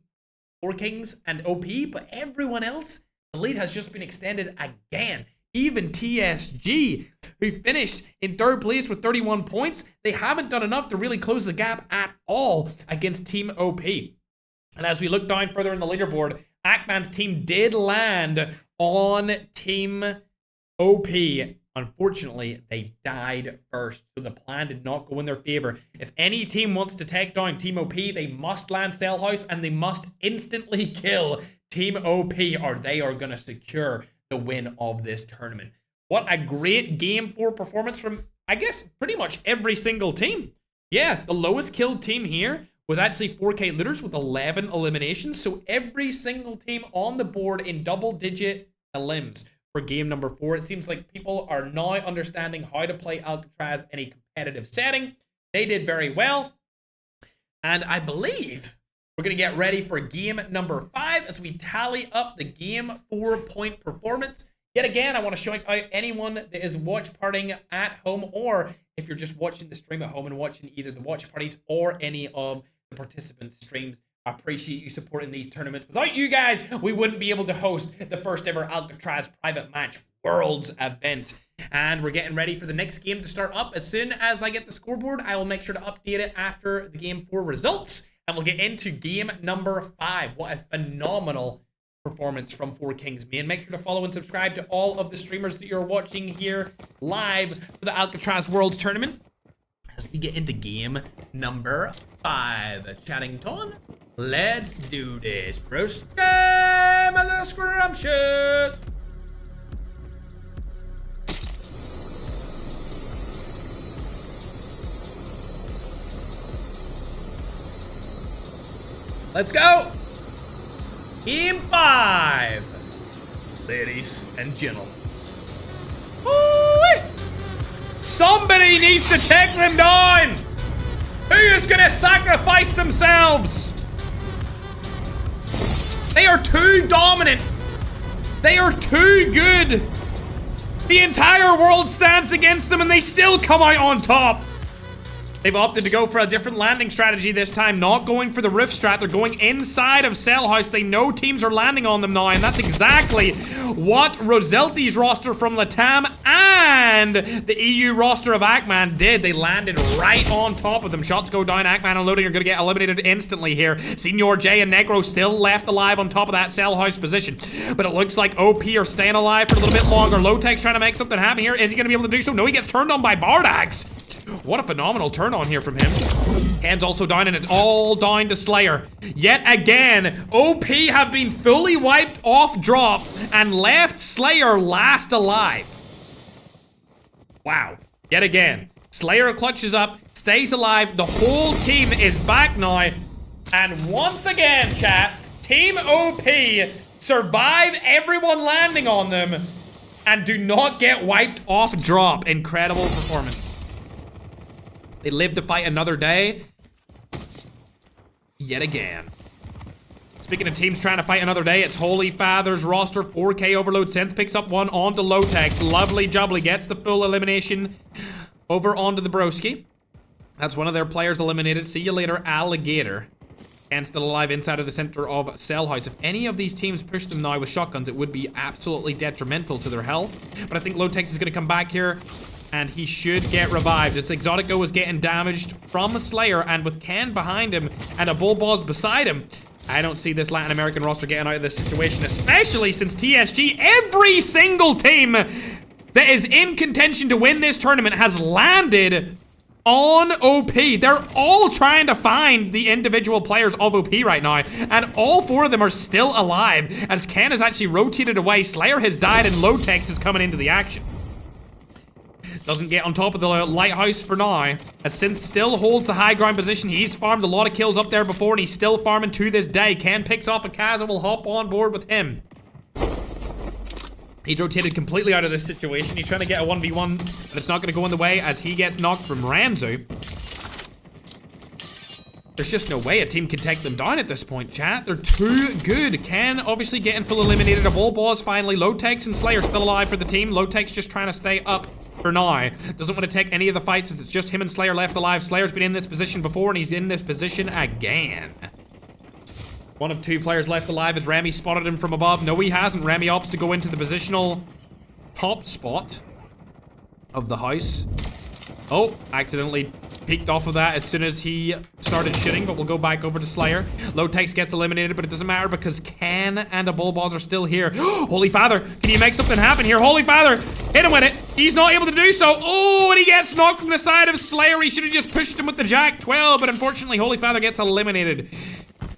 Four Kings and OP, but everyone else, the lead has just been extended again. Even TSG, who finished in 3rd place with 31 points, they haven't done enough to really close the gap at all against Team OP. And as we look down further in the leaderboard, Ackman's team did land on Team OP. Unfortunately, they died first, so the plan did not go in their favor. If any team wants to take down Team OP, they must land Cell House, and they must instantly kill Team OP, or they are going to secure the win of this tournament. What a great Game 4 performance from, I guess, pretty much every single team. Yeah, the lowest killed team here was actually 4K Looters with 11 eliminations. So every single team on the board in double-digit elims for game number 4. It seems like people are now understanding how to play Alcatraz in a competitive setting. They did very well. And I believe we're going to get ready for game number 5 as we tally up the game 4-point performance. Yet again, I want to shout out anyone that is watch partying at home, or if you're just watching the stream at home and watching either the watch parties or any of the participant streams. I appreciate you supporting these tournaments. Without you guys, we wouldn't be able to host the first ever Alcatraz Private Match Worlds event. And we're getting ready for the next game to start up. As soon as I get the scoreboard, I will make sure to update it after the game 4 results. And we'll get into game number 5. What a phenomenal performance from 4 Kings main. Make sure to follow and subscribe to all of the streamers that you're watching here live for the Alcatraz Worlds tournament. As we get into game number 5. Chattington, let's do this. First game of the scrumptious. Let's go. Game 5. Ladies and gentlemen. Woo-wee. Somebody needs to take them down. Who is going to sacrifice themselves? They are too dominant. They are too good. The entire world stands against them and they still come out on top. They've opted to go for a different landing strategy this time, not going for the roof strat. They're going inside of Cell House. They know teams are landing on them now, and that's exactly what Roselti's roster from Latam and the EU roster of Ackman did. They landed right on top of them. Shots go down. Ackman and Loading are going to get eliminated instantly here. Senior J and Negro still left alive on top of that Cell House position, but it looks like OP are staying alive for a little bit longer. Lowtech's trying to make something happen here. Is he going to be able to do so? No, he gets turned on by Bardax. What a phenomenal turn on here from him. Hands also down, and it's all down to Slayer. Yet again, OP have been fully wiped off drop and left Slayer last alive. Wow. Yet again, Slayer clutches up, stays alive. The whole team is back now. And once again, chat, Team OP survive everyone landing on them and do not get wiped off drop. Incredible performance. They live to fight another day. Yet again. Speaking of teams trying to fight another day, it's Holy Father's roster. 4K Overload. Synth picks up one onto Lowtex. Lovely Jubbly gets the full elimination over onto the Broski. That's one of their players eliminated. See you later, Alligator. And still alive inside of the center of Cell House. If any of these teams push them now with shotguns, it would be absolutely detrimental to their health. But I think Lowtex is going to come back here. And he should get revived. This Exotico is getting damaged from Slayer, and with Ken behind him and a Bullboss beside him, I don't see this Latin American roster getting out of this situation, especially since TSG, every single team that is in contention to win this tournament has landed on OP. They're all trying to find the individual players of OP right now, and all 4 of them are still alive, as Ken has actually rotated away. Slayer has died, and Lowtex is coming into the action. Doesn't get on top of the lighthouse for now, as Synth still holds the high ground position. He's farmed a lot of kills up there before, and he's still farming to this day. Ken picks off a Kaz and will hop on board with him. He's rotated completely out of this situation. He's trying to get a 1v1, but it's not going to go in the way as he gets knocked from Ranzu. There's just no way a team can take them down at this point, chat. They're too good. Ken obviously getting full eliminated. A Bullboss finally. Lowtex and Slayer still alive for the team. Lowtex just trying to stay up for now. Doesn't want to take any of the fights as it's just him and Slayer left alive. Slayer's been in this position before, and he's in this position again. One of two players left alive as Remy spotted him from above. No, he hasn't. Remy opts to go into the positional top spot of the house. Oh, accidentally peeked off of that as soon as he started shooting, but we'll go back over to Slayer. Low-Tex gets eliminated, but it doesn't matter because Ken and a Bullboss are still here. Holy Father, can you make something happen here? Holy Father, hit him with it. He's not able to do so. Oh, and he gets knocked from the side of Slayer. He should have just pushed him with the Jack 12, but unfortunately, Holy Father gets eliminated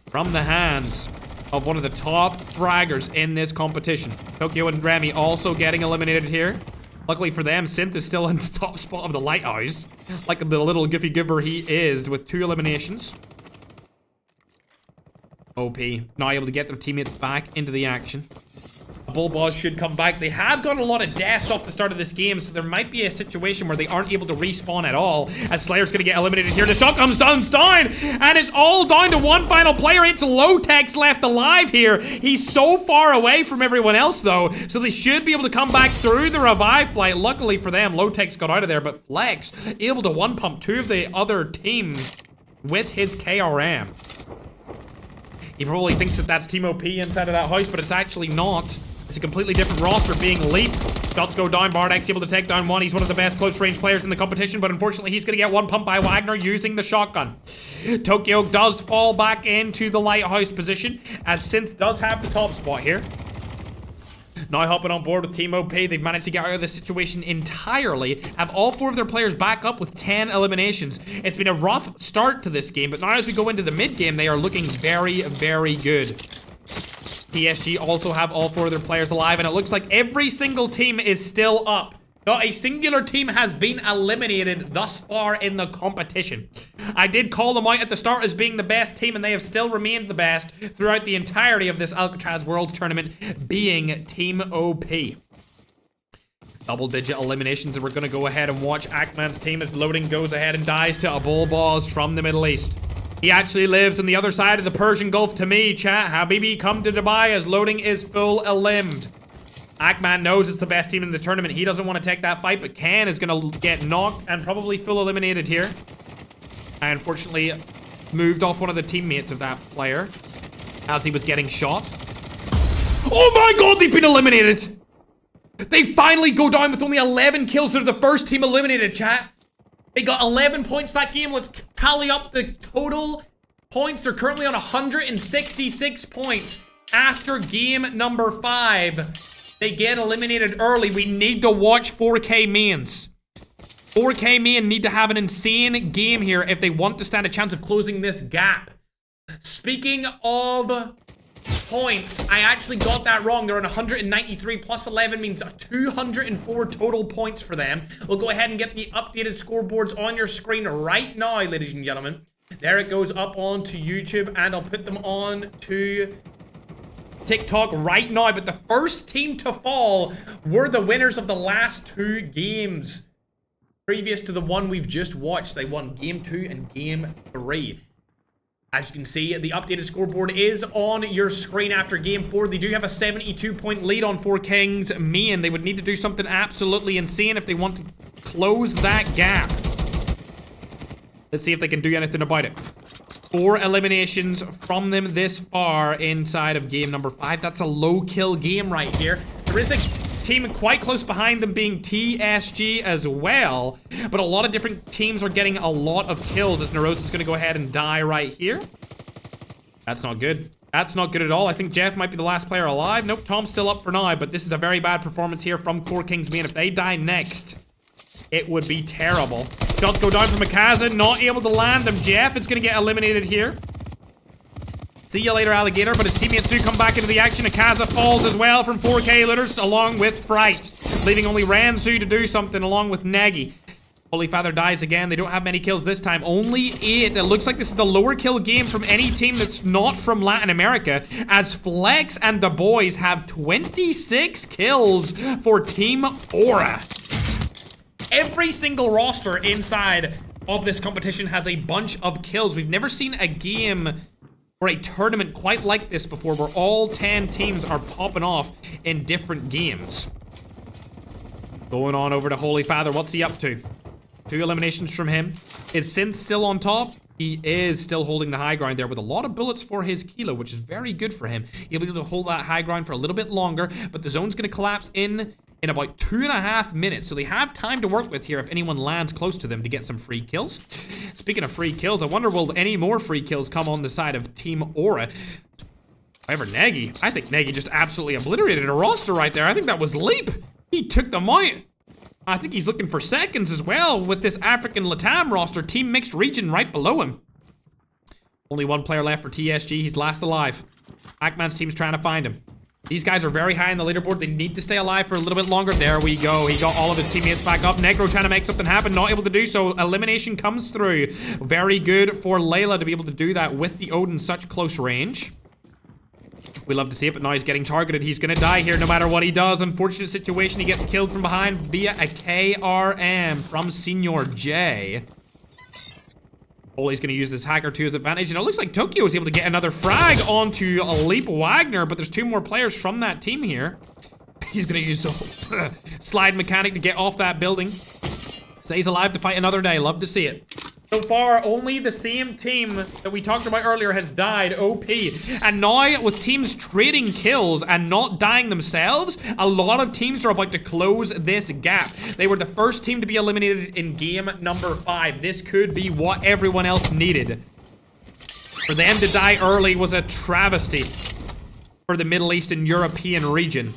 from the hands of one of the top fraggers in this competition. Tokyo and Remy also getting eliminated here. Luckily for them, Synth is still in the top spot of the lighthouse, like the little goofy goober he is, with 2 eliminations. OP, now able to get their teammates back into the action. Bullboss should come back. They have got a lot of deaths off the start of this game, so there might be a situation where they aren't able to respawn at all, as Slayer's gonna get eliminated here. The shot comes down, and it's all down to one final player. It's Low-Tex left alive here. He's so far away from everyone else, though, so they should be able to come back through the revive flight. Luckily for them, Low-Tex got out of there, but Flex able to one-pump 2 of the other team with his KRM. He probably thinks that that's Team OP inside of that house, but it's actually not. It's a completely different roster being leaped. Shots go down. Bardak's able to take down one. He's one of the best close-range players in the competition, but unfortunately, he's going to get one pump by Wagner using the shotgun. Tokyo does fall back into the lighthouse position, as Synth does have the top spot here. Now hopping on board with Team OP, they've managed to get out of this situation entirely, have all 4 of their players back up with 10 eliminations. It's been a rough start to this game, but now as we go into the mid-game, they are looking very, very good. PSG also have all 4 of their players alive, and it looks like every single team is still up. Not a singular team has been eliminated thus far in the competition. I did call them out at the start as being the best team, and they have still remained the best throughout the entirety of this ALCATRAZ Worlds Tournament, being Team OP. Double-digit eliminations, and we're going to go ahead and watch Akman's team as Loading goes ahead and dies to a Bullboss from the Middle East. He actually lives on the other side of the Persian Gulf to me, chat. Habibi, come to Dubai as Loading is full elimed. Akman knows it's the best team in the tournament. He doesn't want to take that fight, but Ken is going to get knocked and probably full eliminated here. I unfortunately moved off one of the teammates of that player as he was getting shot. Oh my god, they've been eliminated! They finally go down with only 11 kills. They're the first team eliminated, chat. They got 11 points that game. Let's tally up the total points. They're currently on 166 points after game number 5. They get eliminated early. We need to watch 4K mains. 4K main need to have an insane game here if they want to stand a chance of closing this gap. Speaking of points, I actually got that wrong. They're on 193 plus 11 means 204 total points for them. We'll go ahead and get the updated scoreboards on your screen right now, ladies and gentlemen. There it goes up onto YouTube, and I'll put them on to TikTok right now. But the first team to fall were the winners of the last 2 games previous to the one we've just watched. They won game 2 and game 3. As you can see, the updated scoreboard is on your screen after game 4. They do have a 72-point lead on 4King's main. They would need to do something absolutely insane if they want to close that gap. Let's see if they can do anything about it. 4 eliminations from them this far inside of game number 5. That's a low kill game right here. There is a team quite close behind them being TSG as well, but a lot of different teams are getting a lot of kills as Neurosis is going to go ahead and die right here. That's not good. That's not good at all. I think Jeff might be the last player alive. Nope, Tom's still up for now, but this is a very bad performance here from Core Kings main. If they die next, it would be terrible. Shots go down from Akaza, not able to land them. Jeff is going to get eliminated here. See you later, Alligator, but his teammates do come back into the action. Akaza falls as well from 4K Looters, along with Fright, leaving only Ransu to do something along with Nagy. Holy Father dies again. They don't have many kills this time. Only 8. It looks like this is a lower kill game from any team that's not from Latin America, as Flex and the boys have 26 kills for Team Aura. Every single roster inside of this competition has a bunch of kills. We've never seen a game or a tournament quite like this before, where all 10 teams are popping off in different games. Going on over to Holy Father. What's he up to? 2 eliminations from him. Is Synth still on top? He is still holding the high ground there with a lot of bullets for his kilo, which is very good for him. He'll be able to hold that high ground for a little bit longer, but the zone's going to collapse in about 2.5 minutes. So they have time to work with here if anyone lands close to them to get some free kills. Speaking of free kills, I wonder will any more free kills come on the side of Team Aura? However, Nagy, I think Nagy just absolutely obliterated a roster right there. I think that was Leap. He took them out. I think he's looking for seconds as well with this African Latam roster. Team Mixed Region right below him. Only one player left for TSG. He's last alive. Pac-Man's team's trying to find him. These guys are very high in the leaderboard. They need to stay alive for a little bit longer. There we go. He got all of his teammates back up. Negro trying to make something happen. Not able to do so. Elimination comes through. Very good for Layla to be able to do that with the Odin such close range. We love to see it, but now he's getting targeted. He's going to die here no matter what he does. Unfortunate situation. He gets killed from behind via a KRM from Senior J. Ole's going to use this hacker to his advantage. And it looks like Tokyo is able to get another frag onto Leap Wagner, but there's 2 more players from that team here. He's going to use the slide mechanic to get off that building. Stays alive to fight another day. Love to see it. So far, only the same team that we talked about earlier has died, OP. And now, with teams trading kills and not dying themselves, a lot of teams are about to close this gap. They were the first team to be eliminated in game number 5. This could be what everyone else needed. For them to die early was a travesty for the Middle East and European region.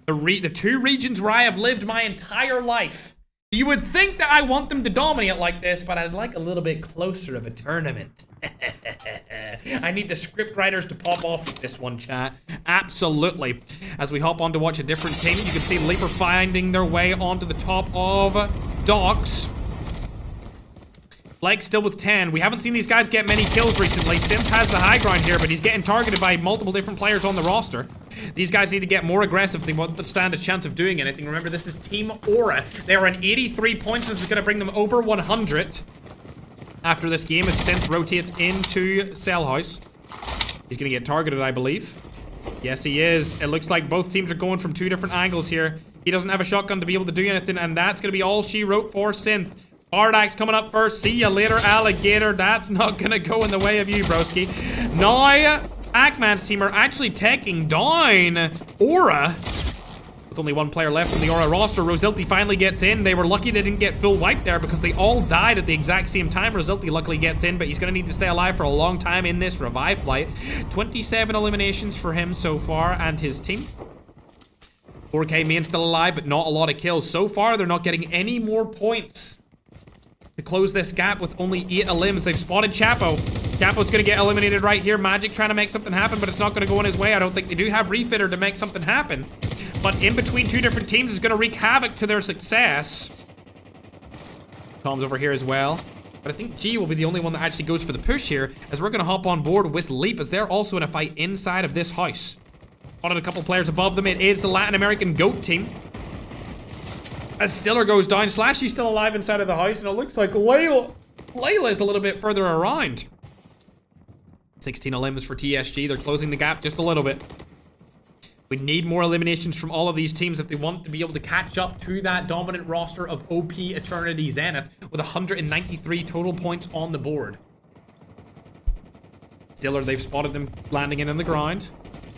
The 2 regions where I have lived my entire life. You would think that I want them to dominate like this, but I'd like a little bit closer of a tournament. I need the script writers to pop off with this one, chat. Absolutely. As we hop on to watch a different team, you can see Leaper finding their way onto the top of Docks. Blake still with 10. We haven't seen these guys get many kills recently. Synth has the high ground here, but he's getting targeted by multiple different players on the roster. These guys need to get more aggressive if they want to stand a chance of doing anything. Remember, this is Team Aura. They are on 83 points. This is going to bring them over 100 after this game as Synth rotates into Cell House. He's going to get targeted, I believe. Yes, he is. It looks like both teams are going from 2 different angles here. He doesn't have a shotgun to be able to do anything, and that's going to be all she wrote for Synth. Ardax coming up first. See ya later, Alligator. That's not gonna go in the way of you, broski. Now, Pac-Man's team are actually taking down Aura. With only 1 player left on the Aura roster, Rosilti finally gets in. They were lucky they didn't get full wipe there because they all died at the exact same time. Rosilti luckily gets in, but he's gonna need to stay alive for a long time in this revive flight. 27 eliminations for him so far and his team. 4K main still alive, but not a lot of kills. So far, they're not getting any more points to close this gap with only 8 elims. They've spotted Chapo. Chapo's gonna get eliminated right here. Magic trying to make something happen, but it's not gonna go in his way. I don't think they do have Refitter to make something happen. But in between 2 different teams is gonna wreak havoc to their success. Tom's over here as well. But I think G will be the only one that actually goes for the push here, as we're gonna hop on board with Leap, as they're also in a fight inside of this house. Spotted a couple players above them. It is the Latin American GOAT team. As Stiller goes down, Slashy's still alive inside of the house, and it looks like Layla is a little bit further around. 16 elims for TSG. They're closing the gap just a little bit. We need more eliminations from all of these teams if they want to be able to catch up to that dominant roster of OP Eternity Zenith with 193 total points on the board. Stiller, they've spotted them landing in on the ground.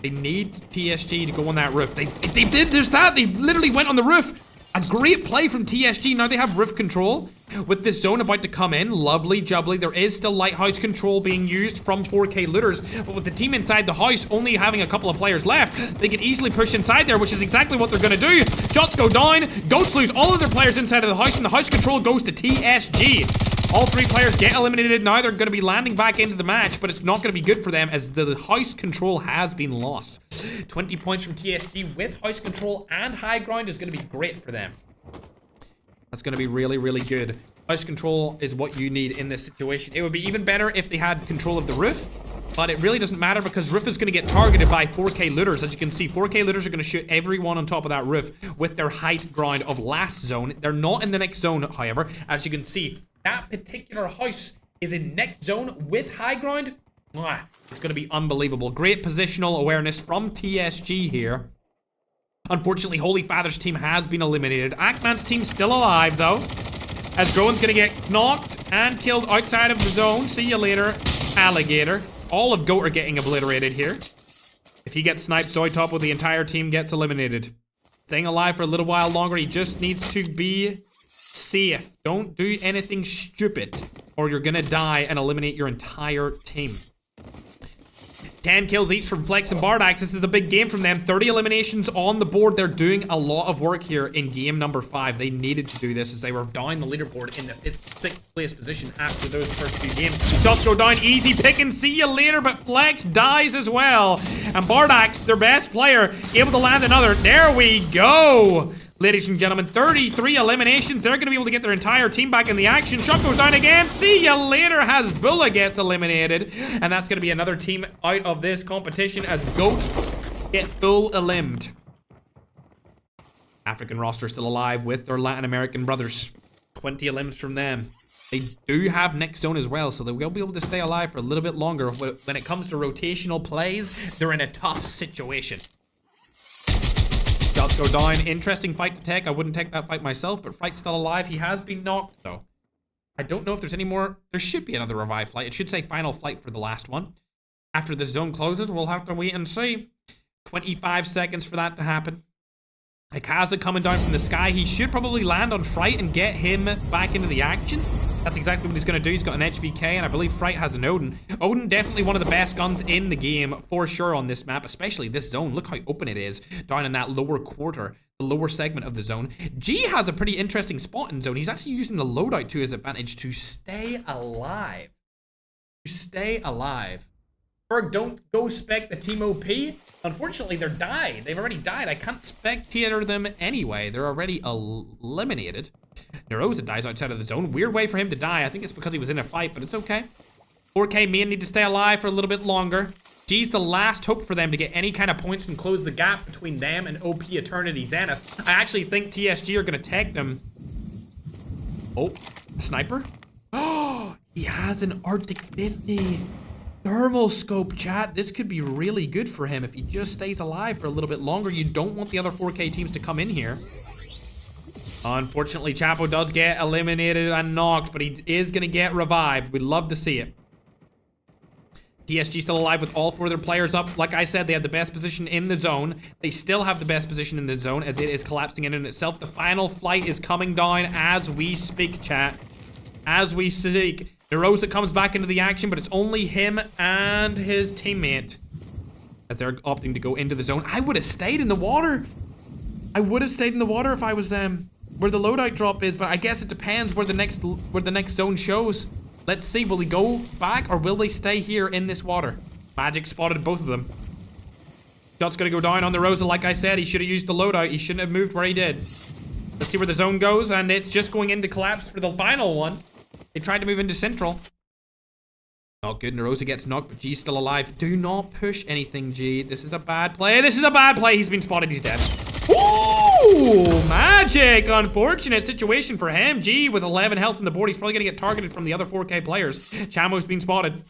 They need TSG to go on that roof. They did, there's that. They literally went on the roof. A great play from TSG. Now they have roof control with this zone about to come in. Lovely jubbly. There is still lighthouse control being used from 4K looters, but with the team inside the house only having a couple of players left, they can easily push inside there, which is exactly what they're going to do. Shots go down. Goats lose all of their players inside of the house, and the house control goes to TSG. All 3 players get eliminated. Now they're going to be landing back into the match, but it's not going to be good for them as the house control has been lost. 20 points from TSG with house control and high ground is going to be great for them. That's going to be really, really good. House control is what you need in this situation. It would be even better if they had control of the roof, but it really doesn't matter because roof is going to get targeted by 4K looters. As you can see, 4K looters are going to shoot everyone on top of that roof with their height ground of last zone. They're not in the next zone, however. As you can see, that particular house is in next zone with high ground. It's going to be unbelievable. Great positional awareness from TSG here. Unfortunately, Holy Father's team has been eliminated. Ackman's team still alive, though. As Groen's going to get knocked. and killed outside of the zone. See you later, alligator. All of GOAT are getting obliterated here. If he gets sniped, Zoidtopo, the entire team gets eliminated. Staying alive for a little while longer. He just needs to be safe. Don't do anything stupid, or you're gonna die and eliminate your entire team. 10 kills each from Flex and Bardax. This is a big game from them. 30 eliminations on the board. They're doing a lot of work here in game number 5. They needed to do this as they were down the leaderboard in the 5th, 6th place position after those first few games. Shots go down. Easy pick and see you later, but Flex dies as well. And Bardax, their best player, able to land another. There we go. Ladies and gentlemen, 33 eliminations. They're going to be able to get their entire team back in the action. Shot goes down again. See you later. Hasbulla gets eliminated. And that's going to be another team out of this competition as GOAT get full elimed. African roster still alive with their Latin American brothers. 20 elims from them. They do have next zone as well, so they will be able to stay alive for a little bit longer. When it comes to rotational plays, they're in a tough situation. Shots go down. Interesting fight to take. I wouldn't take that fight myself, but Fright's still alive. He has been knocked, though. I don't know if there's any more. There should be another revive flight. It should say final flight for the last one. After the zone closes, we'll have to wait and see. 25 seconds for that to happen. Akaza coming down from the sky. He should probably land on Fright and get him back into the action. That's exactly what he's going to do. He's got an HVK, and I believe Fright has an Odin. Odin, definitely one of the best guns in the game, for sure, on this map, especially this zone. Look how open it is down in that lower quarter, the lower segment of the zone. G has a pretty interesting spot in zone. He's actually using the loadout to his advantage to stay alive. To stay alive. Ferg, don't go spec the team OP. Unfortunately, they're died. They've already died. I can't spectator them anyway. They're already eliminated. Neroza dies outside of the zone. Weird way for him to die. I think it's because he was in a fight, but it's okay. 4K main need to stay alive for a little bit longer. G's the last hope for them to get any kind of points and close the gap between them and OP Eternity Zenith. I actually think TSG are going to take them. Oh, sniper? Oh, he has an Arctic 50. Thermal scope, chat. This could be really good for him if he just stays alive for a little bit longer. You don't want the other 4K teams to come in here. Unfortunately, Chapo does get eliminated and knocked, but he is going to get revived. We'd love to see it. TSG still alive with all 4 of their players up. Like I said, they had the best position in the zone. They still have the best position in the zone as it is collapsing in itself. The final flight is coming down as we speak, chat. As we speak. Neroza comes back into the action, but it's only him and his teammate as they're opting to go into the zone. I would have stayed in the water. I would have stayed in the water if I was them. Where the loadout drop is, but I guess it depends where the next zone shows. Let's see, will he go back or will they stay here in this water? Magic spotted both of them. Shot's gonna go down on the Rosa. Like I said, he should have used the loadout. He shouldn't have moved where he did. Let's see where the zone goes, and it's just going into collapse for the final one. They tried to move into central. Not good. Neroza gets knocked, but G's still alive. Do not push anything, G. This is a bad play. This is a bad play. He's been spotted. He's dead. Ooh, magic. Unfortunate situation for him. G with 11 health on the board. He's probably going to get targeted from the other 4K players. Chamo's been spotted.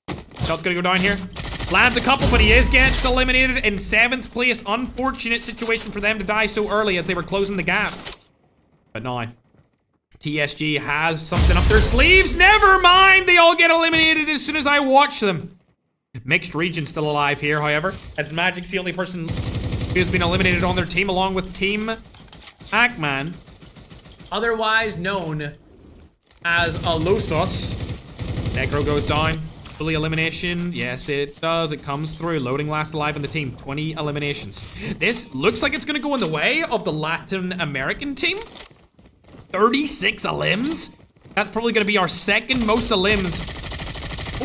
Shot's going to go down here. Lands a couple, but he gets eliminated in 7th place. Unfortunate situation for them to die so early as they were closing the gap. But now, TSG has something up their sleeves. Never mind. They all get eliminated as soon as I watch them. Mixed region still alive here, however, as Magic's the only person who has been eliminated on their team, along with Team Ackman, otherwise known as Alosos. Necro goes down. Fully elimination. Yes, it does. It comes through. Loading last alive in the team. 20 eliminations. This looks like it's going to go in the way of the Latin American team. 36 elims. That's probably going to be our second most elims.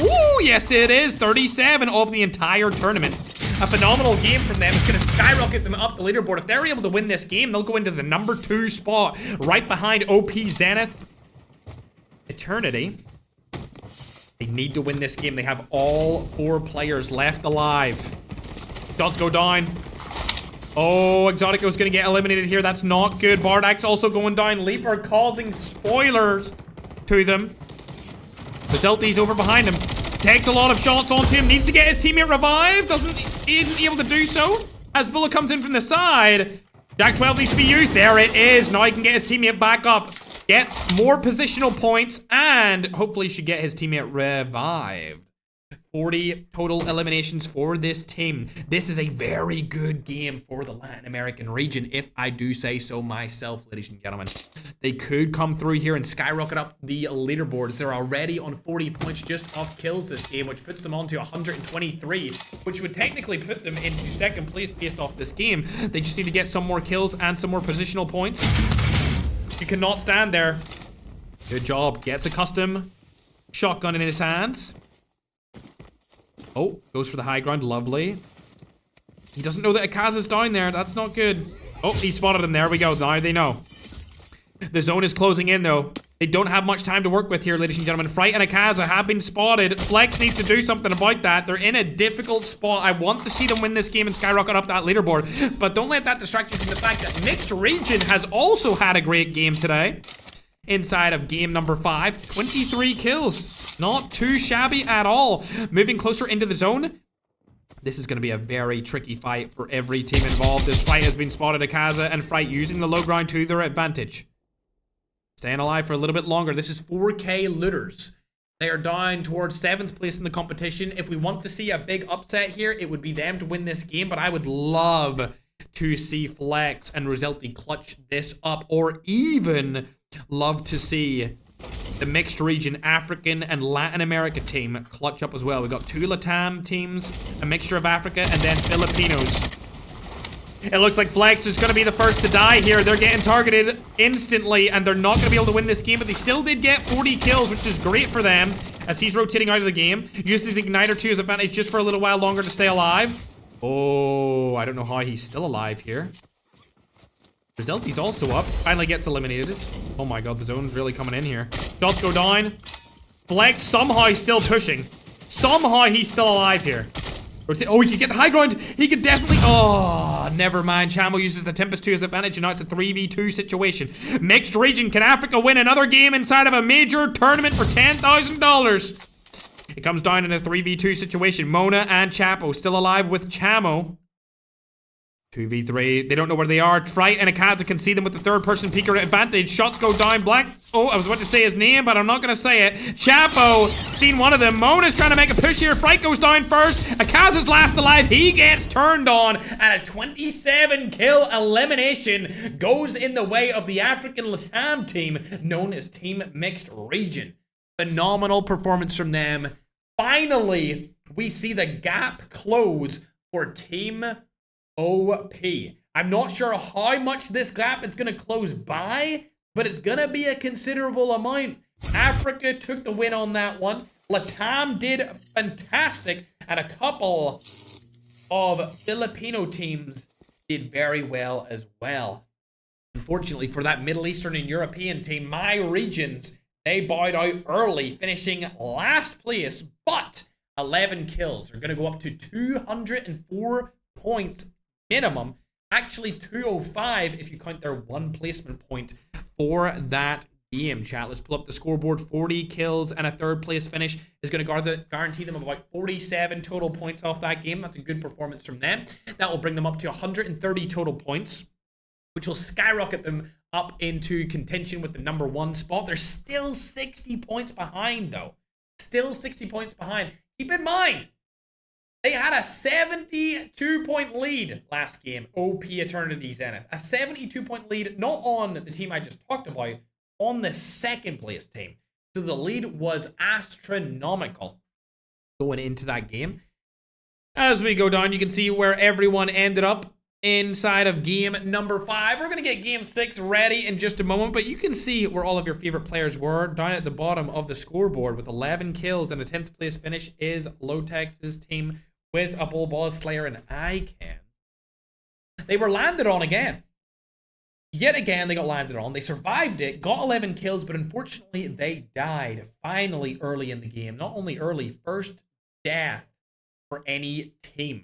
Ooh, yes it is. 37 of the entire tournament. A phenomenal game from them. It's going to skyrocket them up the leaderboard. If they're able to win this game, they'll go into the number 2 spot, right behind OP Zenith Eternity. They need to win this game. They have all 4 players left alive. Shots go down. Oh, Exotico's gonna get eliminated here. That's not good. Bardax also going down. Leaper causing spoilers to them. Bazelti's over behind him. Takes a lot of shots onto him. Needs to get his teammate revived. Isn't able to do so. As Bulla comes in from the side. Jack 12 needs to be used. There it is. Now he can get his teammate back up. gets more positional points, and hopefully should get his teammate revived. 40 total eliminations for this team. This is a very good game for the Latin American region, if I do say so myself, ladies and gentlemen. They could come through here and skyrocket up the leaderboards. They're already on 40 points just off kills this game, which puts them on to 123, which would technically put them into second place based off this game. They just need to get some more kills and some more positional points. You cannot stand there. Good job. Gets a custom shotgun in his hands. Oh, goes for the high ground. Lovely. He doesn't know that ALCATRAZ down there. That's not good. Oh, he spotted him. There we go. Now they know. The zone is closing in, though. They don't have much time to work with here, ladies and gentlemen. Fright and ALCATRAZ have been spotted. Flex needs to do something about that. They're in a difficult spot. I want to see them win this game and skyrocket up that leaderboard. But don't let that distract you from the fact that Mixed Region has also had a great game today. Inside of game number 5, 23 kills. Not too shabby at all. Moving closer into the zone. This is going to be a very tricky fight for every team involved. This fight has been spotted. ALCATRAZ and Fright using the low ground to their advantage. Staying alive for a little bit longer. This is 4K Looters. They are down towards 7th place in the competition. If we want to see a big upset here, it would be them to win this game. But I would love to see Flex and Roselti clutch this up. Or even love to see the Mixed Region African and Latin America team clutch up as well. We've got 2 LATAM teams, a mixture of Africa, and then Filipinos. It looks like Flex is going to be the first to die here. They're getting targeted instantly, and they're not going to be able to win this game, but they still did get 40 kills, which is great for them as he's rotating out of the game. Uses his Igniter to his advantage just for a little while longer to stay alive. Oh, I don't know how he's still alive here. Roselti's also up. Finally gets eliminated. Oh my god, the zone's really coming in here. Shots go down. Flex somehow still pushing. Somehow he's still alive here. Oh, he can get the high ground. He can definitely... Oh, never mind. Chamo uses the Tempest to his advantage, and now it's a 3v2 situation. Mixed Region. Can Africa win another game inside of a major tournament for $10,000? It comes down in a 3v2 situation. Mona and Chapo still alive with Chamo. 2v3. They don't know where they are. Fright and ALCATRAZ can see them with the third-person peeker advantage. Shots go down. Black. Oh, I was about to say his name, but I'm not going to say it. Chapo, seen one of them. Mona's trying to make a push here. Fright goes down first. ALCATRAZ last alive. He gets turned on, and a 27-kill elimination goes in the way of the African LATAM team known as Team Mixed Region. Phenomenal performance from them. Finally, we see the gap close for Team OP. I'm not sure how much this gap is going to close by, but it's going to be a considerable amount. Africa took the win on that one. LATAM did fantastic, and a couple of Filipino teams did very well as well. Unfortunately for that Middle Eastern and European team, my regions, they bowed out early, finishing last place, but 11 kills are going to go up to 204 points minimum. Actually 205 if you count their one placement point for that game, chat. Let's pull up the scoreboard. 40 kills and a third place finish is going to guarantee them about 47 total points off that game. That's a good performance from them. That will bring them up to 130 total points, which will skyrocket them up into contention with the #1 spot. They're still 60 points behind, though. Still 60 points behind. Keep in mind, they had a 72-point lead last game, OP Eternity Zenith. A 72-point lead, not on the team I just talked about, on the second place team. So the lead was astronomical going into that game. As we go down, you can see where everyone ended up inside of game number 5. We're going to get game 6 ready in just a moment, but you can see where all of your favorite players were. Down at the bottom of the scoreboard with 11 kills and a 10th place finish is Lotex's team with a Bull Boss Slayer and ICANN. They were landed on again. Yet again, they got landed on. They survived it, got 11 kills, but unfortunately, they died finally early in the game. Not only early, first death for any team.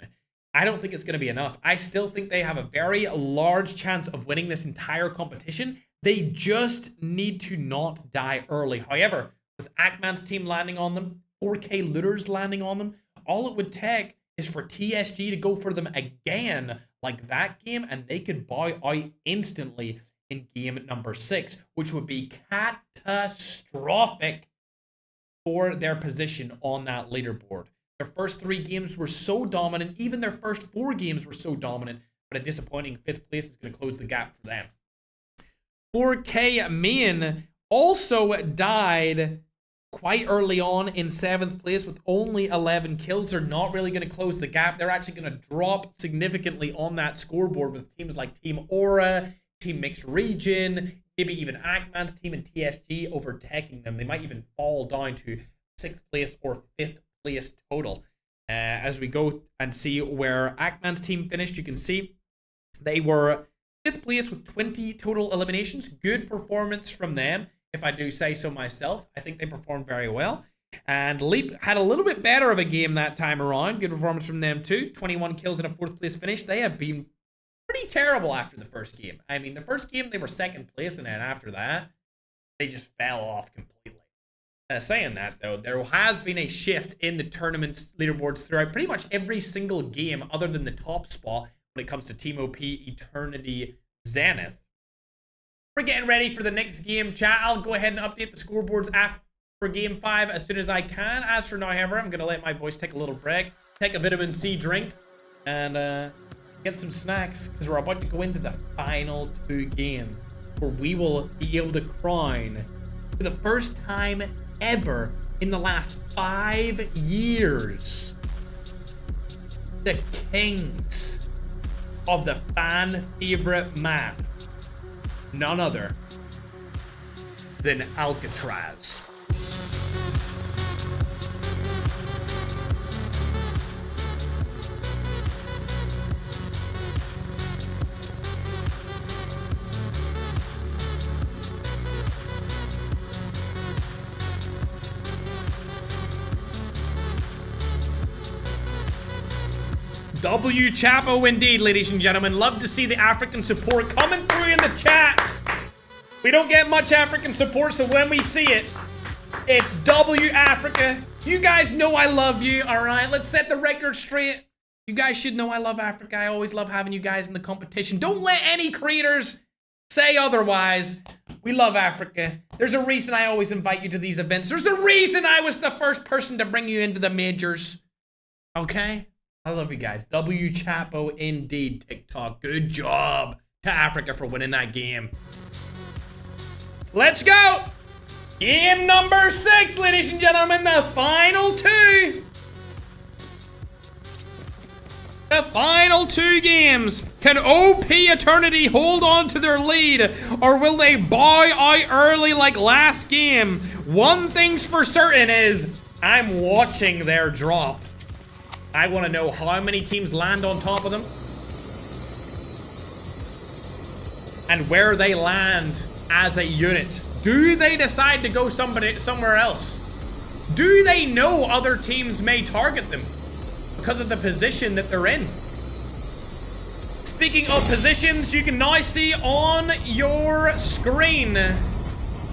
I don't think it's going to be enough. I still think they have a very large chance of winning this entire competition. They just need to not die early. However, with Ackman's team landing on them, 4K Looters landing on them, all it would take is for TSG to go for them again like that game, and they could bow out instantly in game number 6, which would be catastrophic for their position on that leaderboard. Their first 3 games were so dominant. Even their first 4 games were so dominant. But a disappointing 5th place is going to close the gap for them. 4K Main also died quite early on in 7th place with only 11 kills. They're not really going to close the gap. They're actually going to drop significantly on that scoreboard with teams like Team Aura, Team Mixed Region, maybe even Ackman's team and TSG overtaking them. They might even fall down to 6th place or 5th place total. As we go and see where Ackman's team finished, you can see they were 5th place with 20 total eliminations. Good performance from them, if I do say so myself. I think they performed very well. And Leap had a little bit better of a game that time around. Good performance from them too. 21 kills and a 4th place finish. They have been pretty terrible after the first game. I mean, the first game they were 2nd place, and then after that, they just fell off completely. Saying that, though, there has been a shift in the tournament's leaderboards throughout pretty much every single game other than the top spot when it comes to Team OP, Eternity, Zenith. We're getting ready for the next game, chat. I'll go ahead and update the scoreboards after game 5 as soon as I can. As for now, however, I'm going to let my voice take a little break, take a vitamin C drink, and get some snacks, because we're about to go into the final 2 games where we will be able to crown, for the first time ever in the last 5 years, the kings of the fan favorite map. None other than ALCATRAZ. W Chapo indeed, ladies and gentlemen. Love to see the African support coming through in the chat. We don't get much African support, so when we see it, it's W Africa. You guys know I love you, all right? Let's set the record straight. You guys should know I love Africa. I always love having you guys in the competition. Don't let any creators say otherwise. We love Africa. There's a reason I always invite you to these events. There's a reason I was the first person to bring you into the majors. Okay? I love you guys. W Chapo indeed, TikTok. Good job to Africa for winning that game. Let's go! Game number 6, ladies and gentlemen. The final 2. The final 2 games. Can OP Eternity hold on to their lead, or will they bow out early like last game? One thing's for certain is I'm watching their drop. I want to know how many teams land on top of them and where they land as a unit. Do they decide to go somewhere else? Do they know other teams may target them because of the position that they're in? Speaking of positions, you can now see on your screen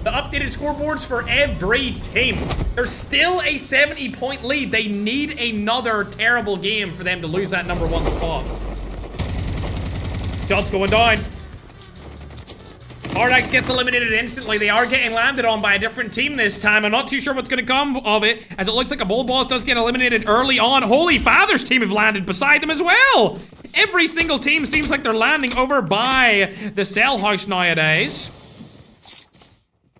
the updated scoreboards for every team. There's still a 70-point lead. They need another terrible game for them to lose that number 1 spot. Shots going down. Ardax gets eliminated instantly. They are getting landed on by a different team this time. I'm not too sure what's going to come of it, as it looks like a Bull Boss does get eliminated early on. Holy Father's team have landed beside them as well. Every single team seems like they're landing over by the Cell House nowadays.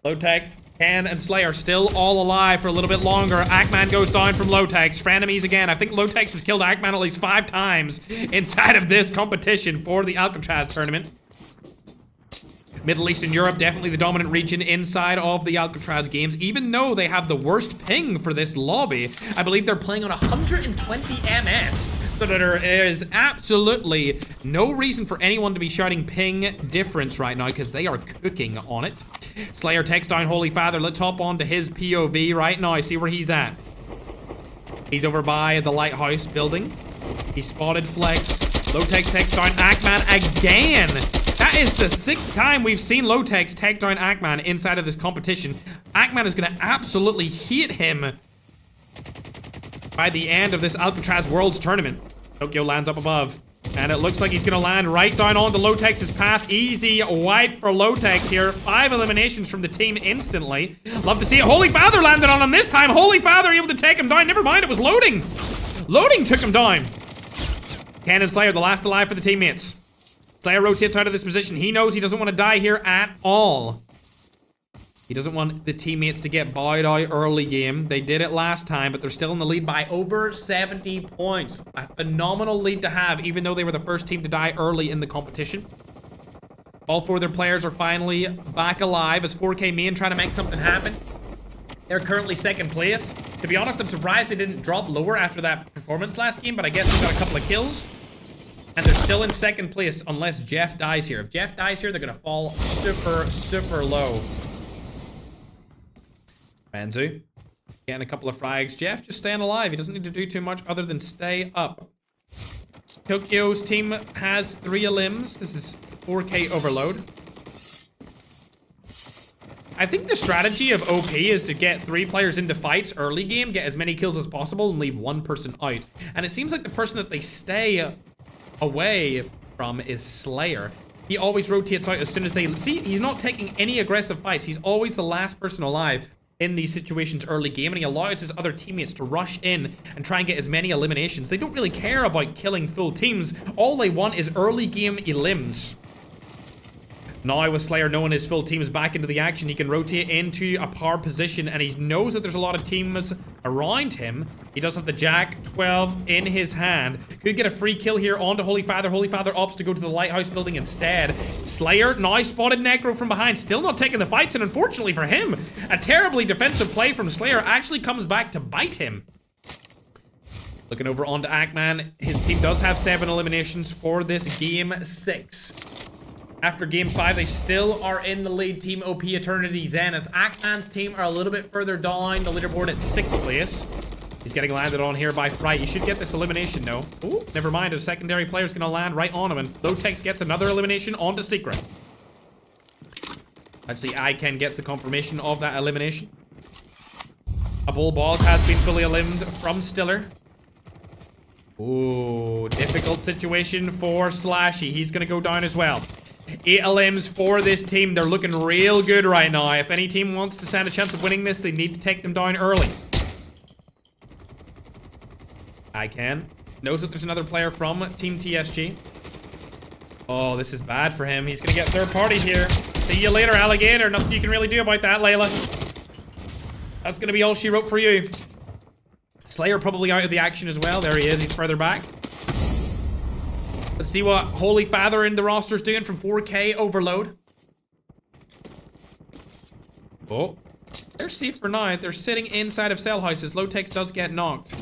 Lowtex, Ken, and Slay are still all alive for a little bit longer. Ackman goes down from Lowtex. Frenemies again. I think Lowtex has killed Ackman at least 5 times inside of this competition for the ALCATRAZ tournament. Middle East and Europe, definitely the dominant region inside of the ALCATRAZ games, even though they have the worst ping for this lobby. I believe they're playing on 120 MS. So there is absolutely no reason for anyone to be shouting ping difference right now, because they are cooking on it. Slayer takes down Holy Father. Let's hop on to his POV right now. See where he's at. He's over by the lighthouse building. He spotted Flex. Lowtex takes down Ackman again. That is the 6th time we've seen Lowtex take down Ackman inside of this competition. Ackman is going to absolutely hit him by the end of this ALCATRAZ Worlds tournament. Tokyo lands up above. And it looks like he's gonna land right down onto Lowtex's path. Easy wipe for Lowtex here. 5 eliminations from the team instantly. Love to see it. Holy Father landed on him this time. Holy Father able to take him down. Never mind, it was Loading. Loading took him down. Ken and Slayer, the last alive for the teammates. Slayer rotates out of this position. He knows he doesn't want to die here at all. He doesn't want the teammates to get bowed out early game. They did it last time, but they're still in the lead by over 70 points. A phenomenal lead to have, even though they were the first team to die early in the competition. All 4 of their players are finally back alive as 4K main trying to make something happen. They're currently 2nd place. To be honest, I'm surprised they didn't drop lower after that performance last game, but I guess they got a couple of kills. And they're still in 2nd place unless Jeff dies here. If Jeff dies here, they're going to fall super, super low. Ranzu getting a couple of frags. Jeff just staying alive. He doesn't need to do too much other than stay up. Tokyo's team has 3 elims. This is 4K overload. I think the strategy of OP is to get 3 players into fights early game, get as many kills as possible, and leave 1 person out. And it seems like the person that they stay away from is Slayer. He always rotates out as soon as they... See, he's not taking any aggressive fights. He's always the last person alive in these situations early game, and he allows his other teammates to rush in and try and get as many eliminations. They don't really care about killing full teams. All they want is early game elims. Now with Slayer knowing his full team is back into the action, he can rotate into a power position, and he knows that there's a lot of teams around him. He does have the Jack 12 in his hand. Could get a free kill here onto Holy Father. Holy Father opts to go to the lighthouse building instead. Slayer now spotted Necro from behind, still not taking the fights, and unfortunately for him, a terribly defensive play from Slayer actually comes back to bite him. Looking over onto Ackman, his team does have 7 eliminations for this game 6. After game 5, they still are in the lead. Team OP Eternity Zenith. Ackman's team are a little bit further down the leaderboard at 6th place. He's getting landed on here by Fright. You should get this elimination, though. Ooh, never mind. A secondary player's gonna land right on him, and Lowtex gets another elimination onto Secret. Actually, Iken gets the confirmation of that elimination. A bull boss has been fully eliminated from Stiller. Ooh, difficult situation for Slashy. He's gonna go down as well. 8 LMs for this team. They're looking real good right now. If any team wants to stand a chance of winning this, they need to take them down early. Iken knows that there's another player from Team TSG. Oh, this is bad for him. He's gonna get third party here. See you later, alligator. Nothing you can really do about that, Layla. That's gonna be all she wrote for you. Slayer probably out of the action as well. There he is. He's further back. Let's see what Holy Father in the roster's doing from 4K overload. Oh, they're safe for now. They're sitting inside of cell houses. Lowtex does get knocked.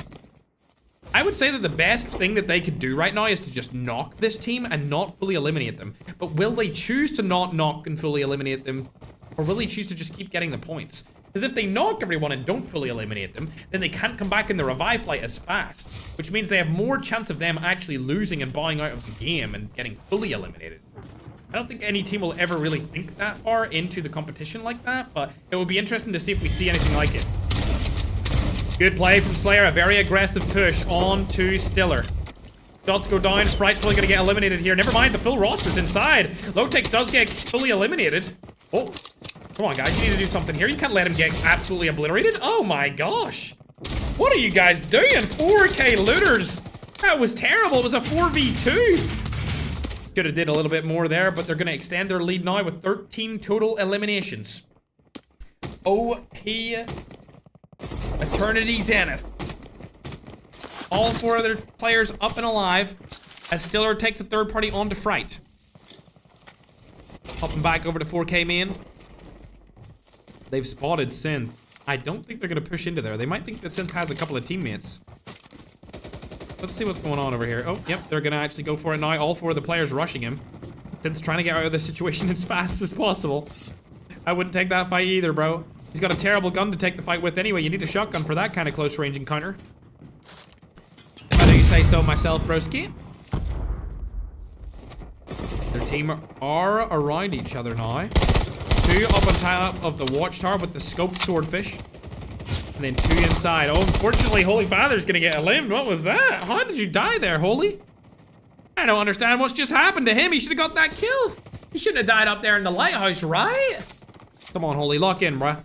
I would say that the best thing that they could do right now is to just knock this team and not fully eliminate them. But will they choose to not knock and fully eliminate them? Or will they choose to just keep getting the points? Because if they knock everyone and don't fully eliminate them, then they can't come back in the revive flight as fast. Which means they have more chance of them actually losing and bowing out of the game and getting fully eliminated. I don't think any team will ever really think that far into the competition like that, but it will be interesting to see if we see anything like it. Good play from Slayer, a very aggressive push on to Stiller. Dots go down, Fright's probably gonna get eliminated here. Never mind, the full roster's inside. Lowtex does get fully eliminated. Oh. Come on, guys. You need to do something here. You can't let him get absolutely obliterated. Oh, my gosh. What are you guys doing? 4K looters. That was terrible. It was a 4v2. Could have did a little bit more there, but they're going to extend their lead now with 13 total eliminations. OP Eternity Zenith. All 4 other players up and alive as Stiller takes a third party on to Fright. Hopping back over to 4K main. They've spotted Synth. I don't think they're going to push into there. They might think that Synth has a couple of teammates. Let's see what's going on over here. Oh, yep, they're going to actually go for it now. All 4 of the players rushing him. Synth's trying to get out of this situation as fast as possible. I wouldn't take that fight either, bro. He's got a terrible gun to take the fight with anyway. You need a shotgun for that kind of close range encounter. If I do say so myself, broski. Their team are around each other now. 2 up on top of the watchtower with the scoped swordfish. And then 2 inside. Oh, unfortunately, Holy Father's gonna get eliminated. What was that? How did you die there, Holy? I don't understand what's just happened to him. He should have got that kill. He shouldn't have died up there in the lighthouse, right? Come on, Holy, lock in, bruh.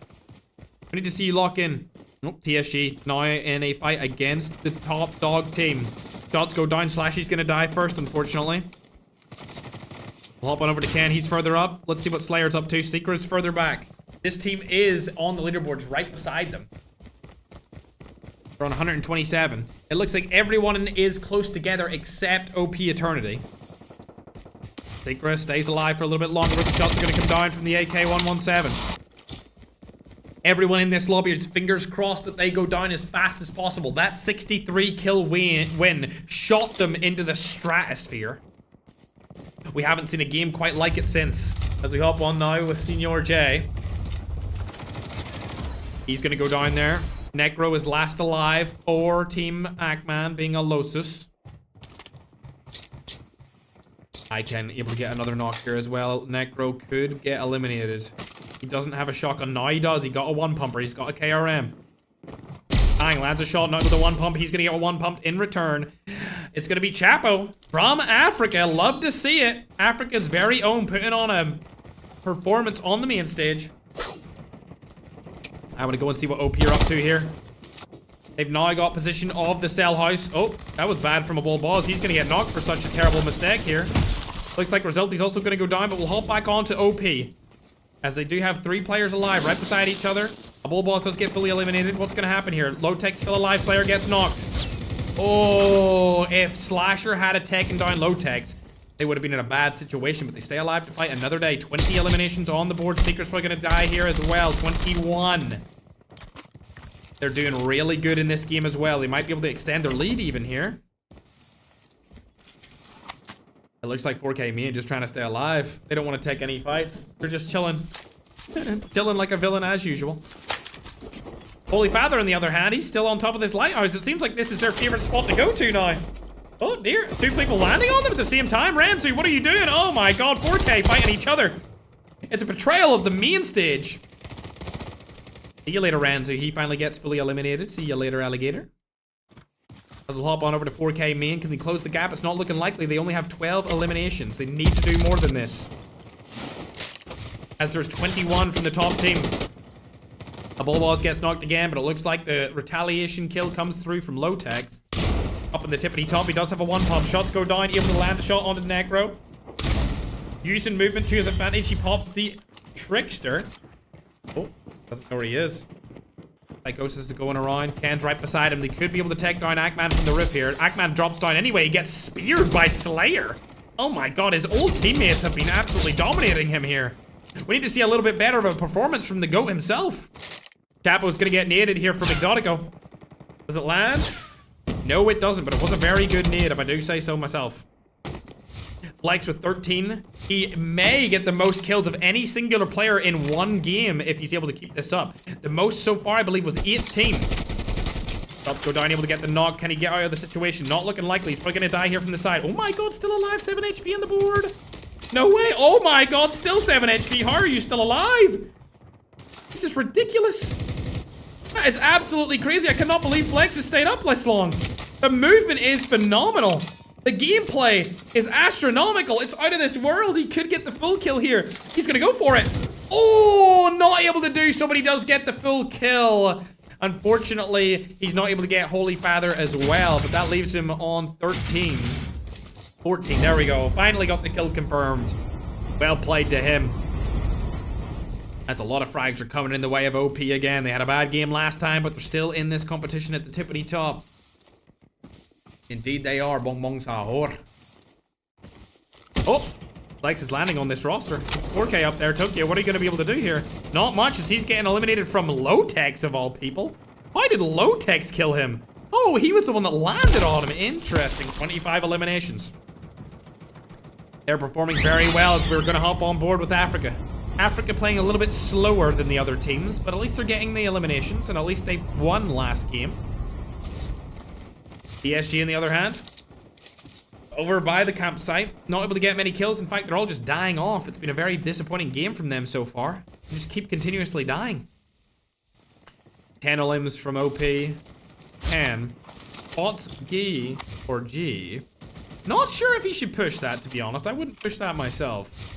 We need to see you lock in. Oh, TSG now in a fight against the top dog team. Shots go down. Slashy's gonna die first, unfortunately. We'll hop on over to Ken. He's further up. Let's see what Slayer's up to. Secret's further back. This team is on the leaderboards right beside them. They're on 127. It looks like everyone is close together except OP Eternity. Secret stays alive for a little bit longer, but the shots are going to come down from the AK-117. Everyone in this lobby is fingers crossed that they go down as fast as possible. That 63 kill win shot them into the stratosphere. We haven't seen a game quite like it since. As we hop on now with Senior J. He's going to go down there. Necro is last alive for Team Ackman, being a Losus. I can able to get another knock here as well. Necro could get eliminated. He doesn't have a shotgun. Now he does. He got a one pumper. He's got a KRM. Bang, lands a shot, not with a one pump. He's gonna get a one pumped in return. It's gonna be Chapo from Africa. Love to see it. Africa's very own putting on a performance on the main stage. I'm gonna go and see what OP are up to here. They've now got possession of the cell house. Oh, that was bad from a ball boss. He's gonna get knocked for such a terrible mistake here. Looks like Resulti's also gonna go down, but we'll hop back on to OP. As they do have 3 players alive right beside each other. A bull boss does get fully eliminated. What's gonna happen here? Low Tech still alive. Slayer gets knocked. Oh, if Slasher had taken down Low Techs, they would have been in a bad situation, but they stay alive to fight another day. 20 eliminations on the board. Secret's probably gonna die here as well. 21. They're doing really good in this game as well. They might be able to extend their lead even here. It looks like 4K me just trying to stay alive. They don't want to take any fights. They're just chilling. Chilling like a villain as usual. Holy Father, on the other hand, he's still on top of this lighthouse. It seems like this is their favorite spot to go to now. Oh dear, 2 people landing on them at the same time. Ranzu, what are you doing? Oh my god, 4K fighting each other. It's a betrayal of the main stage. See you later, Ranzu. He finally gets fully eliminated. See you later, Alligator. As we'll hop on over to 4K main. Can they close the gap? It's not looking likely. They only have 12 eliminations. They need to do more than this. As there's 21 from the top team. A Bullboss gets knocked again, but it looks like the retaliation kill comes through from Low Techs. Up in the tippity top, he does have a one pump. Shots go down, able to land a shot onto the Necro. Using movement to his advantage, he pops the Trickster. Oh, doesn't know where he is. Psychosis is going around. Ken's right beside him. They could be able to take down Ackman from the roof here. Ackman drops down anyway. He gets speared by Slayer. Oh my god, his old teammates have been absolutely dominating him here. We need to see a little bit better of a performance from the GOAT himself. Capo's gonna get naded here from Exotico. Does it land? No, it doesn't, but it was a very good nade, if I do say so myself. Flex with 13. He may get the most kills of any singular player in one game if he's able to keep this up. The most so far, I believe, was 18. Shots go down, able to get the knock. Can he get out of the situation? Not looking likely. He's probably gonna die here from the side. Oh my god, still alive. 7 HP on the board. No way. Oh my god, still 7 HP. How are you still alive? This is ridiculous. That is absolutely crazy. I cannot believe Flex has stayed up this long. The movement is phenomenal. The gameplay is astronomical. It's out of this world. He could get the full kill here. He's gonna go for it. Oh, not able to do so, but he does get the full kill. Unfortunately, he's not able to get Holy Father as well, but that leaves him on 13. 14, there we go. Finally got the kill confirmed. Well played to him. That's a lot of frags are coming in the way of OP again. They had a bad game last time, but they're still in this competition at the tippity top. Indeed they are. Bong bong sahur. Oh! Flex is landing on this roster. It's 4K up there. Tokyo, what are you going to be able to do here? Not much, as he's getting eliminated from Low Techs of all people. Why did Low Techs kill him? Oh, he was the one that landed on him. Interesting. 25 eliminations. They're performing very well as we're going to hop on board with Africa. Africa playing a little bit slower than the other teams, but at least they're getting the eliminations, and at least they won last game. PSG, on the other hand, over by the campsite, not able to get many kills. In fact, they're all just dying off. It's been a very disappointing game from them so far. They just keep continuously dying. 10 elims from OP. 10. Pots G or G. Not sure if he should push that, to be honest. I wouldn't push that myself.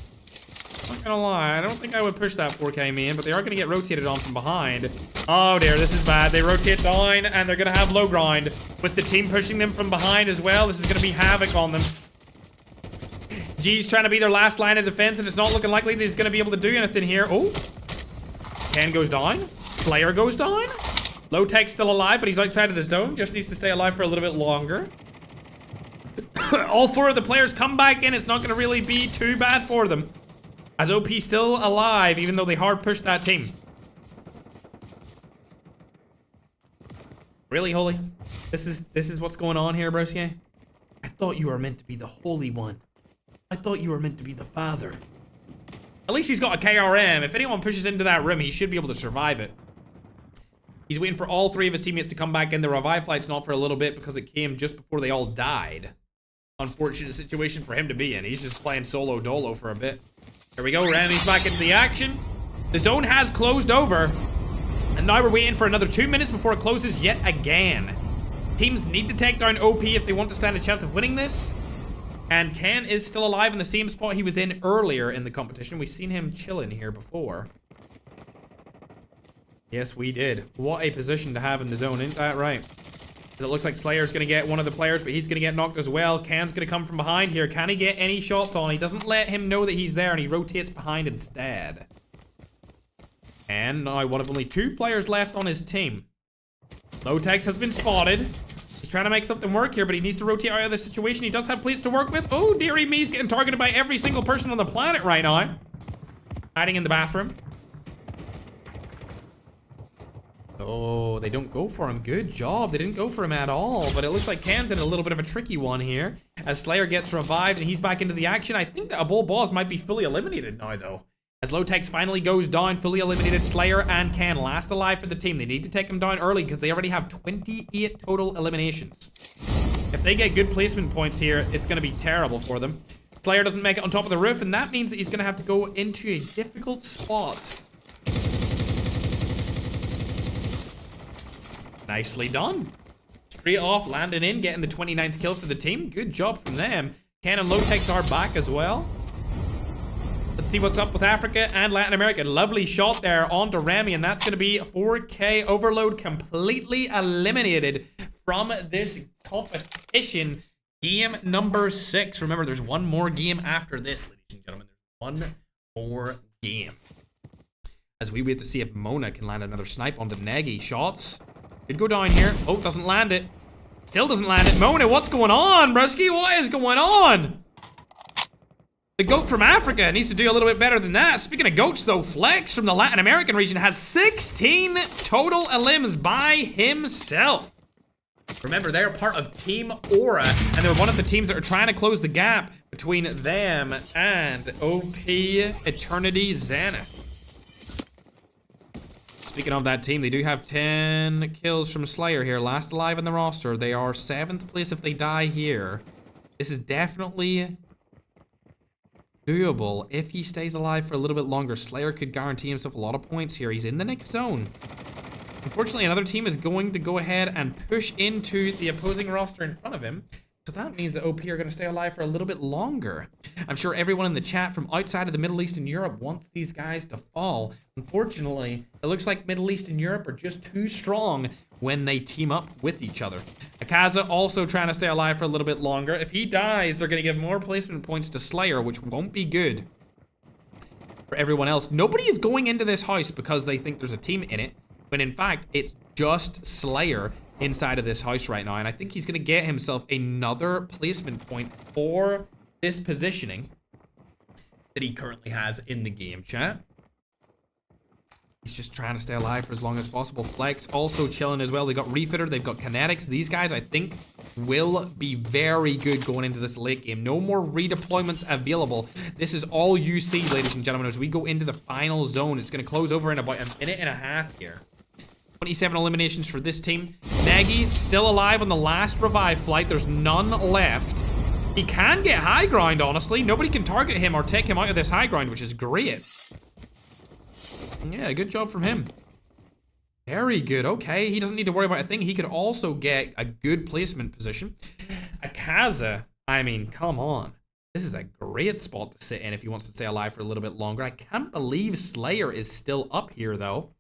Not gonna lie, I don't think I would push that 4K man, but they are gonna get rotated on from behind. Oh dear, this is bad. They rotate down, and they're gonna have low grind. With the team pushing them from behind as well, this is gonna be havoc on them. G's trying to be their last line of defense, and it's not looking likely that he's gonna be able to do anything here. Oh. Ken goes down. Slayer goes down. Low Tech's still alive, but he's outside of the zone. Just needs to stay alive for a little bit longer. All 4 of the players come back in. It's not gonna really be too bad for them. As OP's still alive, even though they hard pushed that team. Really, Holy? This is what's going on here, broski? I thought you were meant to be the Holy One. I thought you were meant to be the Father. At least he's got a KRM. If anyone pushes into that room, he should be able to survive it. He's waiting for all 3 of his teammates to come back in. The revive flight's not for a little bit because it came just before they all died. Unfortunate situation for him to be in. He's just playing solo dolo for a bit. Here we go, Remy's back into the action. The zone has closed over. And now we're waiting for another 2 minutes before it closes yet again. Teams need to take down OP if they want to stand a chance of winning this. And Ken is still alive in the same spot he was in earlier in the competition. We've seen him chilling here before. Yes, we did. What a position to have in the zone, isn't that right? It looks like Slayer's going to get one of the players, but he's going to get knocked as well. Ken's going to come from behind here. Can he get any shots on? He doesn't let him know that he's there, and he rotates behind instead. And now one of only 2 players left on his team. Low-Tex has been spotted. He's trying to make something work here, but he needs to rotate out of this situation. He does have plates to work with. Oh, dearie me, he's getting targeted by every single person on the planet right now. Hiding in the bathroom. Oh, they don't go for him. Good job. They didn't go for him at all. But it looks like Ken's in a little bit of a tricky one here. As Slayer gets revived and he's back into the action. I think that a bull boss might be fully eliminated now, though. As Low-Tex finally goes down, fully eliminated Slayer and Ken last alive for the team. They need to take him down early because they already have 28 total eliminations. If they get good placement points here, it's going to be terrible for them. Slayer doesn't make it on top of the roof, and that means that he's going to have to go into a difficult spot. Nicely done. Straight off, landing in, getting the 29th kill for the team. Good job from them. Ken and Low-Tex are back as well. Let's see what's up with Africa and Latin America. Lovely shot there onto Remy, and that's going to be a 4K overload completely eliminated from this competition. Game number 6. Remember, there's one more game after this, ladies and gentlemen. There's one more game. As we wait to see if Mona can land another snipe onto Negi. Shots. Could go down here. Oh, doesn't land it. Still doesn't land it. Mona, what's going on, broski? What is going on? The goat from Africa needs to do a little bit better than that. Speaking of goats, though, Flex from the Latin American region has 16 total elims by himself. Remember, they're part of Team Aura, and they're one of the teams that are trying to close the gap between them and OP Eternity Zenith. Speaking of that team, they do have 10 kills from Slayer here. Last alive in the roster. They are 7th place if they die here. This is definitely doable if he stays alive for a little bit longer. Slayer could guarantee himself a lot of points here. He's in the next zone. Unfortunately, another team is going to go ahead and push into the opposing roster in front of him. So that means that OP are going to stay alive for a little bit longer. I'm sure everyone in the chat from outside of the Middle East and Europe wants these guys to fall. Unfortunately, it looks like Middle East and Europe are just too strong when they team up with each other. ALCATRAZ also trying to stay alive for a little bit longer. If he dies, they're going to give more placement points to Slayer, which won't be good for everyone else. Nobody is going into this house because they think there's a team in it. But in fact, it's just Slayer inside of this house right now. And I think he's going to get himself another placement point for this positioning that he currently has in the game, chat. He's just trying to stay alive for as long as possible. Flex also chilling as well. They got Refitter. They've got Kinetics. These guys, I think, will be very good going into this late game. No more redeployments available. This is all you see, ladies and gentlemen, as we go into the final zone. It's going to close over in about a minute and a half here. 27 eliminations for this team. Negi still alive on the last revive flight. There's none left. He can get high ground, honestly. Nobody can target him or take him out of this high ground, which is great. Yeah, good job from him. Very good. Okay, he doesn't need to worry about a thing. He could also get a good placement position. ALCATRAZ I mean, come on. This is a great spot to sit in if he wants to stay alive for a little bit longer. I can't believe Slayer is still up here, though,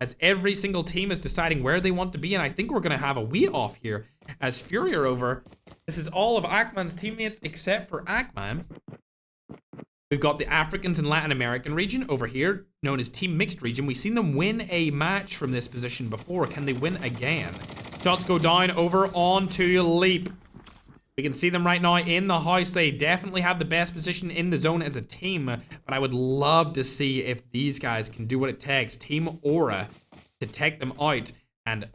as every single team is deciding where they want to be, and I think we're going to have a wee off here as Fury are over. This is all of Akman's teammates except for Akman. We've got the Africans and Latin American region over here, known as Team Mixed region. We've seen them win a match from this position before. Can they win again? Shots go down over onto Leap. We can see them right now in the house. They definitely have the best position in the zone as a team, but I would love to see if these guys can do what it takes, Team Aura, to take them out and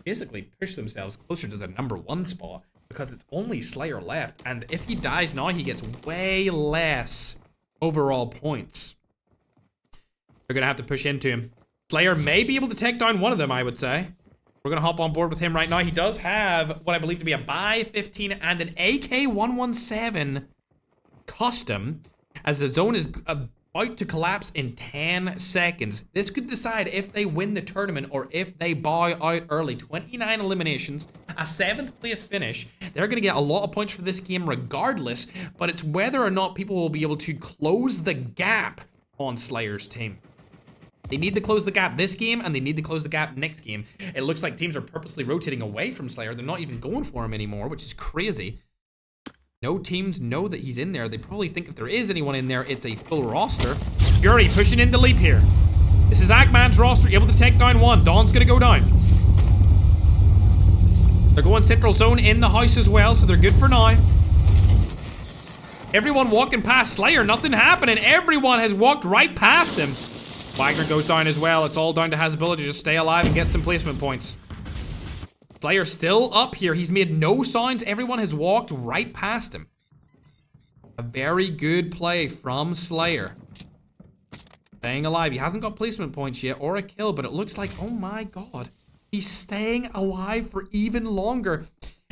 basically push themselves closer to the #1 spot, because it's only Slayer left, and if he dies now, he gets way less overall points. They're going to have to push into him. Slayer may be able to take down one of them, I would say. We're going to hop on board with him right now. He does have what I believe to be a buy 15 and an AK-117 custom, as the zone is about to collapse in 10 seconds. This could decide if they win the tournament or if they bow out early. 29 eliminations, a 7th place finish. They're going to get a lot of points for this game regardless, but it's whether or not people will be able to close the gap on Slayer's team. They need to close the gap this game, and they need to close the gap next game. It looks like teams are purposely rotating away from Slayer. They're not even going for him anymore, which is crazy. No teams know that he's in there. They probably think if there is anyone in there, it's a full roster. Fury pushing into Leap here. This is Akman's roster, able to take down one. Dawn's gonna go down. They're going central zone in the house as well, so they're good for now. Everyone walking past Slayer, nothing happening. Everyone has walked right past him. Wagner goes down as well. It's all down to his ability to just stay alive and get some placement points. Slayer still up here. He's made no signs. Everyone has walked right past him. A very good play from Slayer. Staying alive. He hasn't got placement points yet or a kill, but it looks like, oh my god, he's staying alive for even longer.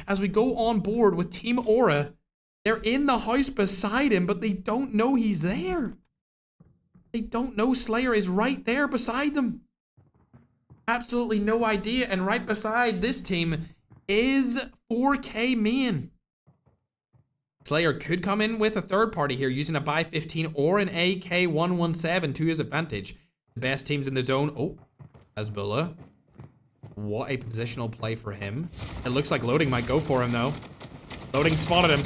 As we go on board with Team Aura, they're in the house beside him, but they don't know he's there. They don't know Slayer is right there beside them. Absolutely no idea. And right beside this team is 4K main. Slayer could come in with a third party here using a buy 15 or an AK-117 to his advantage. The best teams in the zone. Oh, Hezbollah. What a positional play for him. It looks like loading might go for him though. Loading spotted him.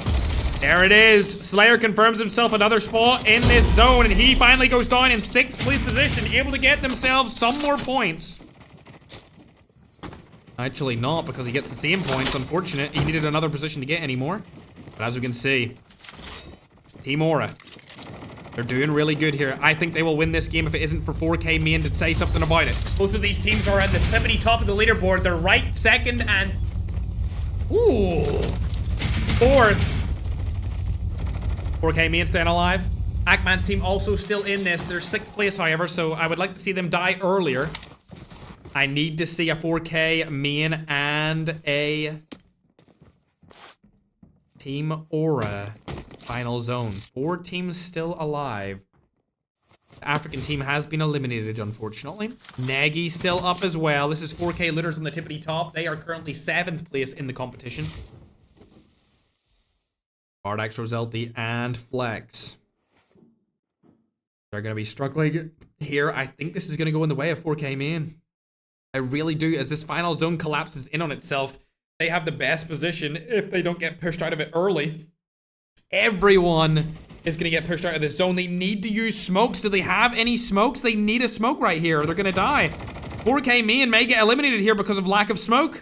There it is. Slayer confirms himself another spot in this zone, and he finally goes down in 6th place position, able to get themselves some more points. Actually not, because he gets the same points. Unfortunate. He needed another position to get any more. But as we can see, Team Aura, they're doing really good here. I think they will win this game if it isn't for 4K main to say something about it. Both of these teams are at the tippity top of the leaderboard. They're right second and... ooh, 4th. 4K main staying alive. Akman's team also still in this. They're 6th place, however, so I would like to see them die earlier. I need to see a 4K main and a Team Aura final zone. 4 teams still alive. The African team has been eliminated, unfortunately. Nagy still up as well. This is 4K Looters on the tippity top. They are currently 7th place in the competition. Bardax, Roselti, and Flex. They're going to be struggling here. I think this is going to go in the way of 4K main. I really do. As this final zone collapses in on itself, they have the best position if they don't get pushed out of it early. Everyone is going to get pushed out of this zone. They need to use smokes. Do they have any smokes? They need a smoke right here, or they're going to die. 4K main may get eliminated here because of lack of smoke.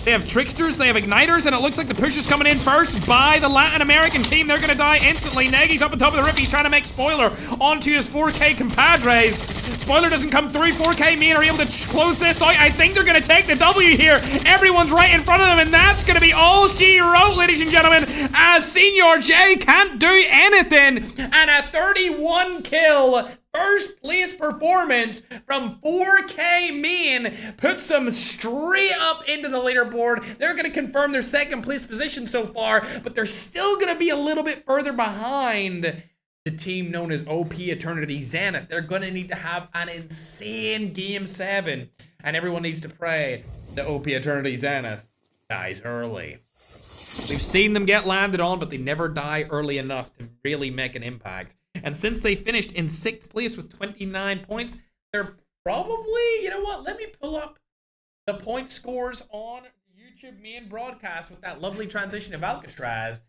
They have tricksters, they have igniters, and it looks like the push is coming in first by the Latin American team. They're gonna die instantly. Nagy's up on top of the rip. He's trying to make Spoiler onto his 4K compadres. Spoiler doesn't come through. 4K main are able to close this out. I think they're gonna take the W here. Everyone's right in front of them, and that's gonna be all she wrote, ladies and gentlemen, as Senior J can't do anything. And a 31 kill first place performance from 4K main puts them straight up into the leaderboard. They're going to confirm their 2nd place position so far, but they're still going to be a little bit further behind the team known as OP Eternity Zenith. They're going to need to have an insane Game 7, and everyone needs to pray that OP Eternity Zenith dies early. We've seen them get landed on, but they never die early enough to really make an impact. And since they finished in 6th place with 29 points, they're probably, you know what, let me pull up the point scores on YouTube main broadcast with that lovely transition of ALCATRAZ.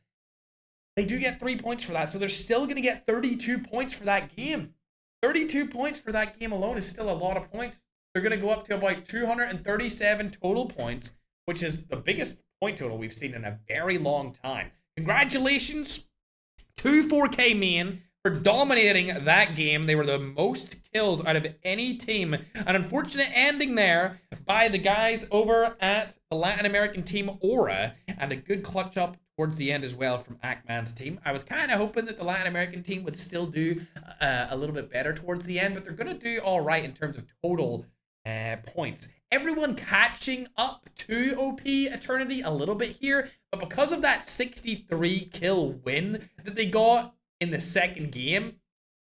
They do get 3 points for that, so they're still going to get 32 points for that game. 32 points for that game alone is still a lot of points. They're going to go up to about 237 total points, which is the biggest point total we've seen in a very long time. Congratulations to 4K main for dominating that game. They were the most kills out of any team. An unfortunate ending there by the guys over at the Latin American team Aura, and a good clutch up towards the end as well from Ackman's team. I was kind of hoping that the Latin American team would still do a little bit better towards the end, but they're going to do all right in terms of total points. Everyone catching up to OP Eternity a little bit here, but because of that 63 kill win that they got in the second game,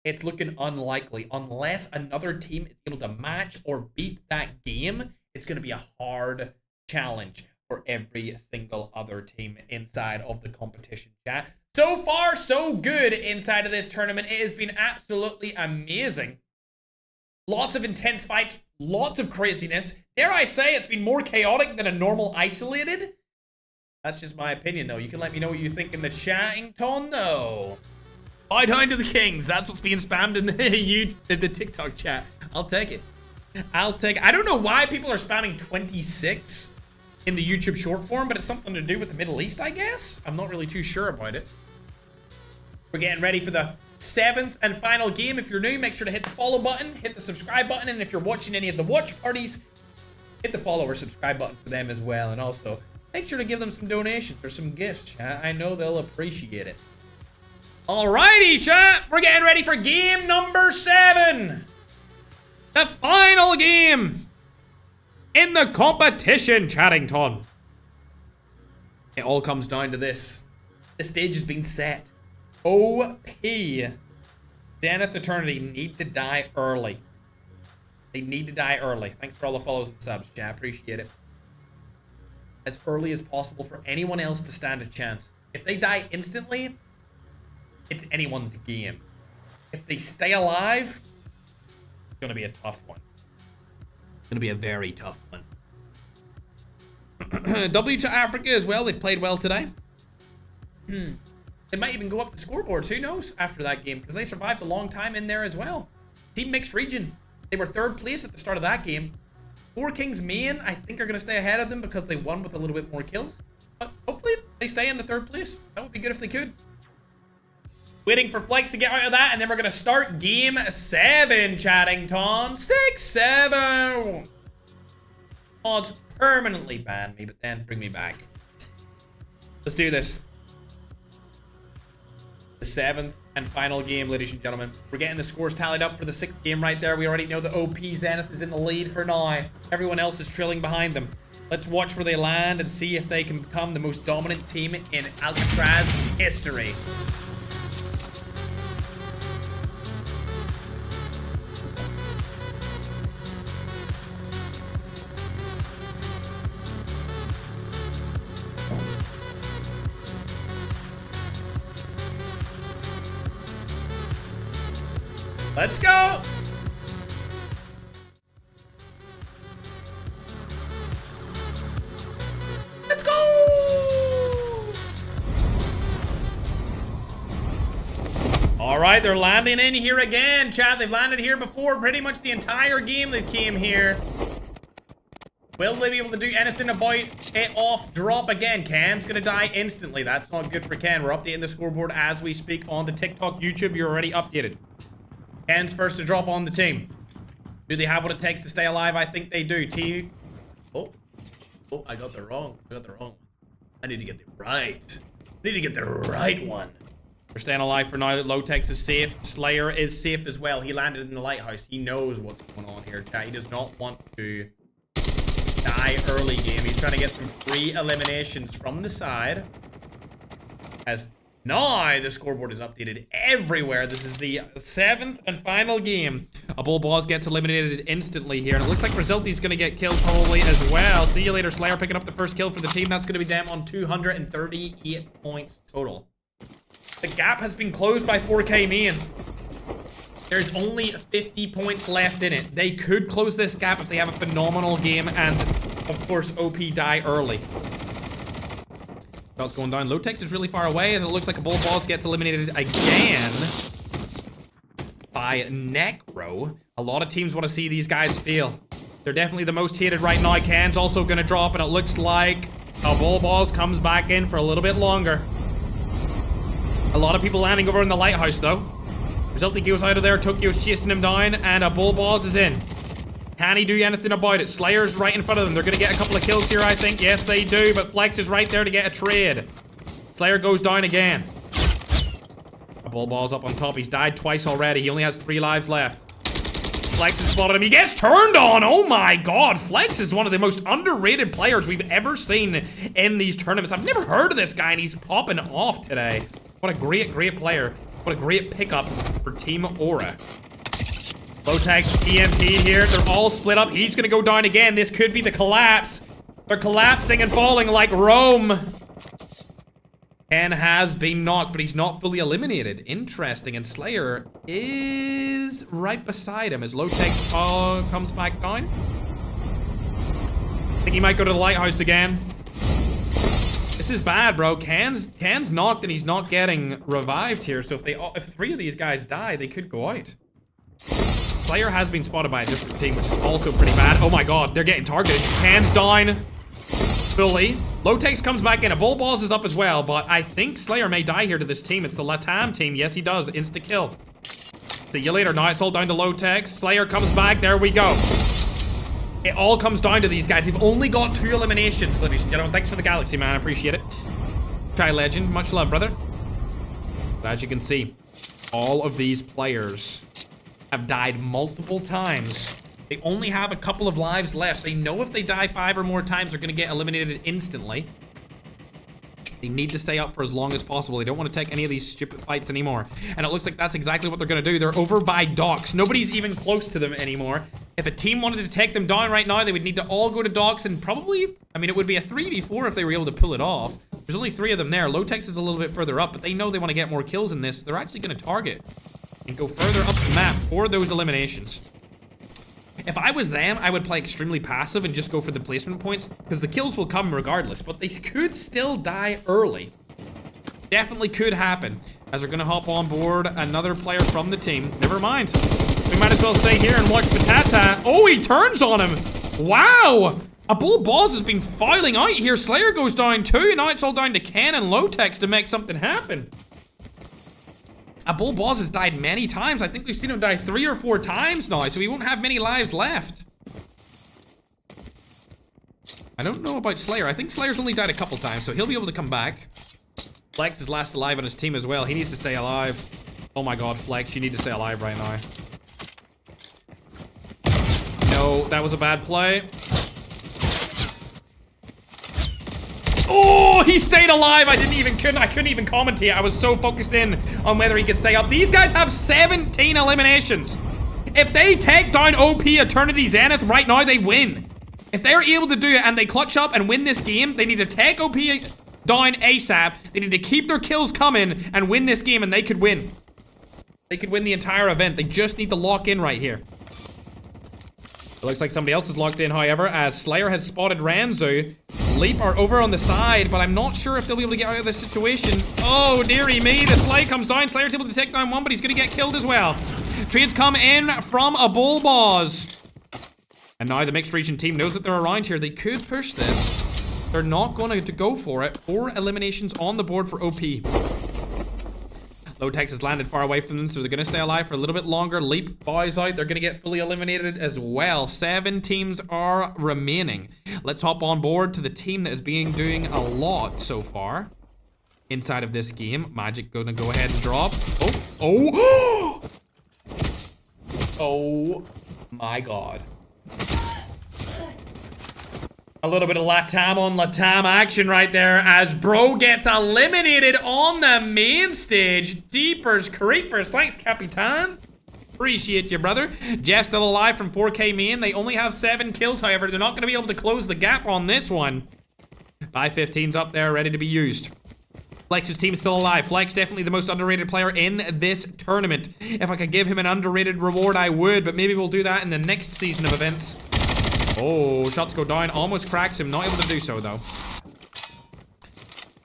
it's looking unlikely. Unless another team is able to match or beat that game, it's going to be a hard challenge for every single other team inside of the competition, chat. So far, so good inside of this tournament. It has been absolutely amazing. Lots of intense fights, lots of craziness. Dare I say it's been more chaotic than a normal isolated? That's just my opinion, though. You can let me know what you think in the chatting ton, though. Bow down to the kings. That's what's being spammed in the TikTok chat. I'll take it. I'll take it. I don't know why people are spamming 26 in the YouTube short form, but it's something to do with the Middle East, I guess. I'm not really too sure about it. We're getting ready for the 7th and final game. If you're new, make sure to hit the follow button, hit the subscribe button, and if you're watching any of the watch parties, hit the follow or subscribe button for them as well. And also, make sure to give them some donations or some gifts, chat. I know they'll appreciate it. Alrighty, chat. We're getting ready for game number 7. The final game in the competition, Chattington. It all comes down to this. The stage has been set. OP Zenith Eternity need to die early. They need to die early. Thanks for all the follows and subs, chat. Appreciate it. As early as possible for anyone else to stand a chance. If they die instantly, it's anyone's game. If they stay alive, it's going to be a tough one. Going to be a very tough one. W to Africa as well. They've played well today. They might even go up the scoreboards. Who knows after that game? Because they survived a long time in there as well. Team Mixed Region. They were 3rd place at the start of that game. 4 Kings main, I think, are going to stay ahead of them because they won with a little bit more kills. But hopefully they stay in the 3rd place. That would be good if they could. Waiting for Flex to get out of that, and then we're going to start game 7, Chattington. 6-7. Mods permanently ban me, but then bring me back. Let's do this. The 7th and final game, ladies and gentlemen. We're getting the scores tallied up for the 6th game right there. We already know the OP Zenith is in the lead for now. Everyone else is trailing behind them. Let's watch where they land and see if they can become the most dominant team in ALCATRAZ history. Let's go! Let's go! All right, they're landing in here again, chat. They've landed here before pretty much the entire game they've came here. Will they be able to do anything about it off drop again? Ken's gonna die instantly. That's not good for Ken. We're updating the scoreboard as we speak on the TikTok, YouTube. You're already updated. Ken's first to drop on the team. Do they have what it takes to stay alive? I think they do. Oh, I got the wrong. I need to get the right. One. We're staying alive for now. Low-Tex is safe. Slayer is safe as well. He landed in the lighthouse. He knows what's going on here, chat. He does not want to die early game. He's trying to get some free eliminations from the side. As Now the scoreboard is updated everywhere. This is the 7th and final game. A Bull Boss gets eliminated instantly here. And it looks like Brazilti's going to get killed probably as well. See you later, Slayer, picking up the first kill for the team. That's going to be them on 238 points total. The gap has been closed by 4K Main. There's only 50 points left in it. They could close this gap if they have a phenomenal game and, of course, OP die early. Shot's going down. Lotex is really far away as it looks like a Bull Boss gets eliminated again by Necro. A lot of teams want to see these guys fail. They're definitely the most hated right now. Can's also going to drop, and it looks like a Bull Boss comes back in for a little bit longer. A lot of people landing over in the lighthouse, though. Brazilti goes out of there. Tokyo's chasing him down, and a Bull Boss is in. Can he do anything about it? Slayer's right in front of them. They're going to get a couple of kills here, I think. Yes, they do, but Flex is right there to get a trade. Slayer goes down again. A Bull Boss up on top. He's died twice already. He only has 3 lives left. Flex has spotted him. He gets turned on. Oh my god. Flex is one of the most underrated players we've ever seen in these tournaments. I've never heard of this guy, and he's popping off today. What a great, great player. What a great pickup for Team Aura. Lotex, EMP here. They're all split up. He's going to go down again. This could be the collapse. They're collapsing and falling like Rome. Ken has been knocked, but he's not fully eliminated. Interesting. And Slayer is right beside him as Lotex comes back down. I think he might go to the lighthouse again. This is bad, bro. Can's knocked and he's not getting revived here. So if 3 of these guys die, they could go out. Slayer has been spotted by a different team, which is also pretty bad. Oh my god, they're getting targeted. Hands down fully. Lotex comes back in. A Bull Boss is up as well, but I think Slayer may die here to this team. It's the Latam team. Yes, he does. Insta kill. See you later. Now it's all down to Lotex. Slayer comes back. There we go. It all comes down to these guys. They've only got 2 eliminations, ladies and gentlemen. Thanks for the galaxy, man. I appreciate it. Chai Legend. Much love, brother. But as you can see, all of these players have died multiple times. They only have a couple of lives left. They know if they die 5 or more times, they're going to get eliminated instantly. They need to stay up for as long as possible. They don't want to take any of these stupid fights anymore. And it looks like that's exactly what they're going to do. They're over by docks. Nobody's even close to them anymore. If a team wanted to take them down right now, they would need to all go to docks and probably, I mean, it would be a 3v4 if they were able to pull it off. There's only 3 of them there. Lotex is a little bit further up, but they know they want to get more kills in this. So they're actually going to target and go further up the map for those eliminations. If I was them, I would play extremely passive and just go for the placement points, because the kills will come regardless, but they could still die early. Definitely could happen, as they're going to hop on board another player from the team. Never mind. We might as well stay here and watch Patata. Oh, he turns on him. Wow. A Bull Boss has been filing out here. Slayer goes down too, and now it's all down to Ken and Lotex to make something happen. A Bull Boss has died many times. I think we've seen him die 3 or 4 times now, so he won't have many lives left. I don't know about Slayer. I think Slayer's only died a couple times, so he'll be able to come back. Flex is last alive on his team as well. He needs to stay alive. Oh my god, Flex, you need to stay alive right now. No, that was a bad play. Oh, he stayed alive. I couldn't even commentate. I was so focused in on whether he could stay up. These guys have 17 eliminations. If they take down OP Eternity Zenith right now, they win. If they're able to do it and they clutch up and win this game, they need to take OP down ASAP. They need to keep their kills coming and win this game, and they could win. They could win the entire event. They just need to lock in right here. It looks like somebody else is locked in, however, as Slayer has spotted Ranzu. Leap are over on the side, but I'm not sure if they'll be able to get out of this situation. Oh, dearie me. The Slay comes down. Slayer's able to take down one, but he's going to get killed as well. Trades come in from a Bull Boss. And now the mixed region team knows that they're around here. They could push this. They're not going to go for it. 4 eliminations on the board for OP. Lotex has landed far away from them, so they're going to stay alive for a little bit longer. Leap boys out. They're going to get fully eliminated as well. 7 teams are remaining. Let's hop on board to the team that has been doing a lot so far inside of this game. Magic going to go ahead and drop. Oh. Oh my god. A little bit of Latam on Latam action right there as Bro gets eliminated on the main stage. Deepers, creepers. Thanks, Capitan. Appreciate you, brother. Jeff still alive from 4K main. They only have 7 kills, however. They're not going to be able to close the gap on this one. 515's up there, ready to be used. Flex's team still alive. Flex definitely the most underrated player in this tournament. If I could give him an underrated reward, I would, but maybe we'll do that in the next season of events. Oh, shots go down. Almost cracks him. Not able to do so, though.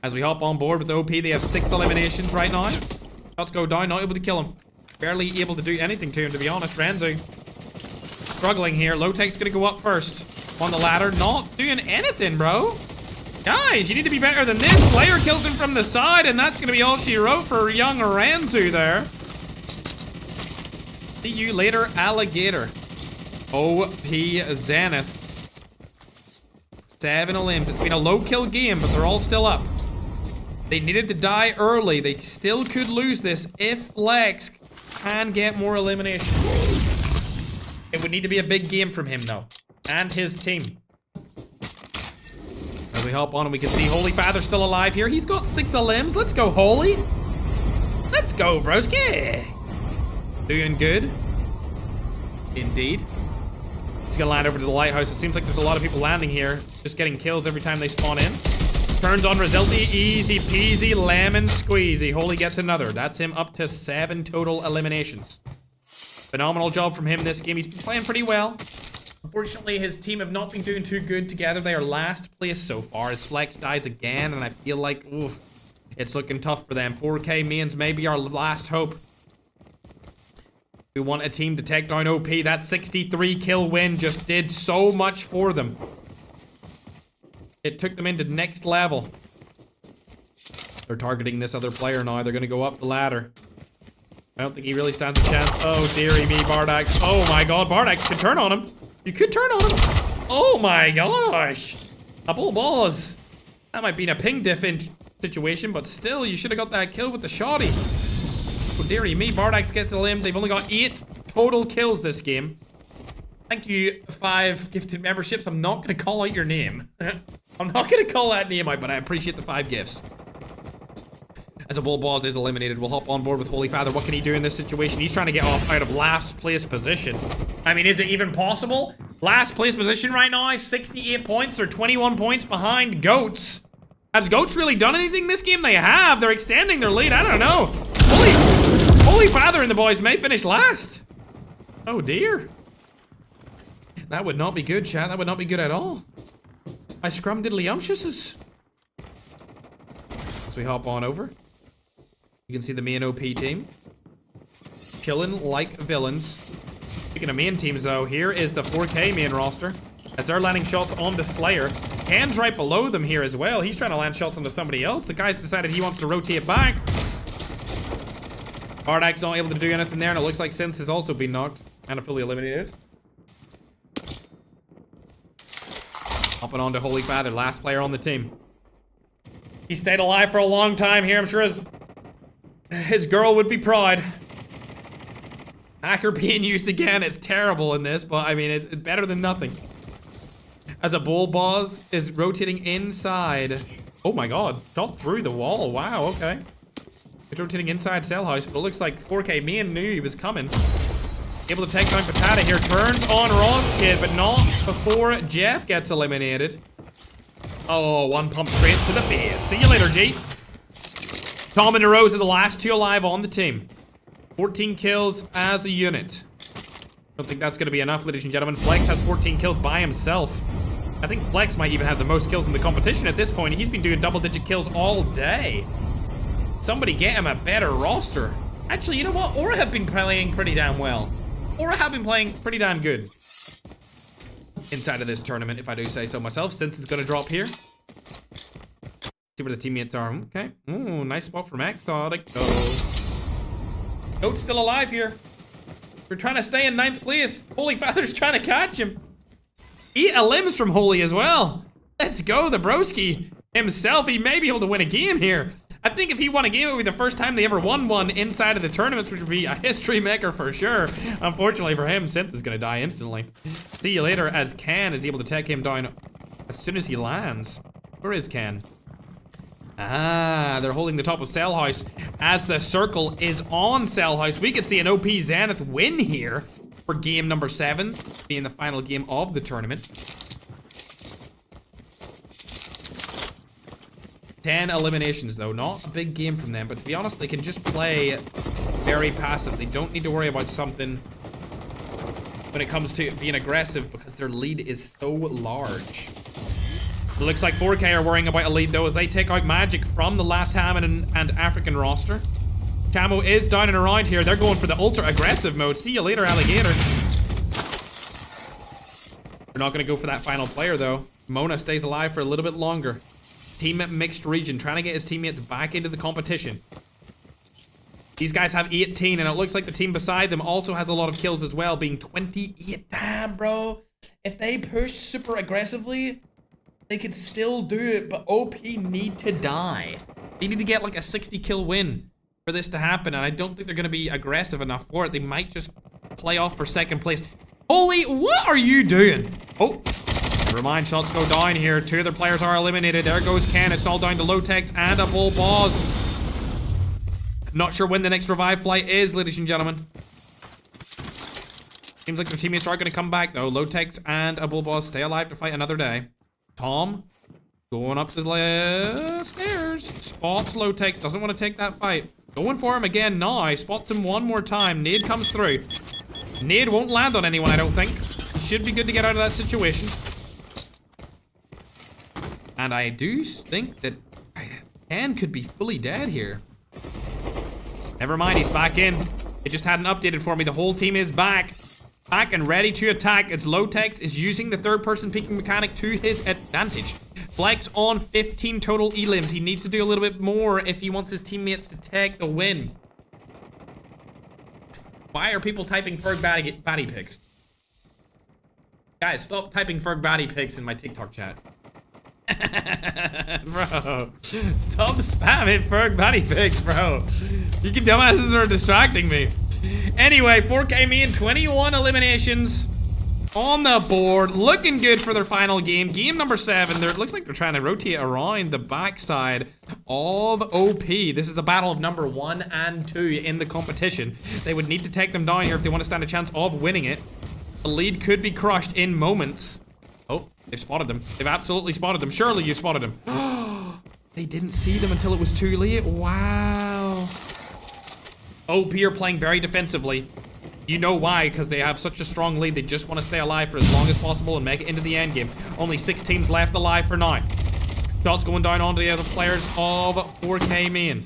As we hop on board with OP, they have 6 eliminations right now. Shots go down. Not able to kill him. Barely able to do anything to him, to be honest. Renzu struggling here. Low-Tech's going to go up first on the ladder. Not doing anything, bro. Guys, you need to be better than this. Slayer kills him from the side, and that's going to be all she wrote for young Renzu there. See you later, alligator. OP Zenith. 7 limbs. It's been a low kill game, but they're all still up. They needed to die early. They still could lose this if Flex can get more elimination. It would need to be a big game from him, though. And his team. As we hop on and we can see Holy Father still alive here. He's got 6 limbs. Let's go, Holy. Let's go, broski. Doing good. Indeed. He's gonna land over to the lighthouse. It seems like there's a lot of people landing here. Just getting kills every time they spawn in. Turns on Rizalti. Easy peasy lemon squeezy. Holy gets another. That's him up to 7 total eliminations. Phenomenal job from him this game. He's been playing pretty well. Unfortunately, his team have not been doing too good together. They are last place so far as Flex dies again, and I feel like, oof, it's looking tough for them. 4K mains may be our last hope. We want a team to take down OP. That 63 kill win just did so much for them. It took them into next level. They're targeting this other player now. They're going to go up the ladder. I don't think he really stands a chance. Oh, dearie me, Bardax. Oh my god, Bardax could turn on him. You could turn on him. Oh my gosh. A bull balls. That might be in a ping diff situation, but still, you should have got that kill with the shoddy. Oh, dearie me, Bardax gets the limb. They've only got 8 total kills this game. Thank you, 5 gifted memberships. I'm not going to call out your name. I'm not going to call that name out, but I appreciate the 5 gifts. As a bull boss is eliminated, we'll hop on board with Holy Father. What can he do in this situation? He's trying to get off out of last place position. I mean, is it even possible? Last place position right now, 68 points. They're 21 points behind Goats. Has Goats really done anything this game? They have. They're extending their lead. I don't know. Holy Father and the boys may finish last. Oh dear. That would not be good, chat. That would not be good at all. My scrum diddly-umptiouses. So we hop on over. You can see the main OP team. Chilling like villains. Speaking of main teams, though, here is the 4K main roster. As they're landing shots on the Slayer. Hands right below them here as well. He's trying to land shots onto somebody else. The guy's decided he wants to rotate back. Bardak's not able to do anything there, and it looks like Synth has also been knocked and fully eliminated. Hopping on to Holy Father, last player on the team. He stayed alive for a long time here. I'm sure his girl would be proud. Hacker being used again. It's terrible in this, but I mean, it's better than nothing. As a bull boss is rotating inside. Oh my god, shot through the wall. Wow, okay. He's rotating inside cell house, but it looks like 4K man knew he was coming. Able to take down Patata here. Turns on Ross Kid, but not before Jeff gets eliminated. Oh, one pump straight to the face. See you later, G. Tom and DeRose are the last 2 alive on the team. 14 kills as a unit. Don't think that's going to be enough, ladies and gentlemen. Flex has 14 kills by himself. I think Flex might even have the most kills in the competition at this point. He's been doing double-digit kills all day. Somebody get him a better roster. Actually, you know what? Aura have been playing pretty damn well. Aura have been playing pretty damn good. Inside of this tournament, if I do say so myself. Since it's going to drop here. See where the teammates are. Okay. Ooh, nice spot from Exotic. Goat's still alive here. We're trying to stay in 9th place. Holy Father's trying to catch him. 8 limbs from Holy as well. Let's go, the broski himself. He may be able to win a game here. I think if he won a game, it would be the first time they ever won one inside of the tournaments, which would be a history maker for sure. Unfortunately for him, Synth is going to die instantly. See you later, as Can is able to take him down as soon as he lands. Where is Ken? Ah, they're holding the top of Cell House. As the circle is on Cell House, we could see an OP Zenith win here for game number 7, being the final game of the tournament. 10 eliminations, though. Not a big game from them, but to be honest, they can just play very passive. They don't need to worry about something when it comes to being aggressive because their lead is so large. It looks like 4K are worrying about a lead, though, as they take out Magic from the LATAM and African roster. Camo is down and around here. They're going for the ultra-aggressive mode. See you later, Alligator. They're not going to go for that final player, though. Mona stays alive for a little bit longer. Team mixed region, trying to get his teammates back into the competition. These guys have 18, and it looks like the team beside them also has a lot of kills as well, being 28. Damn, bro. If they push super aggressively, they could still do it, but OP need to die. They need to get like a 60 kill win for this to happen, and I don't think they're going to be aggressive enough for it. They might just play off for second place. Holy, what are you doing? Oh, never mind, shots go down here. 2 other players are eliminated. There goes Ken. It's all down to Low-Tex and a Bull Boss. Not sure when the next revive flight is, ladies and gentlemen. Seems like their teammates are going to come back, though. Low-Tex and a Bull Boss stay alive to fight another day. Tom, going up the stairs. Spots Low-Tex. Doesn't want to take that fight. Going for him again now. Spots him one more time. Nade comes through. Nade won't land on anyone, I don't think. He should be good to get out of that situation. And I do think that Ken could be fully dead here. Never mind, he's back in. It just hadn't updated for me. The whole team is back. Back and ready to attack. It's Low-Tex is using the third-person peeking mechanic to his advantage. Flex on 15 total elims. He needs to do a little bit more if he wants his teammates to take the win. Why are people typing Ferg baddie pics? Guys, stop typing Ferg baddie pics in my TikTok chat. Bro, stop spamming Ferg baddie pics, bro. You dumbasses are distracting me. Anyway, 4K me and 21 eliminations on the board. Looking good for their final game. Game number 7. It looks like they're trying to rotate around the backside of OP. This is the battle of number 1 and 2 in the competition. They would need to take them down here if they want to stand a chance of winning it. The lead could be crushed in moments. Oh, they've spotted them. They've absolutely spotted them. Surely you spotted them. They didn't see them until it was too late. Wow. OP are playing very defensively. You know why, because they have such a strong lead. They just want to stay alive for as long as possible and make it into the end game. Only 6 teams left alive for now. Shots going down onto the other players of 4K main.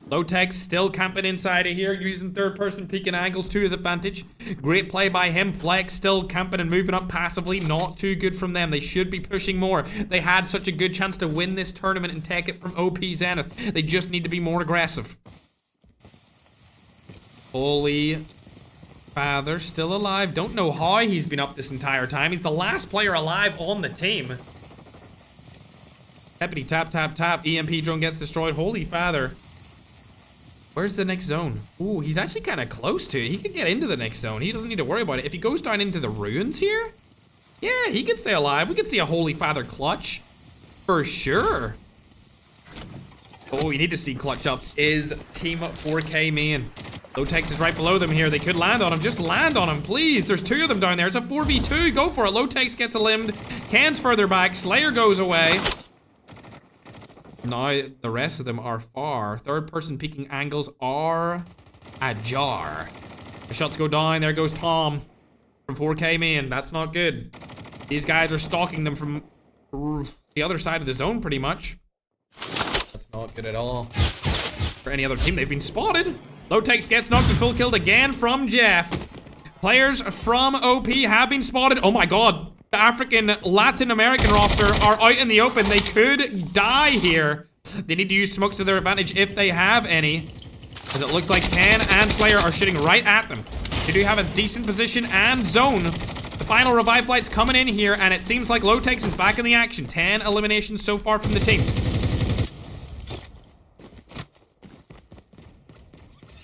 Low-Tex still camping inside of here, using third-person peeking angles to his advantage. Great play by him. Flex still camping and moving up passively. Not too good from them. They should be pushing more. They had such a good chance to win this tournament and take it from OP Zenith. They just need to be more aggressive. Holy father, still alive. Don't know how he's been up this entire time. He's the last player alive on the team. Tappity tap tap tap. EMP drone gets destroyed. Holy father. Where's the next zone? Ooh, he's actually kind of close to it. He could get into the next zone. He doesn't need to worry about it. If he goes down into the ruins here, yeah, he could stay alive. We could see a Holy Father clutch for sure. Oh, you need to see clutch up is Team 4K man. Low-Tex is right below them here. They could land on him. Just land on him, please. There's 2 of them down there. It's a 4v2. Go for it. Low-Tex gets eliminated. Can's further back. Slayer goes away. Now the rest of them are far. Third-person peeking angles are ajar. The shots go down. There goes Tom from 4K man. That's not good. These guys are stalking them from the other side of the zone pretty much. That's not good at all. For any other team, they've been spotted. Low-Tex gets knocked and full killed again from Jeff. Players from OP have been spotted. Oh my god. The African Latin American roster are out in the open. They could die here. They need to use smokes to their advantage if they have any. As it looks like Ken and Slayer are shooting right at them. They do have a decent position and zone. The final revive flight's coming in here, and it seems like Low-Tex is back in the action. 10 eliminations so far from the team.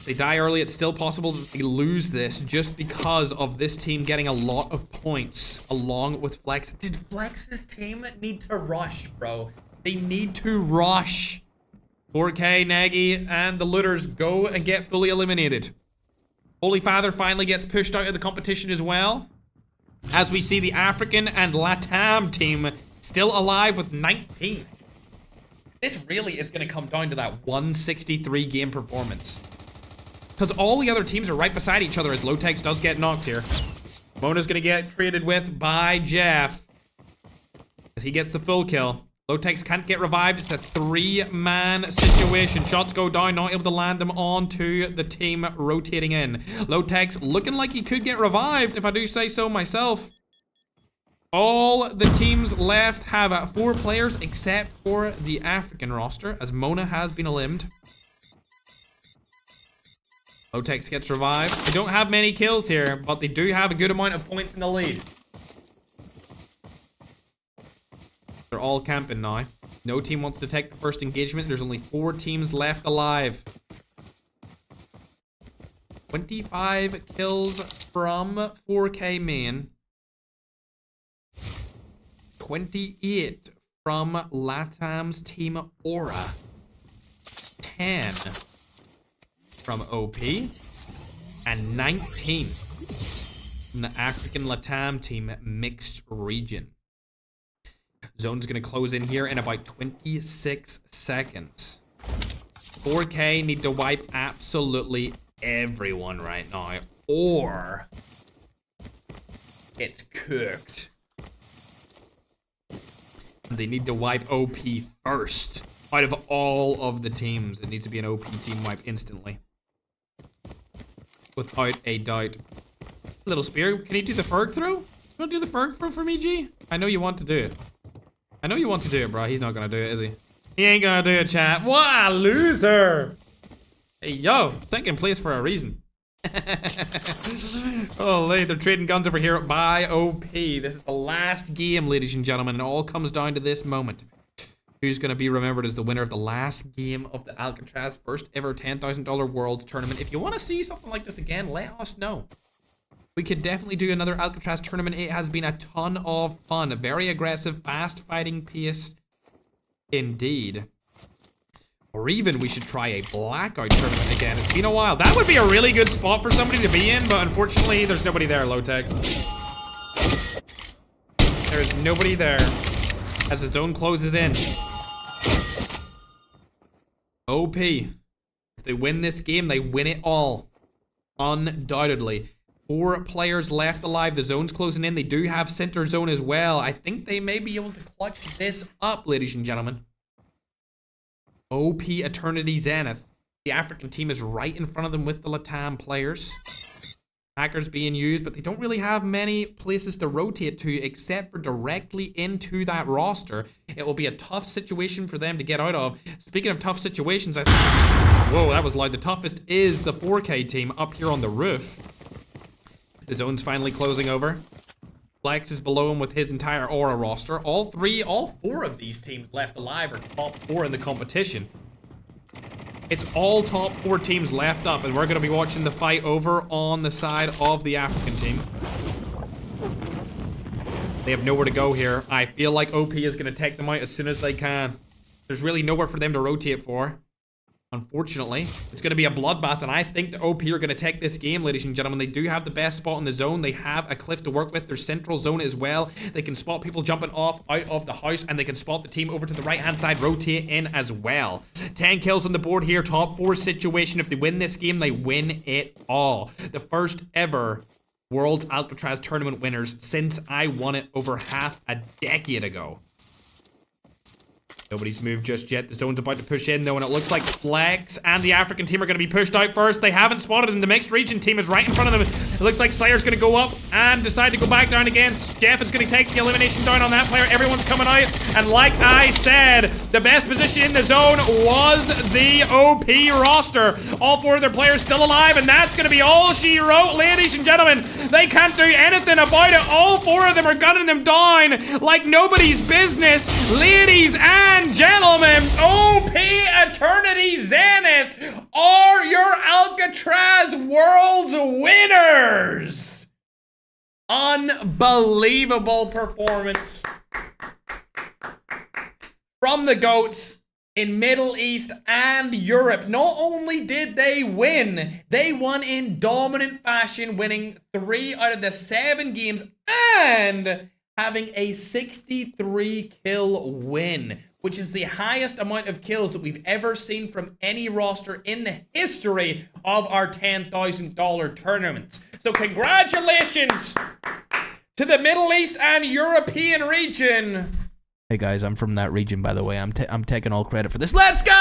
If they die early, it's still possible that they lose this just because of this team getting a lot of points along with Flex. Did Flex's team need to rush, bro? They need to rush. 4K, Nagy, and the looters go and get fully eliminated. Holy Father finally gets pushed out of the competition as well. As we see the African and LATAM team still alive with 19. This really is going to come down to that 163 game performance. Because all the other teams are right beside each other as Lotex does get knocked here. Mona's going to get traded with by Jeff. As he gets the full kill. Lotex can't get revived. It's a 3-man situation. Shots go down, not able to land them onto the team rotating in. Lotex looking like he could get revived, if I do say so myself. All the teams left have 4 players except for the African roster, as Mona has been eliminated. Lotex gets revived. They don't have many kills here, but they do have a good amount of points in the lead. They're all camping now. No team wants to take the first engagement. There's only 4 teams left alive. 25 kills from 4K main. 28 from LATAM's team Aura. 10 from OP. And 19 from the African LATAM team mixed region. Zone's gonna close in here in about 26 seconds. 4K need to wipe absolutely everyone right now, or it's cooked. They need to wipe OP first. Out of all of the teams, it needs to be an OP team wipe instantly. Without a doubt. Little Spear, can you do the Ferg throw? You want to do the Ferg throw for me, G? I know you want to do it. I know you want to do it, bro. He's not gonna do it, is he? He ain't gonna do it, chat. What a loser! Hey, yo, second place for a reason. Holy, they're trading guns over here by OP. This is the last game, ladies and gentlemen. It all comes down to this moment. Who's gonna be remembered as the winner of the last game of the ALCATRAZ first ever $10,000 Worlds tournament? If you want to see something like this again, let us know. We could definitely do another ALCATRAZ tournament. It has been a ton of fun. A very aggressive, fast fighting pace indeed. Or even we should try a Blackout tournament again. It's been a while. That would be a really good spot for somebody to be in, but unfortunately there's nobody there, Lotex. There's nobody there as the zone closes in. OP. If they win this game, they win it all. Undoubtedly. 4 players left alive. The zone's closing in. They do have center zone as well. I think they may be able to clutch this up, ladies and gentlemen. OP Eternity Zenith. The African team is right in front of them with the LATAM players. Hackers being used, but they don't really have many places to rotate to except for directly into that roster. It will be a tough situation for them to get out of. Speaking of tough situations, whoa, that was loud. The toughest is the 4K team up here on the roof. The zone's finally closing over. Flex is below him with his entire Aura roster. All 4 of these teams left alive are top 4 in the competition. It's all top 4 teams left up, and we're going to be watching the fight over on the side of the African team. They have nowhere to go here. I feel like OP is going to take them out as soon as they can. There's really nowhere for them to rotate for. Unfortunately, it's going to be a bloodbath, and I think the OP are going to take this game, ladies and gentlemen. They do have the best spot in the zone. They have a cliff to work with. There's central zone as well. They can spot people jumping off out of the house, and they can spot the team over to the right-hand side, rotate in as well. 10 kills on the board here. Top 4 situation. If they win this game, they win it all. The first ever World's ALCATRAZ tournament winners since I won it over half a decade ago. Nobody's moved just yet. The zone's about to push in, though, and it looks like Flex and the African team are going to be pushed out first. They haven't spotted him. The mixed region team is right in front of them. It looks like Slayer's going to go up and decide to go back down again. Jeff is going to take the elimination down on that player. Everyone's coming out, and like I said, the best position in the zone was the OP roster. All 4 of their players still alive, and that's going to be all she wrote, ladies and gentlemen. They can't do anything about it. All 4 of them are gunning them down like nobody's business. Ladies and gentlemen, OP Eternity Zenith are your our ALCATRAZ World's winners! Unbelievable performance from the GOATs in Middle East and Europe. Not only did they win, they won in dominant fashion, winning 3 out of the 7 games and having a 63 kill win, which is the highest amount of kills that we've ever seen from any roster in the history of our $10,000 tournaments. So congratulations to the Middle East and European region. Hey guys, I'm from that region, by the way. I'm taking all credit for this. Let's go!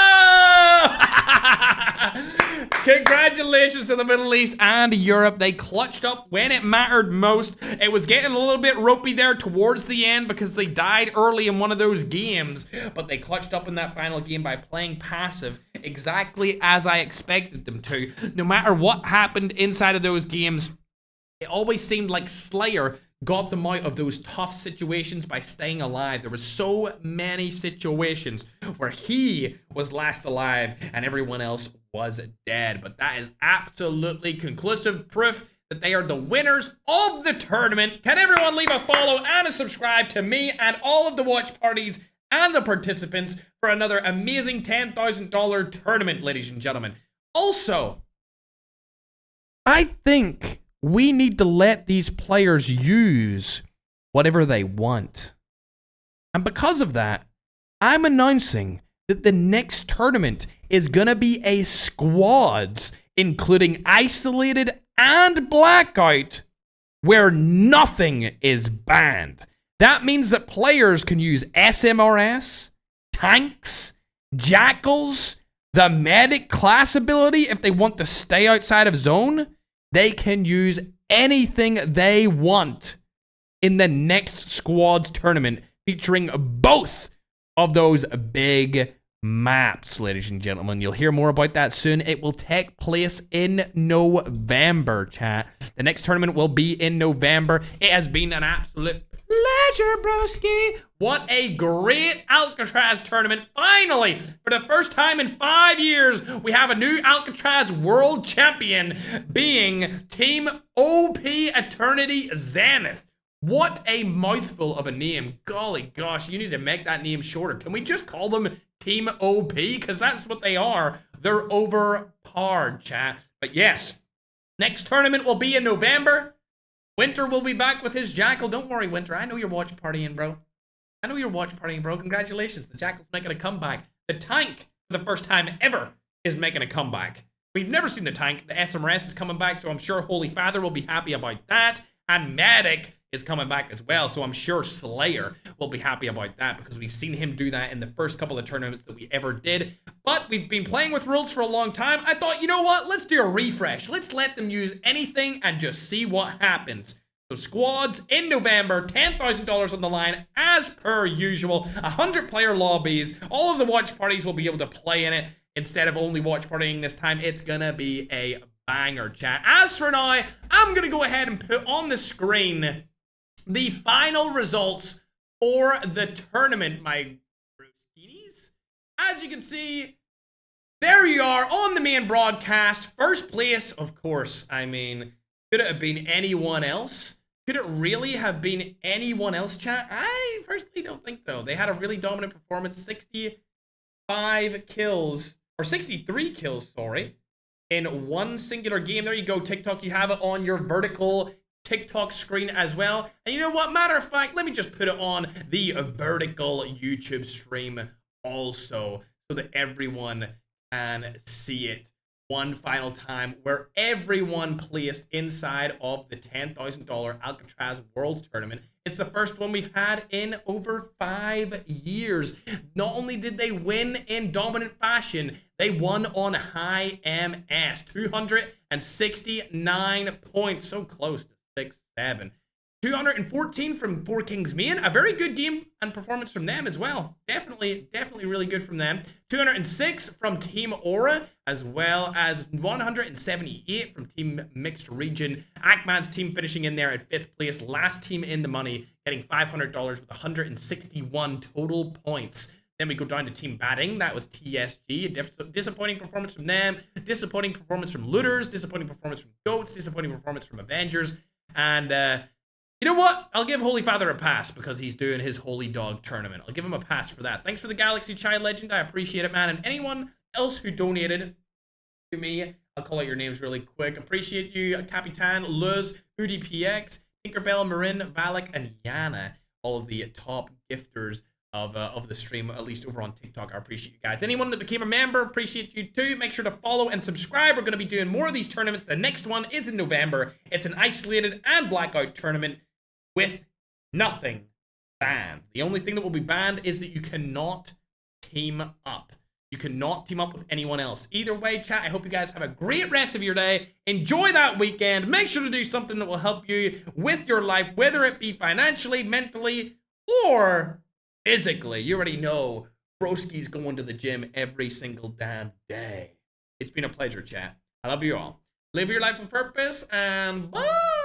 Congratulations to the Middle East and Europe. They clutched up when it mattered most. It was getting a little bit ropey there towards the end because they died early in one of those games, but they clutched up in that final game by playing passive exactly as I expected them to. No matter what happened inside of those games, it always seemed like Slayer got them out of those tough situations by staying alive. There were so many situations where he was last alive and everyone else was dead. But that is absolutely conclusive proof that they are the winners of the tournament. Can everyone leave a follow and a subscribe to me and all of the watch parties and the participants for another amazing $10,000 tournament, ladies and gentlemen. Also, I think we need to let these players use whatever they want. And because of that, I'm announcing that the next tournament is going to be a squads, including isolated and blackout, where nothing is banned. That means that players can use SMRS, tanks, jackals, the medic class ability if they want to stay outside of zone. They can use anything they want in the next squads tournament featuring both of those big maps, ladies and gentlemen. You'll hear more about that soon. It will take place in November, chat. The next tournament will be in November. It has been an absolute pleasure, broski. What a great ALCATRAZ tournament. Finally, for the first time in 5 years, we have a new ALCATRAZ world champion being Team OP Eternity Zenith. What a mouthful of a name. Golly gosh, you need to make that name shorter. Can we just call them Team OP? Because that's what they are. They're overpowered, chat. But yes, next tournament will be in November. Winter will be back with his Jackal. Don't worry, Winter. I know you're watch partying, bro. I know you're watch partying, bro. Congratulations. The Jackal's making a comeback. The tank, for the first time ever, is making a comeback. We've never seen the tank. The SMRS is coming back, so I'm sure Holy Father will be happy about that. And Medic is coming back as well, so I'm sure Slayer will be happy about that because we've seen him do that in the first couple of tournaments that we ever did. But we've been playing with rules for a long time. I thought, you know what? Let's do a refresh. Let's let them use anything and just see what happens. So squads in November, $10,000 on the line as per usual, 100-player lobbies. All of the watch parties will be able to play in it instead of only watch partying this time. It's gonna be a banger, chat. As for now, I'm gonna go ahead and put on the screen the final results for the tournament, my broskinis. As you can see, there you are on the main broadcast. First place, of course. I mean, could it have been anyone else? Could it really have been anyone else, chat? I personally don't think so. They had a really dominant performance, 65 kills, or 63 kills, sorry, in one singular game. There you go, TikTok. You have it on your vertical TikTok screen as well. And you know what? Matter of fact, let me just put it on the vertical YouTube stream also so that everyone can see it one final time, where everyone placed inside of the $10,000 ALCATRAZ Worlds Tournament. It's the first one we've had in over 5 years. Not only did they win in dominant fashion, they won on high MS. 269 points. So close to 6-7. 214 from Four Kings Main. A very good game and performance from them as well. Definitely really good from them. 206 from Team Aura, as well as 178 from Team Mixed Region. Akman's team finishing in there at 5th place. Last team in the money, getting $500 with 161 total points. Then we go down to team batting. That was TSG. A disappointing performance from them. Disappointing performance from Looters. Disappointing performance from Goats. Disappointing performance from Avengers. And you know what? I'll give Holy Father a pass because he's doing his Holy Dog tournament. I'll give him a pass for that. Thanks for the Galaxy Child Legend. I appreciate it, man. And anyone else who donated to me, I'll call out your names really quick. Appreciate you, Capitan, Luz, UDPX, Tinkerbell, Marin, Valak, and Yana. All of the top gifters of the stream, at least over on TikTok. I appreciate you guys. Anyone that became a member, appreciate you too. Make sure to follow and subscribe. We're going to be doing more of these tournaments. The next one is in November. It's an isolated and blackout tournament with nothing banned. The only thing that will be banned is that you cannot team up. You cannot team up with anyone else. Either way, chat, I hope you guys have a great rest of your day. Enjoy that weekend. Make sure to do something that will help you with your life, whether it be financially, mentally, or physically. You already know Broski's going to the gym every single damn day. It's been a pleasure, chat. I love you all. Live your life with purpose, and bye!